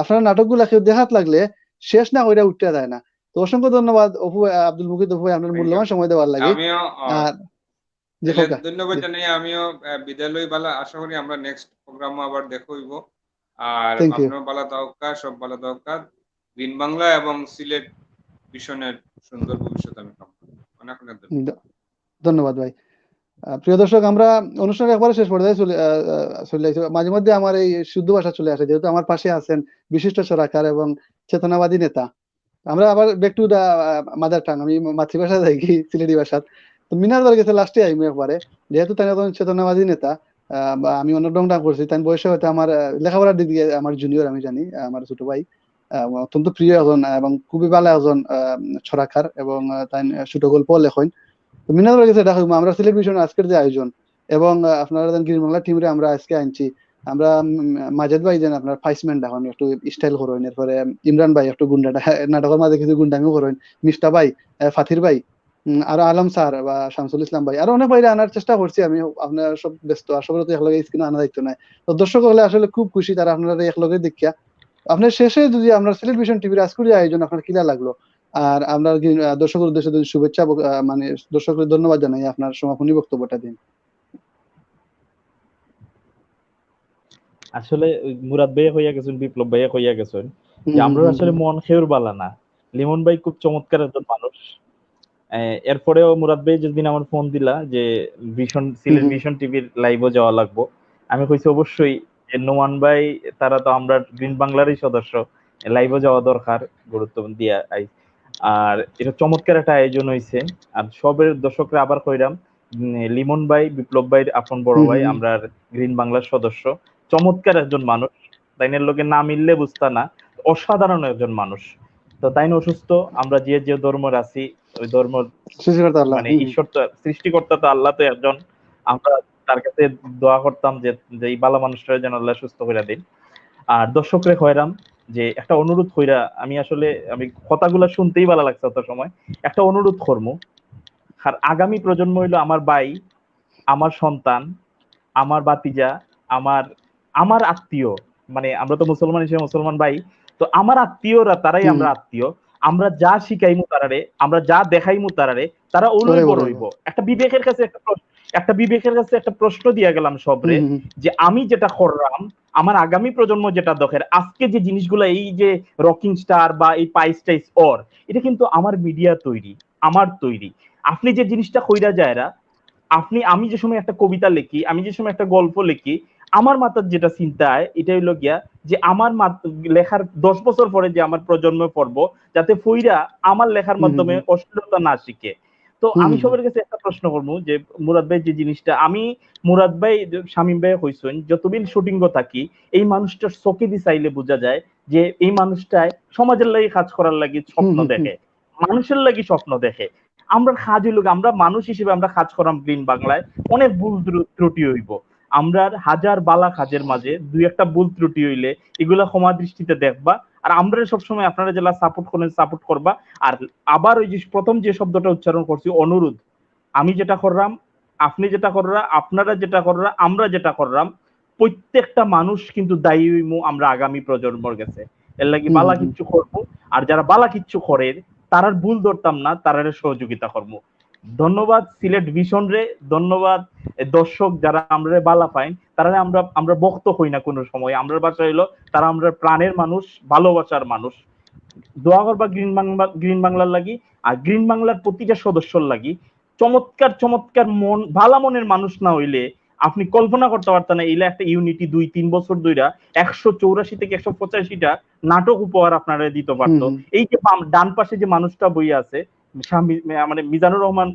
আপনার নাটকগুলা কেউ দেখাত লাগলে শেষ না কইরা উঠতে যায় না। তো অসংখ্য ধন্যবাদ অপু, আব্দুল মুকিত অপু, আপনার থ্যাংক ইউ। মূল্যবান সময় দেওয়ার লাগি। আমিও আর জি তাহলে খোকা ধন্যবাদ জি জানাই, আমিও বিদায় লই বালা। আশা করি আমরা নেক্সট প্রোগ্রামে আবার দেখা হইব। আর থ্যাংক ইউ। আপনার বালা তাওকা, সব বালা তাওকা। গ্রিন বাংলা এবং সিলেট ভীষণের সুন্দর ভবিষ্যৎ আমি কামনা করি। অনেক অনেক ধন্যবাদ। ধন্যবাদ ভাই। প্রিয় দর্শক, আমরা অনুষ্ঠানের একবারে শেষ পর্যায়ে চলে আসছি। মাঝে মধ্যে আমার এই শুদ্ধ ভাষা চলে আসে, যেহেতু আমার পাশে আছেন বিশিষ্ট সরাকার এবং চেতনাবাদী নেতা। আমরা আবার back to the mother tongue, আমি মাতৃভাষা যাই কি সিলেটি ভাষা। তো মিনার বার গেছে লাস্টে আইমু একবারে, যেহেতু তাই একজন চেতনাবাদী নেতা। বা আমি অন্য ডংডাং করছি, তাই বয়সে হয়তো আমার লেখাপড়ার দিক দিয়ে আমার জুনিয়র, আমি জানি আমার ছোট ভাই। অত্যন্ত প্রিয় একজন এবং খুবই ভালো একজন ছড়াকার, এবং তাই ছোট গল্প লেখন। তো মিনাজ ভাই কাছে দেখা হইবো। আমরা সিলেট ভিশন আজকের যে আয়োজন এবং আপনারা গ্রিন বাংলা টিমরে আমরা আজকে আনছি। আমরা মাজেদ ভাই যেন আপনার ফাইসম্যান এখন একটু স্টাইল করেন, এরপরে ইমরান ভাই একটু গুন্ডা নাটকের মাঝে কিছু গুন্ডামি করেন, মিস্টা ভাই, ফাতির ভাই, আরো আলম স্যার বা শামসুল ইসলাম ভাই, আরো অনেক বাইরে আনার চেষ্টা করছি আমি। আপনারা সব ব্যস্ত, আসলে তো একলগে স্ক্রিনে আনা দায়িত্ব নাই। তো দর্শক হলে আসলে খুব খুশি তারা আপনারা একলগে দেখিয়া। আপনার শেষে যদি আমরা সিলেট ভিশন টিভির আজকের যে আয়োজন আপনার কিলা লাগলো, আর আমরা দর্শকের উদ্দেশ্যে যদি শুভেচ্ছা মানে দর্শকের ধন্যবাদ জানাই, আপনার সমাপনী বক্তব্যটা দিন। আসলে ওই মুরাদ ভাইয়া হইয়া গেছেন, বিপ্লব ভাইয়া হইয়া গেছেন হুম যে হুম আমরা হুম আসলে হুম মন খেউর বালা না। লিমন ভাই খুব চমৎকার একজন মানুষ। এরপরেও মুরাদ ভাই যেদিন আমার ফোন দিলা যে হুম সিলেট হুম ভিশন টিভির লাইভও যাওয়া লাগবো, আমি কইছি অবশ্যই, যে নোমান ভাই তারা তো আমরা গ্রিন বাংলারই সদস্য, লাইভও যাওয়া দরকার, গুরুত্ব দিয়া আর এটা চমৎকার একটা আয়োজন হয়েছে। আর সবের দর্শকরা আবার কইরাম, লিমন ভাই বিপ্লব ভাই আপন বড় হুম ভাই, হুম আমরা গ্রিন বাংলার সদস্য, চমৎকার একজন মানুষ। তাইনের লোকে না মিললে বুঝতা না, অসাধারণ একজন মানুষ। তো তাই অসুস্থ, আমরা যে যে ধর্মের আছি ওই ধর্ম, সৃষ্টিকর্তা আল্লাহ। মানে হুম হুম ঈশ্বর তো, সৃষ্টিকর্তা তো আল্লাহ তো একজন। আমরা তার কাছে দোয়া করতাম যে যে এই ভালো মানুষটা যেন আল্লাহ সুস্থ করে দিন। আর দর্শকরে হয়রাম যে একটা অনুরোধ কইরা, আমি কথাগুলা শুনতেই ভালো লাগছে অত সময়, একটা অনুরোধ করবো। আর আগামী প্রজন্ম হইলো আমার ভাই, আমার সন্তান, আমার বাতিজা, আমার আমার আত্মীয়। মানে আমরা তো মুসলমান হিসেবে মুসলমান ভাই, তো আমার আত্মীয়রা তারাই হুম। আমরা আত্মীয়। আমরা যা শিখাইমু তারারে, আমরা যা দেখাইমু তারারে, তারা ওরে ওলইব ওরে রইব। একটা বিবেকের কাছে একটা প্রশ্ন দিয়া গেলাম হুম সবরে, হুম হুম যে আমি যেটা করলাম, আমার আগামী প্রজন্ম যেটা দেখে, আজকে যে জিনিসগুলো, এই যে রকিং স্টার বা এই পাইস টাইস অর, এটা কিন্তু আমার মিডিয়া তৈরি, আমার তৈরি। আপনি যে জিনিসটা কইরা যায়রা, আমি যে সময় একটা কবিতা লিখি, আমি যে সময় একটা গল্প লিখি, আমার মাথার যেটা চিন্তা হয় এটা হইলো গিয়া, যে আমার লেখার 10 বছর পরে যে আমার প্রজন্ম পড়বো, যাতে ফইরা আমার লেখার হুম মাধ্যমে হুম অশ্লীলতা না শিখে। তো হুম আমি হুম সবার কাছে একটা প্রশ্ন করবো, যে মুরাদ ভাই যে জিনিসটা, মুরাদ ভাই শামীম ভাই হইছেন যতদিন শুটিং থাকি, এই মানুষটার চোখে দিয়ে চাইলে বোঝা যায় যে এই মানুষটায় সমাজের লাগি কাজ করার লাগি হুম স্বপ্ন হুম হুম দেখে, মানুষের লাগি স্বপ্ন দেখে। আমরা কাজ হইল, আমরা মানুষ হিসেবে আমরা কাজ করাম গ্রিন বাংলায়, অনেক ভুল ত্রুটি হইব। আমরা হাজার বালা কাজের মাঝে দুই একটা ভুল ত্রুটি হইলে এগুলা ক্ষমা দৃষ্টিতে দেখবা। আর আমরা সবসময় আপনারা যেটা সাপোর্ট করেন, সাপোর্ট করবা। আর আবার ওই যে প্রথম যে শব্দটা উচ্চারণ করছি, অনুরোধ, আমি যেটা করলাম, আপনি যেটা কররা, আপনারা যেটা কররা, আমরা যেটা করলাম, প্রত্যেকটা মানুষ কিন্তু দায়ী হইমু আমরা আগামী প্রজন্মর কাছে। এর লাগি হুম বালা হুম কিচ্ছু করবো। আর যারা বালা কিচ্ছু করে, তারার ভুল ধরতাম না, তারারে সহযোগিতা করবো। ধন্যবাদ সিলেট ভিশন রে, ধন্যবাদ দর্শক যারা আমরা বালা পাইন, তারা আমরা বক্ত হই না কোনো সময়, আমরা বাসা হইলো তারা আমরা প্রাণের মানুষ, ভালোবাসার মানুষ। দোয়া করবা গ্রিন বাংলার লাগি, আর গ্রিন বাংলার প্রতিটা সদস্যর লাগি। চমৎকার চমৎকার মন ভালা মনের মানুষ না হইলে আপনি কল্পনা করতে পারতেন না এইলা একটা ইউনিটি 2-3 বছর ধইরা 184 থেকে 185টা নাটক উপহার আপনারা দিতে পারতো। এই যে ডান পাশে যে মানুষটা বই আছে মানে মিজানুর রহমান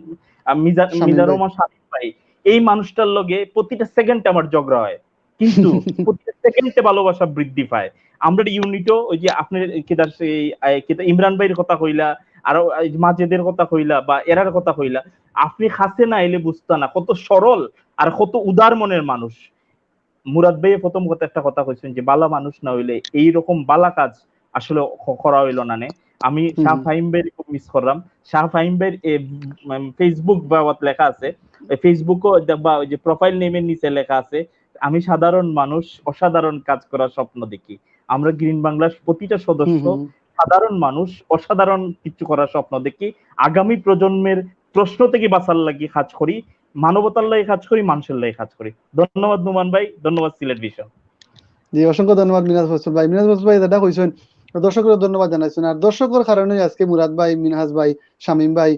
মিজানুর রহমান শামীম ভাই, এই মানুষটার লগে প্রতিটা সেকেন্ডে আমার ঝগড়া হয়, কিন্তু প্রতিটা সেকেন্ডে ভালোবাসা বৃদ্ধি পায়। আমরা ইউনিটও ওই যে আপনার ইমরান ভাইয়ের কথা কইলা, আর মাজেদের কথা কইলা বা এরার কথা কইলা, আপনি কাছে না এলে বুঝতা না কত সরল আর কত উদার মনের মানুষ। মুরাদ ভাই প্রথম কথা একটা কথা কইছেন যে বালা মানুষ না হইলে এইরকম বালা কাজ আসলে করা হইলো না। আমি শাহ ফাহিম ভাই খুব মিস করলাম। শাহ ফাহিম ভাই ফেসবুক বা লেখা আছে, ফেসবুকও বা ওই যে প্রোফাইল নেমের নিচে লেখা আছে, আমি সাধারণ মানুষ অসাধারণ কাজ করার স্বপ্ন দেখি। আমরা গ্রিন বাংলার প্রতিটা সদস্য সাধারণ মানুষ অসাধারণ কিছু করার স্বপ্ন দেখি। আগামী প্রজন্মের প্রশ্ন থেকে বাঁচার লাগি কাজ করি, মানবতার লাগে কাজ করি, মানুষের লাগে কাজ করি। ধন্যবাদ নুমান ভাই, ধন্যবাদ সিলেট ভিশন। জি, অসংখ্য ধন্যবাদ মিনাজ ফসল ভাই। মিনাজ ফসল ভাই যেটা কইছেন দর্শকের ধন্যবাদ জানাইছেন, আর দর্শকের কারণে আজকে মুরাদ ভাই, মিনহাজ ভাই, শামীম ভাই,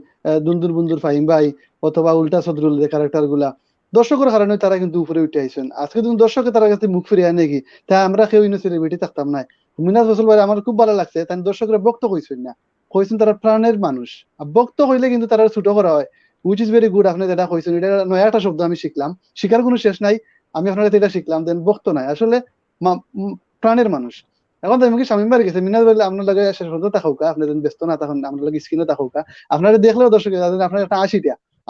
দুন্দুর বন্ধুর ফাহিম ভাই অথবা উল্টা সদরুল যে ক্যারেক্টার গুলা দর্শকের কারণে তারা কিন্তু উপরে উঠে আইছেন। আজকে তুমি দর্শকে তারা কাছে মুখ ফিরিয়ে আনে কি তাই আমরা কেউ ইনো সেলিব্রিটি থাকতাম না। মিনাজ ফসল ভাই আমার খুব ভালো লাগছে, তাই দর্শকরা বক্ত কইছেন না, কইছেন তারা প্রাণের মানুষ। বক্ত হইলে কিন্তু তারা ছোট করা হয়, উইচ ইজ ভেরি গুড। আপনি যেটা কইছেন এটা নয়া একটা শব্দ আমি শিখলাম, শিকার কোনো শেষ নাই। আমি আপনার এটা শিখলাম, দেন বক্ত নাই, আসলে প্রাণের মানুষ। এখন তো এমনকি শামীম ভাই গেছে, মিনাজ বললে আপনার লাগে শেষ পর্যন্ত থাকুকা, আপনি যদি ব্যস্ত না তখন আপনার লাগে স্ক্রিনে থাকুকা, আপনারা দেখলেও দর্শক আপনার একটা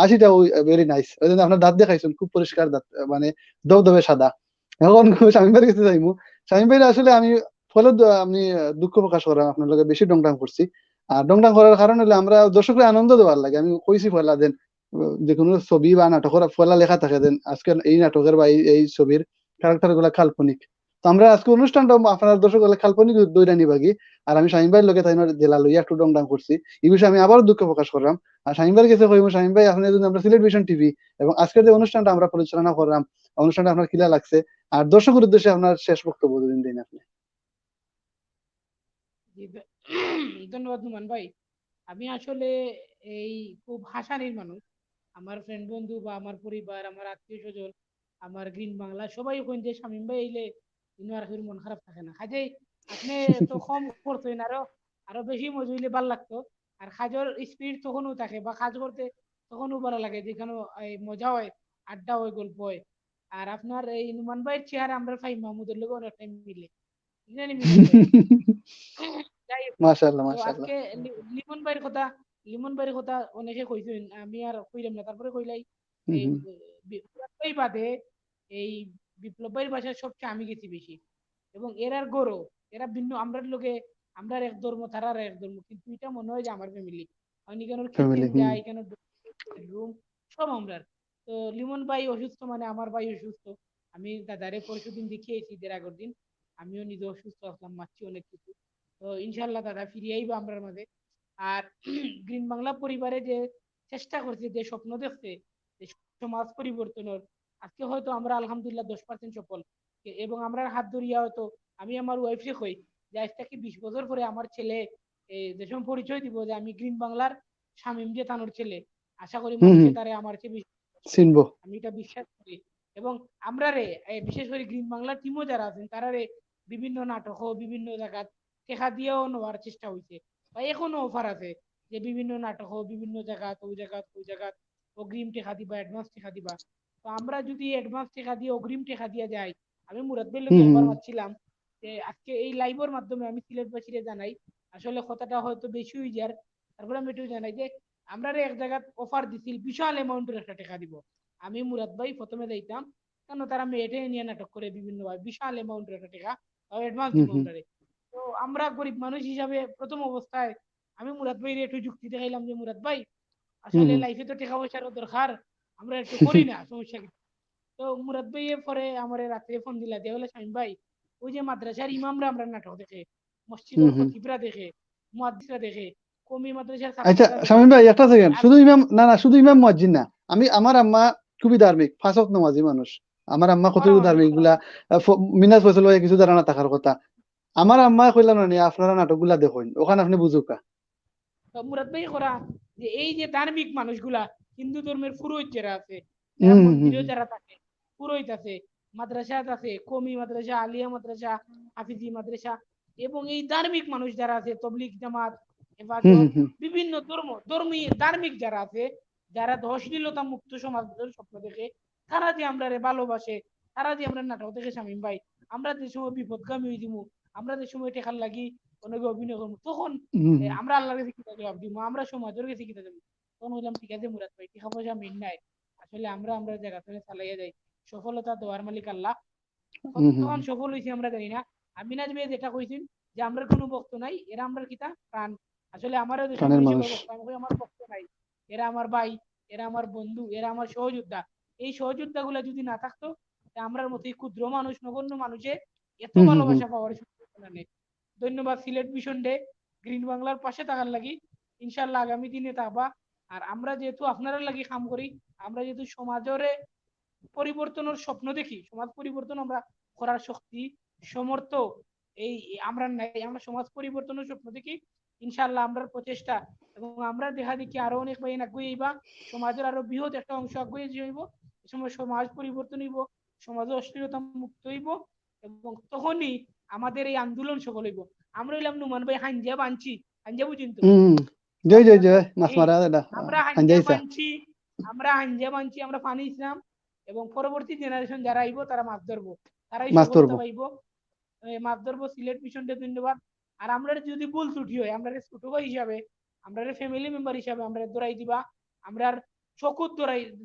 80টা ওই ভেরি নাইস, ওই জন্য আপনার দাঁত দেখাইছেন খুব পরিষ্কার দাঁত, মানে দবদবে সাদা। এখন শামীম ভাই গেছে যাইমু, শামীম ভাই আসলে আমি ফলে আমি দুঃখ প্রকাশ করাম আপনার লগে বেশি ডংডাং করছি। আর ডংডাং করার কারণ হলে আমরা দর্শকরা আনন্দ দেওয়ার লাগে আমি কইছি ফলা দেন যে কোনো ছবি বা নাটকের ফলা লেখা থাকে দেন আজকে এই নাটকের বা এই ছবির ক্যারেক্টার গুলা কাল্পনিক। তো আমরা আজকে অনুষ্ঠানটা আপনার দর্শক হলে কাল্পনিক দৈরা নিবাগি, আর আমি শামীম ভাইয়ের লোকে তাই জেলা লইয়া একটু ডংডাং করছি, এই বিষয়ে আমি আবারও দুঃখ প্রকাশ করলাম। আর শামীম ভাইয়ের কাছে কইব, শামীম ভাই আপনি যদি আমরা সিলেট ভিশন টিভি এবং আজকের যে অনুষ্ঠানটা আমরা পরিচালনা করলাম, অনুষ্ঠানটা আপনার কিলা লাগছে, আর দর্শকের উদ্দেশ্যে আপনার শেষ বক্তব্য দিন আপনি। ধন্যবাদ নুমান ভাই। আমি আসলে এই খুব হাসানির মানুষ, আমার ফ্রেন্ড বন্ধু বা আমার পরিবার, আমার আত্মীয় স্বজন, আমার গ্রিন বাংলা সবাই ওখান যে শামীম ভাই এলে আর মন খারাপ থাকে না। কাজেই আপনি তো কম করতেন, আরো আরো বেশি মজা হইলে ভাল লাগতো। আর কাজের স্পিড তখনও থাকে বা কাজ করতে তখনও ভালো লাগে, যেখানে মজা হয়, আড্ডা হয়, গল্প হয়। আর আপনার এই নুমান ভাইয়ের চেহারা আমরা ফাইম মাহমুদের লোক অনেক টাইম মিলে, জানি মিজান ভাই। যাই হোক, মাশাআল্লাহ তো মাশাআল্লাহ। আজকে লিমন ভাইয়ের কথা অনেকে কইছেন, আমি আর কইলাম না। তারপরে কইলাই এই বিপ্লব বাদে এই বিপ্লব ভাইয়ের বাসায় সবচেয়ে আমি গেছি বেশি, এবং এরার গরো এরা ভিন্ন, আমরা লোকে আমরা এক ধর্ম, তারা এক ধর্ম, কিন্তু এটা মনে হয় যে আমার ফ্যামিলি। আমি কেন কিচেন যাই, কেন রুম সব আমরা। তো লিমন ভাই অসুস্থ মানে আমার ভাই অসুস্থ, আমি দাদারে পরশুদিন দেখিয়েছি, ঈদের আগের দিন। আমিও নিজে অসুস্থ আসলাম, মারছি অনেক কিছু। তো ইনশাল্লাহ দাদা ফিরে আইবা আমরার মাঝে। আর গ্রিন বাংলা পরিবারে যে চেষ্টা করছে, যে স্বপ্ন দেখছে, যে সমাজ পরিবর্তনের, আজকে হয়তো আমরা আলহামদুলিল্লাহ 10% সফল। এবং আমরা হাত ধরিয়া হয়তো আমি আমার ওয়াইফকে কই যে আজ থেকে 20 বছর পরে আমার ছেলে যে সময় পরিচয় দিব যে আমি গ্রিন বাংলার শামীম যে তানোর ছেলে, আশা করি মানুষে তারে আমার চেয়ে বেশি চিনবো, আমি এটা বিশ্বাস করি। এবং আমরা রে বিশেষ করে গ্রিন বাংলার টিমও যারা আছেন তারা রে বিভিন্ন নাটক ও বিভিন্ন জায়গা টেকা দিয়েও নেওয়ার চেষ্টা হয়েছে, বা এখনো অফার আছে যে বিভিন্ন নাটক ও বিভিন্ন জায়গা ওই জায়গা অগ্রিম টেকা দিবা, অ্যাডভান্স টেকা দিবা। তো আমরা যদি অ্যাডভান্স টেকা দিয়ে অগ্রিম টেকা দিয়ে যাই, আমি মুরাদ ভাইয়ের লোকে একবার ভাবছিলাম যে আজকে এই লাইভের মাধ্যমে আমি সিলেটবাসীরে জানাই, আসলে কথাটা হয়তো বেশি হয়ে যার, তারপরে আমি একটু জানাই যে আমরা এক জায়গায় অফার দিছিল বিশাল অ্যামাউন্টের একটা টাকা দিব। আমি মুরাদ ভাই প্রথমে দিতাম, কেন তারা মেয়েটে নিয়ে নাটক করে বিভিন্ন বিশাল অ্যামাউন্টের একটা টাকা অ্যাডভান্স দিব আমরা। তো আমরা গরিব মানুষ হিসাবে প্রথম অবস্থায় আমি মুরাদ ভাই একটু যুক্তি দেখাইলাম যে মুরাদ ভাই আসলে লাইফে তো টাকা পয়সারও দরকার, আমরা একটু করি না, সমস্যা কি। তো মুরাদ ভাই পরে আমার রাত্রে ফোন দিলা দিয়ে বলে শামীম ভাই ওই যে মাদ্রাসার ইমামরা আমরা নাটক দেখে, মসজিদের খতিবরা দেখে, মুয়াদ্দিসরা দেখে, কমি মাদ্রাসার আচ্ছা ছাত্ররা দেখে। শামীম ভাই একটা সেকেন্ড, শুধু ইমাম না, না শুধু ইমাম মুয়াজ্জিন না, আমি আমার আম্মা খুবই ধার্মিক, 5 ওয়াক্ত নামাজি মানুষ। আমার আম্মা কতটুকু ধার্মিক গুলা মিনাজ ফসল ভাই কিছু ধারণা থাকার কথা। আমার আম্মা কইলাম না আপনারা নাটকগুলা দেখুন, ওখানে আপনি বুঝুকা। মুরাদ ভাই করা যে এই যে ধার্মিক মানুষগুলা হিন্দু ধর্মের পুরোহিত যারা আছে, যারা মন্দিরেও যারা থাকে, পুরোহিত আছে, মাদ্রাসাত আছে, কমি মাদ্রাসা, আলিয়া মাদ্রাসা, হাফিজি মাদ্রাসা, এবং এই ধার্মিক মানুষ যারা আছে, তবলিগ জামাত, হেফাজত, বিভিন্ন ধর্মীয় ধার্মিক যারা আছে, যারা অশ্লীলতা মুক্ত সমাজের স্বপ্ন দেখে, তারা যে আমরা ভালোবাসে, তারা যে আমরা নাটক দেখে শামীম ভাই, আমরা যে সময় বিপদগামী হয়ে দিব, আমরা যে সময় টেকার লাগি অনেকে অভিনয় করবো, তখন আমরা আল্লাহর কাছে কিতা জবাব দিব, আমরা সমাজের কাছে কিতা দেব? তখন বললাম ঠিক আছে মুরাদ ভাই, টাকা পয়সা মিল নাই, আসলে আমরা জায়গা থেকে চালাইয়া যাই, সফলতা দেওয়ার মালিক আল্লাহ। তখন সফল হয়েছি আমরা জানি না। আমি না ভাই যেটা কইছেন যে আমরা কোনো বক্ত নাই, এরা আমরা কিতা প্রাণ, আসলে আমারও দেশের আমার বক্ত নাই, এরা আমার ভাই, এরা আমার বন্ধু, এরা আমার সহযোদ্ধা। এই সহযোদ্ধা গুলা যদি না থাকতো, আমরার মতো ক্ষুদ্র মানুষ, নগণ্য মানুষে এত ভালোবাসা পাওয়ার সুযোগ নেই। ধন্যবাদ সিলেট ভিশন ডে গ্রিন বাংলার পাশে থাকার লাগি, ইনশাল্লাহ আগামী দিনে থাকবা। আর আমরা যেহেতু আপনারা লাগি কাম করি, আমরা যেহেতু সমাজের পরিবর্তনের স্বপ্ন দেখি, সমাজ পরিবর্তন আমরা করার শক্তি সমর্থ এই আমরা নাই, আমরা সমাজ পরিবর্তনের স্বপ্ন দেখি, ইনশাল্লাহ আমরা প্রচেষ্টা এবং আমরা দেখা দেখি আরো অনেক ভাই আগুইবা, সমাজের আরো বৃহৎ একটা অংশ আগুয়ে যাইব, এই সময় সমাজ পরিবর্তন হইব, সমাজে অশ্লীলতা মুক্ত হইব, এবং তখনই আমাদের এই আন্দোলন সফল হইব। আমরা হইলাম নুমান ভাই হাঞ্জা বানছি, হাঞ্জা বুঝিন তো, জয় জয় জয় মাছ মারা এটা আমরা হাঞ্জা বানছি, আমরা পানি ইসলাম, এবং পরবর্তী জেনারেশন যারা আইব তারা মাছ ধরবো, তারাই সফলতা পাইব, মাছ ধরবো। সিলেট মিশন ডে ধন্যবাদ। আর আমরা যদি ভুল ত্রুটি হয়, আমরা ছোট ভাই হিসাবে, আমরা ফ্যামিলি মেম্বার হিসাবে আমরা দৌড়াই দিবা, আমরা চকুত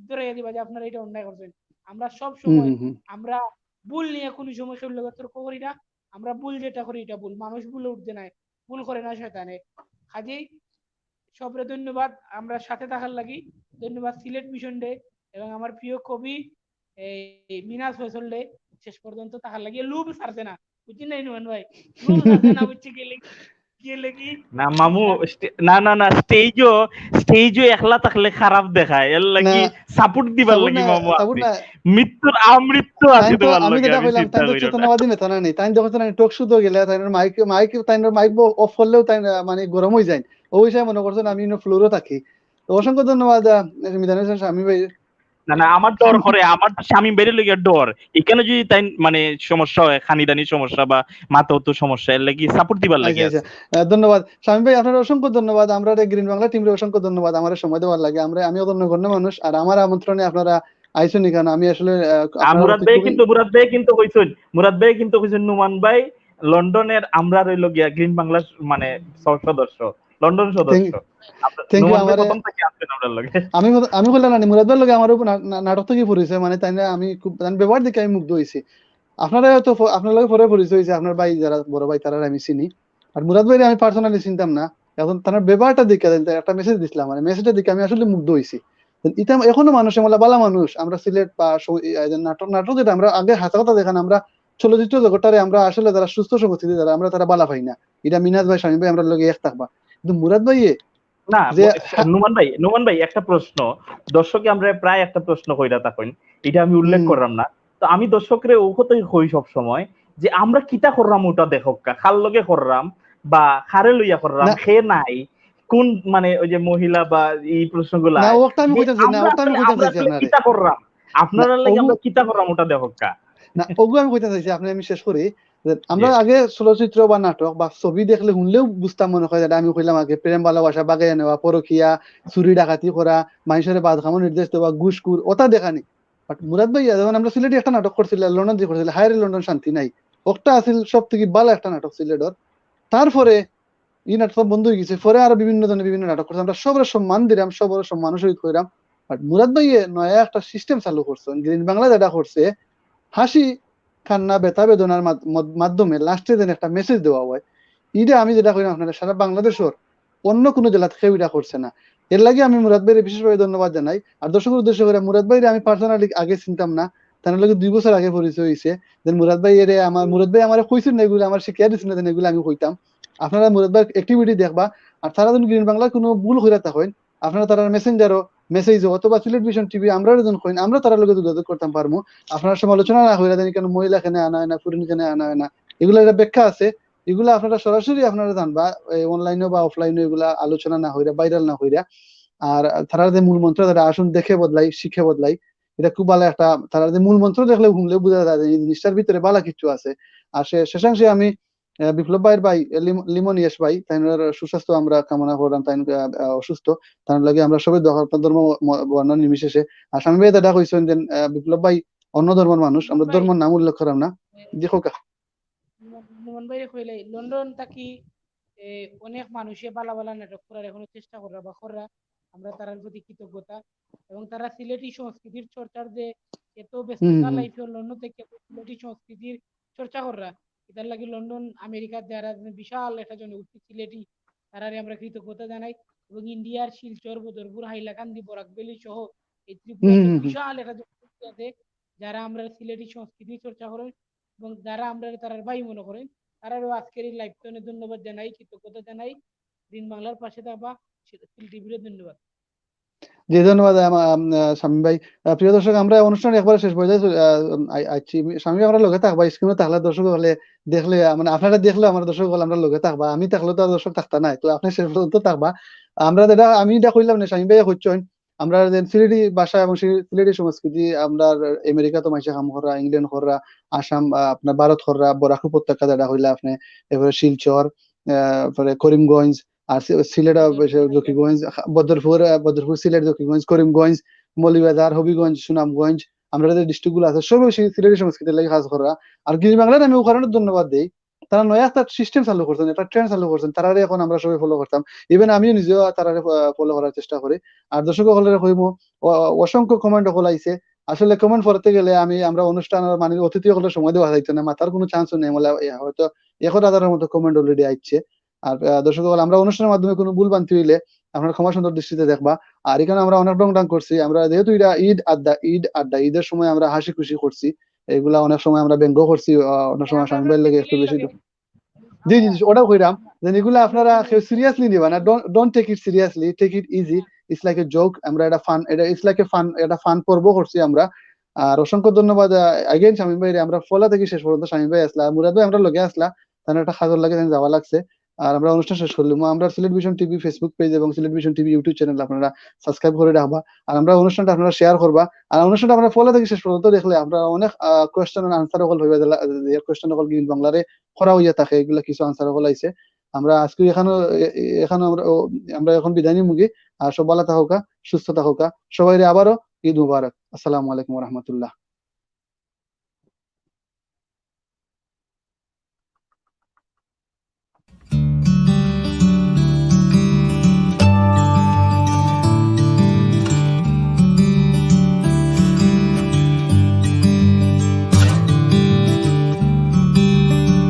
দৌড়াই দিবা যে আপনারা এটা অন্যায় করছেন। আমরা সব সময় আমরা ভুল নিয়ে কোনো সময় কেউ লোকের তর্ক করি না, আমরা ভুল যেটা করি এটা ভুল, মানুষ ভুলে উঠতে নাই, ভুল করে না শয়তানে। কাজেই সবরে ধন্যবাদ আমরা সাথে থাকার লাগি। ধন্যবাদ সিলেট মিশন ডে এবং আমার প্রিয় কবি এই মিনাজ ফয়সল ডে শেষ পর্যন্ত থাকার লাগি। লুব ছাড়ছে না, বুঝছেন নাই নুমান ভাই, লুব ছাড়ছে না, বুঝছি গেলে কি না মামু, না স্টেজও একলা থাকলে খারাপ দেখায়, এর লাগি সাপোর্ট দিবার লাগি মামু আছে, মৃত্যুর আমৃত্যু আছে দেবার লাগি। আমি যেটা কইলাম তাই তো চেতনাবাদী নেতা না নেই, তাই যখন তাই টক শুদ্ধ গেলে তাই মাইক অফ করলেও তাই মানে গরম হয়ে যায়, ওই হিসাবে মনে করছেন আমি ফ্লোরও থাকি। তো অসংখ্য ধন্যবাদ মিজানুর হোসেন শামীম ভাই। না আমার ডর করে, আমার শামীম ভাইয়ের লাগি ডর, এখানে যদি তাই মানে সমস্যা হয়, খানিদানি সমস্যা বা মাথাগত সমস্যা, এর লাগি সাপোর্ট দিবার লাগি আছে। ধন্যবাদ শামীম ভাই, আপনার অসংখ্য ধন্যবাদ। আমরা গ্রিন বাংলা টিমের অসংখ্য ধন্যবাদ আমার সময় দেওয়ার লাগে। আমি অতন্য মানুষ, আর আমার আমন্ত্রণে আপনারা আইসুন কেন, আমি আসলে মুরাদ ভাই কিন্তু কইছেন নুমান ভাই লন্ডনের, আমরা রইল গিয়া গ্রিন বাংলার মানে সদস্য, লন্ডন সদস্য। আমি বললাম না মুরাদ ভাইয়ের লগে আমার নাটক থেকে পরিচয়, মানে তাই আমি খুব ব্যবহার দেখে আমি মুগ্ধ হয়েছি। আপনারা হয়তো আপনার লগে পরে পরিচয় হয়েছে, আপনার ভাই যারা বড় ভাই তারা আমি চিনি, আর মুরাদ ভাই আমি পার্সোনালি চিনতাম না। এখন তার ব্যবহারটা দেখে একটা মেসেজ দিছিলাম, মানে মেসেজটা দেখে আমি আসলে মুগ্ধ হয়েছি। এটা এখনো মানুষের বলা বালা মানুষ, আমরা সিলেট বা নাটক যেটা আমরা আগে হাসা কথা দেখান, আমরা চলচ্চিত্র জগৎটারে আমরা আসলে যারা সুস্থ সংস্কৃতি যারা আমরা তারা বালা পাই না। এটা মিনাজ ভাই শামীম ভাই আমরা লগে এক থাকবা, কিন্তু মুরাদ ভাই না নুমান ভাই একটা প্রশ্ন, দর্শকে আমরা প্রায় একটা প্রশ্ন কইরা থাকেন, এটা আমি উল্লেখ করলাম না, তো আমি দর্শকরে ও কথাই কই সব সময় যে আমরা কিতা করলাম ওটা দেখোকা, খাল লগে করলাম বা খারে লইয়া করলাম, খে নাই কোন মানে ওই যে মহিলা বা এই প্রশ্নগুলা কিতা করলাম, আপনারা লাগে আমরা কিতা করলাম ওটা দেখোকা না, ওগু আমি কইতে চাইছি আপনি আমি শেষ করি। আমরা আগে চলচ্চিত্র বা নাটক বা ছবি দেখলে শুনলেও বুঝতাম, মনে হয় আমি কইলাম আগে প্রেম ভালোবাসা বাগাইয়া নেওয়া, পরকিয়া, চুরি ডাকাতি করা, মানুষের বাদ খামো নির্দেশ দেওয়া, ঘুষখুর ওটা দেখানি। বাট মুরাদ ভাই যখন আমরা সিলেটে একটা নাটক করছিল, লন্ডন যে করছিল হায়রে লন্ডন শান্তি নাই, ওটা আছিল সব থেকে ভালো একটা নাটক সিলেটর। তারপরে এই নাটক বন্ধ হয়ে গেছে, পরে আরো বিভিন্ন ধরনের বিভিন্ন নাটক করছে, আমরা সবার সম্মান দিলাম, সবার সম্মান সহিত কইরাম। বাট মুরাদ ভাই নয়া একটা সিস্টেম চালু করছে, গ্রিন বাংলা যেটা করছে, হাসি কান্না ব্যথা বেদনার মাধ্যমে লাস্টে যেন একটা মেসেজ দেওয়া হয়। এটা আমি যেটা করি আপনারা সারা বাংলাদেশের অন্য কোনো জেলা থেকে এটা করছে না। এর লাগে আমি মুরাদ ভাইয়ের বিশেষভাবে ধন্যবাদ জানাই। আর দর্শকের উদ্দেশ্য করে মুরাদ ভাইয়ের আমি পার্সোনালি আগে চিনতাম না, তার লগে 2 বছর আগে পরিচয় হয়েছে। মুরাদ ভাই আমার কইছেন না, এগুলো আমার শিখিয়া দিচ্ছেন না, এগুলো আমি কইতাম। আপনারা মুরাদ ভাইয়ের অ্যাক্টিভিটি দেখবা, আর তারা যদি গ্রিন বাংলার কোনো ভুল হইয়া থাকেন আপনারা তারা মেসেঞ্জারও মেসেজ অথবা সিলেট ভিশন টিভি আমরা যখন কইন আমরা তারা লগে যোগাযোগ করতাম পারবো। আপনারা সমালোচনা না হইয়া দেন কেন মহিলা কেনে আনা হয় না, পুরুষ কেনে আনা হয় না, এগুলো একটা ব্যাখ্যা আছে। এগুলা আপনারা সরাসরি আপনারা জানবা, অনলাইনে বা অফলাইনে এগুলা আলোচনা না হইরা, ভাইরাল না হইরা। আর তারা যে মূল মন্ত্র, তারা আসুন দেখে বদলাই, শিখে বদলাই, এটা খুব ভালো একটা। তারা যে মূল মন্ত্র দেখলে শুনলে বোঝা যায় যে এই জিনিসটার ভিতরে ভালো কিছু আছে। আর শেষাংশে আমি বিপ্লব ভাইয়ের ভাই লিমন ইয়েস ভাই, তাই সুস্বাস্থ্য আমরা কামনা করলাম। তাই অসুস্থ, তার লাগে আমরা সবাই ধর্ম বর্ণ নির্বিশেষে। আর স্বামী ভাই দাদা কইছেন যে বিপ্লব ভাই অন্য ধর্মের মানুষ, আমরা ভাই ধর্মের নাম উল্লেখ করাম না। দেখো মোহন ভাই কইলে লন্ডন থাকি অনেক মানুষে বালা বালা নাটক করার এখনো চেষ্টা করা বা করা, আমরা তার প্রতি কৃতজ্ঞতা। এবং তারা সিলেটি সংস্কৃতির চর্চার যে এত ব্যস্ততা লাইফে লন্ডন থেকে সিলেটি সংস্কৃতির চর্চা করা, এটার লাগে লন্ডন আমেরিকার যারা বিশাল একটা জনগোষ্ঠী সিলেটি, তারারে আমরা কৃতজ্ঞতা জানাই। এবং ইন্ডিয়ার শিলচর, বদরপুর, হাইলাকান্দি, বরাকবেলি সহ এই ত্রিপুরার তো বিশাল একটা জনগোষ্ঠী আছে যারা আমরা সিলেটি সংস্কৃতি চর্চা করেন এবং যারা আমরা তারা ভাই মনে করেন। তারারও আজকের এই লাইভটা অনেক ধন্যবাদ জানাই, কৃতজ্ঞতা জানাই। দিন বাংলার পাশে থাকবা, টিভির ধন্যবাদ। জি ধন্যবাদ শামীম ভাই। প্রিয় দর্শক, আমরা অনুষ্ঠান একবারে শেষ পর্যায়ে আছি। শামীম ভাই আমরা লগে থাকবা, স্ক্রিনে থাকলে দর্শক হলে দেখলে, মানে আপনারা দেখলে আমার দর্শক হলে আমরা লগে থাকবা, আমি থাকলে তো আর দর্শক থাকতা নাই, তো আপনি শেষ পর্যন্ত থাকবা। আমরা যেটা আমি এটা কইলাম না, শামীম ভাই হচ্ছেন আমরা সিলেটি ভাষা এবং সিলেটি সংস্কৃতি, আমরা আমেরিকা তো মাইসা কাম করা, ইংল্যান্ড করা, আসাম আপনার ভারত করা, বরাক উপত্যকা যেটা হইলা আপনি, এবারে শিলচর, পরে করিমগঞ্জ, আর সিলেট জকিগঞ্জ, বদরপুর সিলেট জকিগঞ্জ, করিমগঞ্জ, মৌলভীবাজার, হবিগঞ্জ, সুনামগঞ্জ, আমরা যে ডিস্ট্রিক্ট গুলো আছে সব সিলেটি সংস্কৃতির লাগে কাজ করা। আর গিরি বাংলার আমি ওখানে ধন্যবাদ দিই, তারা নয়া একটা সিস্টেম চালু করছেন, একটা ট্রেন্ড চালু করছেন, তারারে এখন আমরা সবাই ফলো করতাম। ইভেন আমিও নিজেও তারারে ফলো করার চেষ্টা করি। আর দর্শক সকলের কইমু, অসংখ্য কমেন্ট সকল আইছে। আসলে কমেন্ট পড়তে গেলে আমরা অনুষ্ঠান মানে অতিথি সকলের সময় দেওয়া যাইতো না, মাথার কোনো চান্স নেই, বলে হয়তো 1,000-এর মতো কমেন্ট অলরেডি আইছে। আর দর্শক আমরা অনুষ্ঠানের মাধ্যমে কোনো ভুল বান্তি হইলে আপনার ক্ষমা সুন্দর দৃষ্টিতে দেখবা। আর এখানে আমরা অনেক রং করছি, আমরা যেহেতু এটা ঈদ আড্ডা, ঈদের সময় আমরা হাসি খুশি করছি, এগুলা অনেক সময় আমরা ব্যঙ্গ করছি, অনেক সময় স্বামী ভাইয়ের লেগে একটু বেশি। জি জি জি, ওটাও কইরাম যে এগুলা আপনারা কেউ সিরিয়াসলি নিবা না, don't take it seriously, take it easy, it's like a joke. আমরা এটা ফান, এটা ইটস লাইক এ ফান, এটা ফান পর্ব করছি আমরা। আর অসংখ্য ধন্যবাদ আগেন শামীম ভাই, আমরা ফলা থেকে শেষ পর্যন্ত শামীম ভাই আসলা, মুরাদ ভাই আমরা লগে আসলা, তাহলে একটা খাজর লাগে যাওয়া লাগছে। আর আমরা অনুষ্ঠান শেষ করলাম। আমরা Sylhet vision TV Facebook page এবং Sylhet vision TV YouTube channel আপনারা সাবস্ক্রাইব করে রাখবা। আর আমরা অনুষ্ঠানটা আপনারা শেয়ার করবা। আর অনুষ্ঠানটা আপনারা ফলো থেকে শেষ পর্যন্ত দেখলে আমরা অনেক কোয়েশ্চেন আনসার হল হইবা, যে কোয়েশ্চেন হল গিন বাংলারে করা হইয়া থাকে, এগুলা কিছু আনসার হল আইছে। আমরা আজকে এখানে আমরা এখন বিদায় নিমুগি। আর সব ভালো থাকুকা, সুস্থ থাকুকা, সবাই আবারও ঈদ মুবারক। আসসালামু আলাইকুম ওয়া রাহমাতুল্লাহ।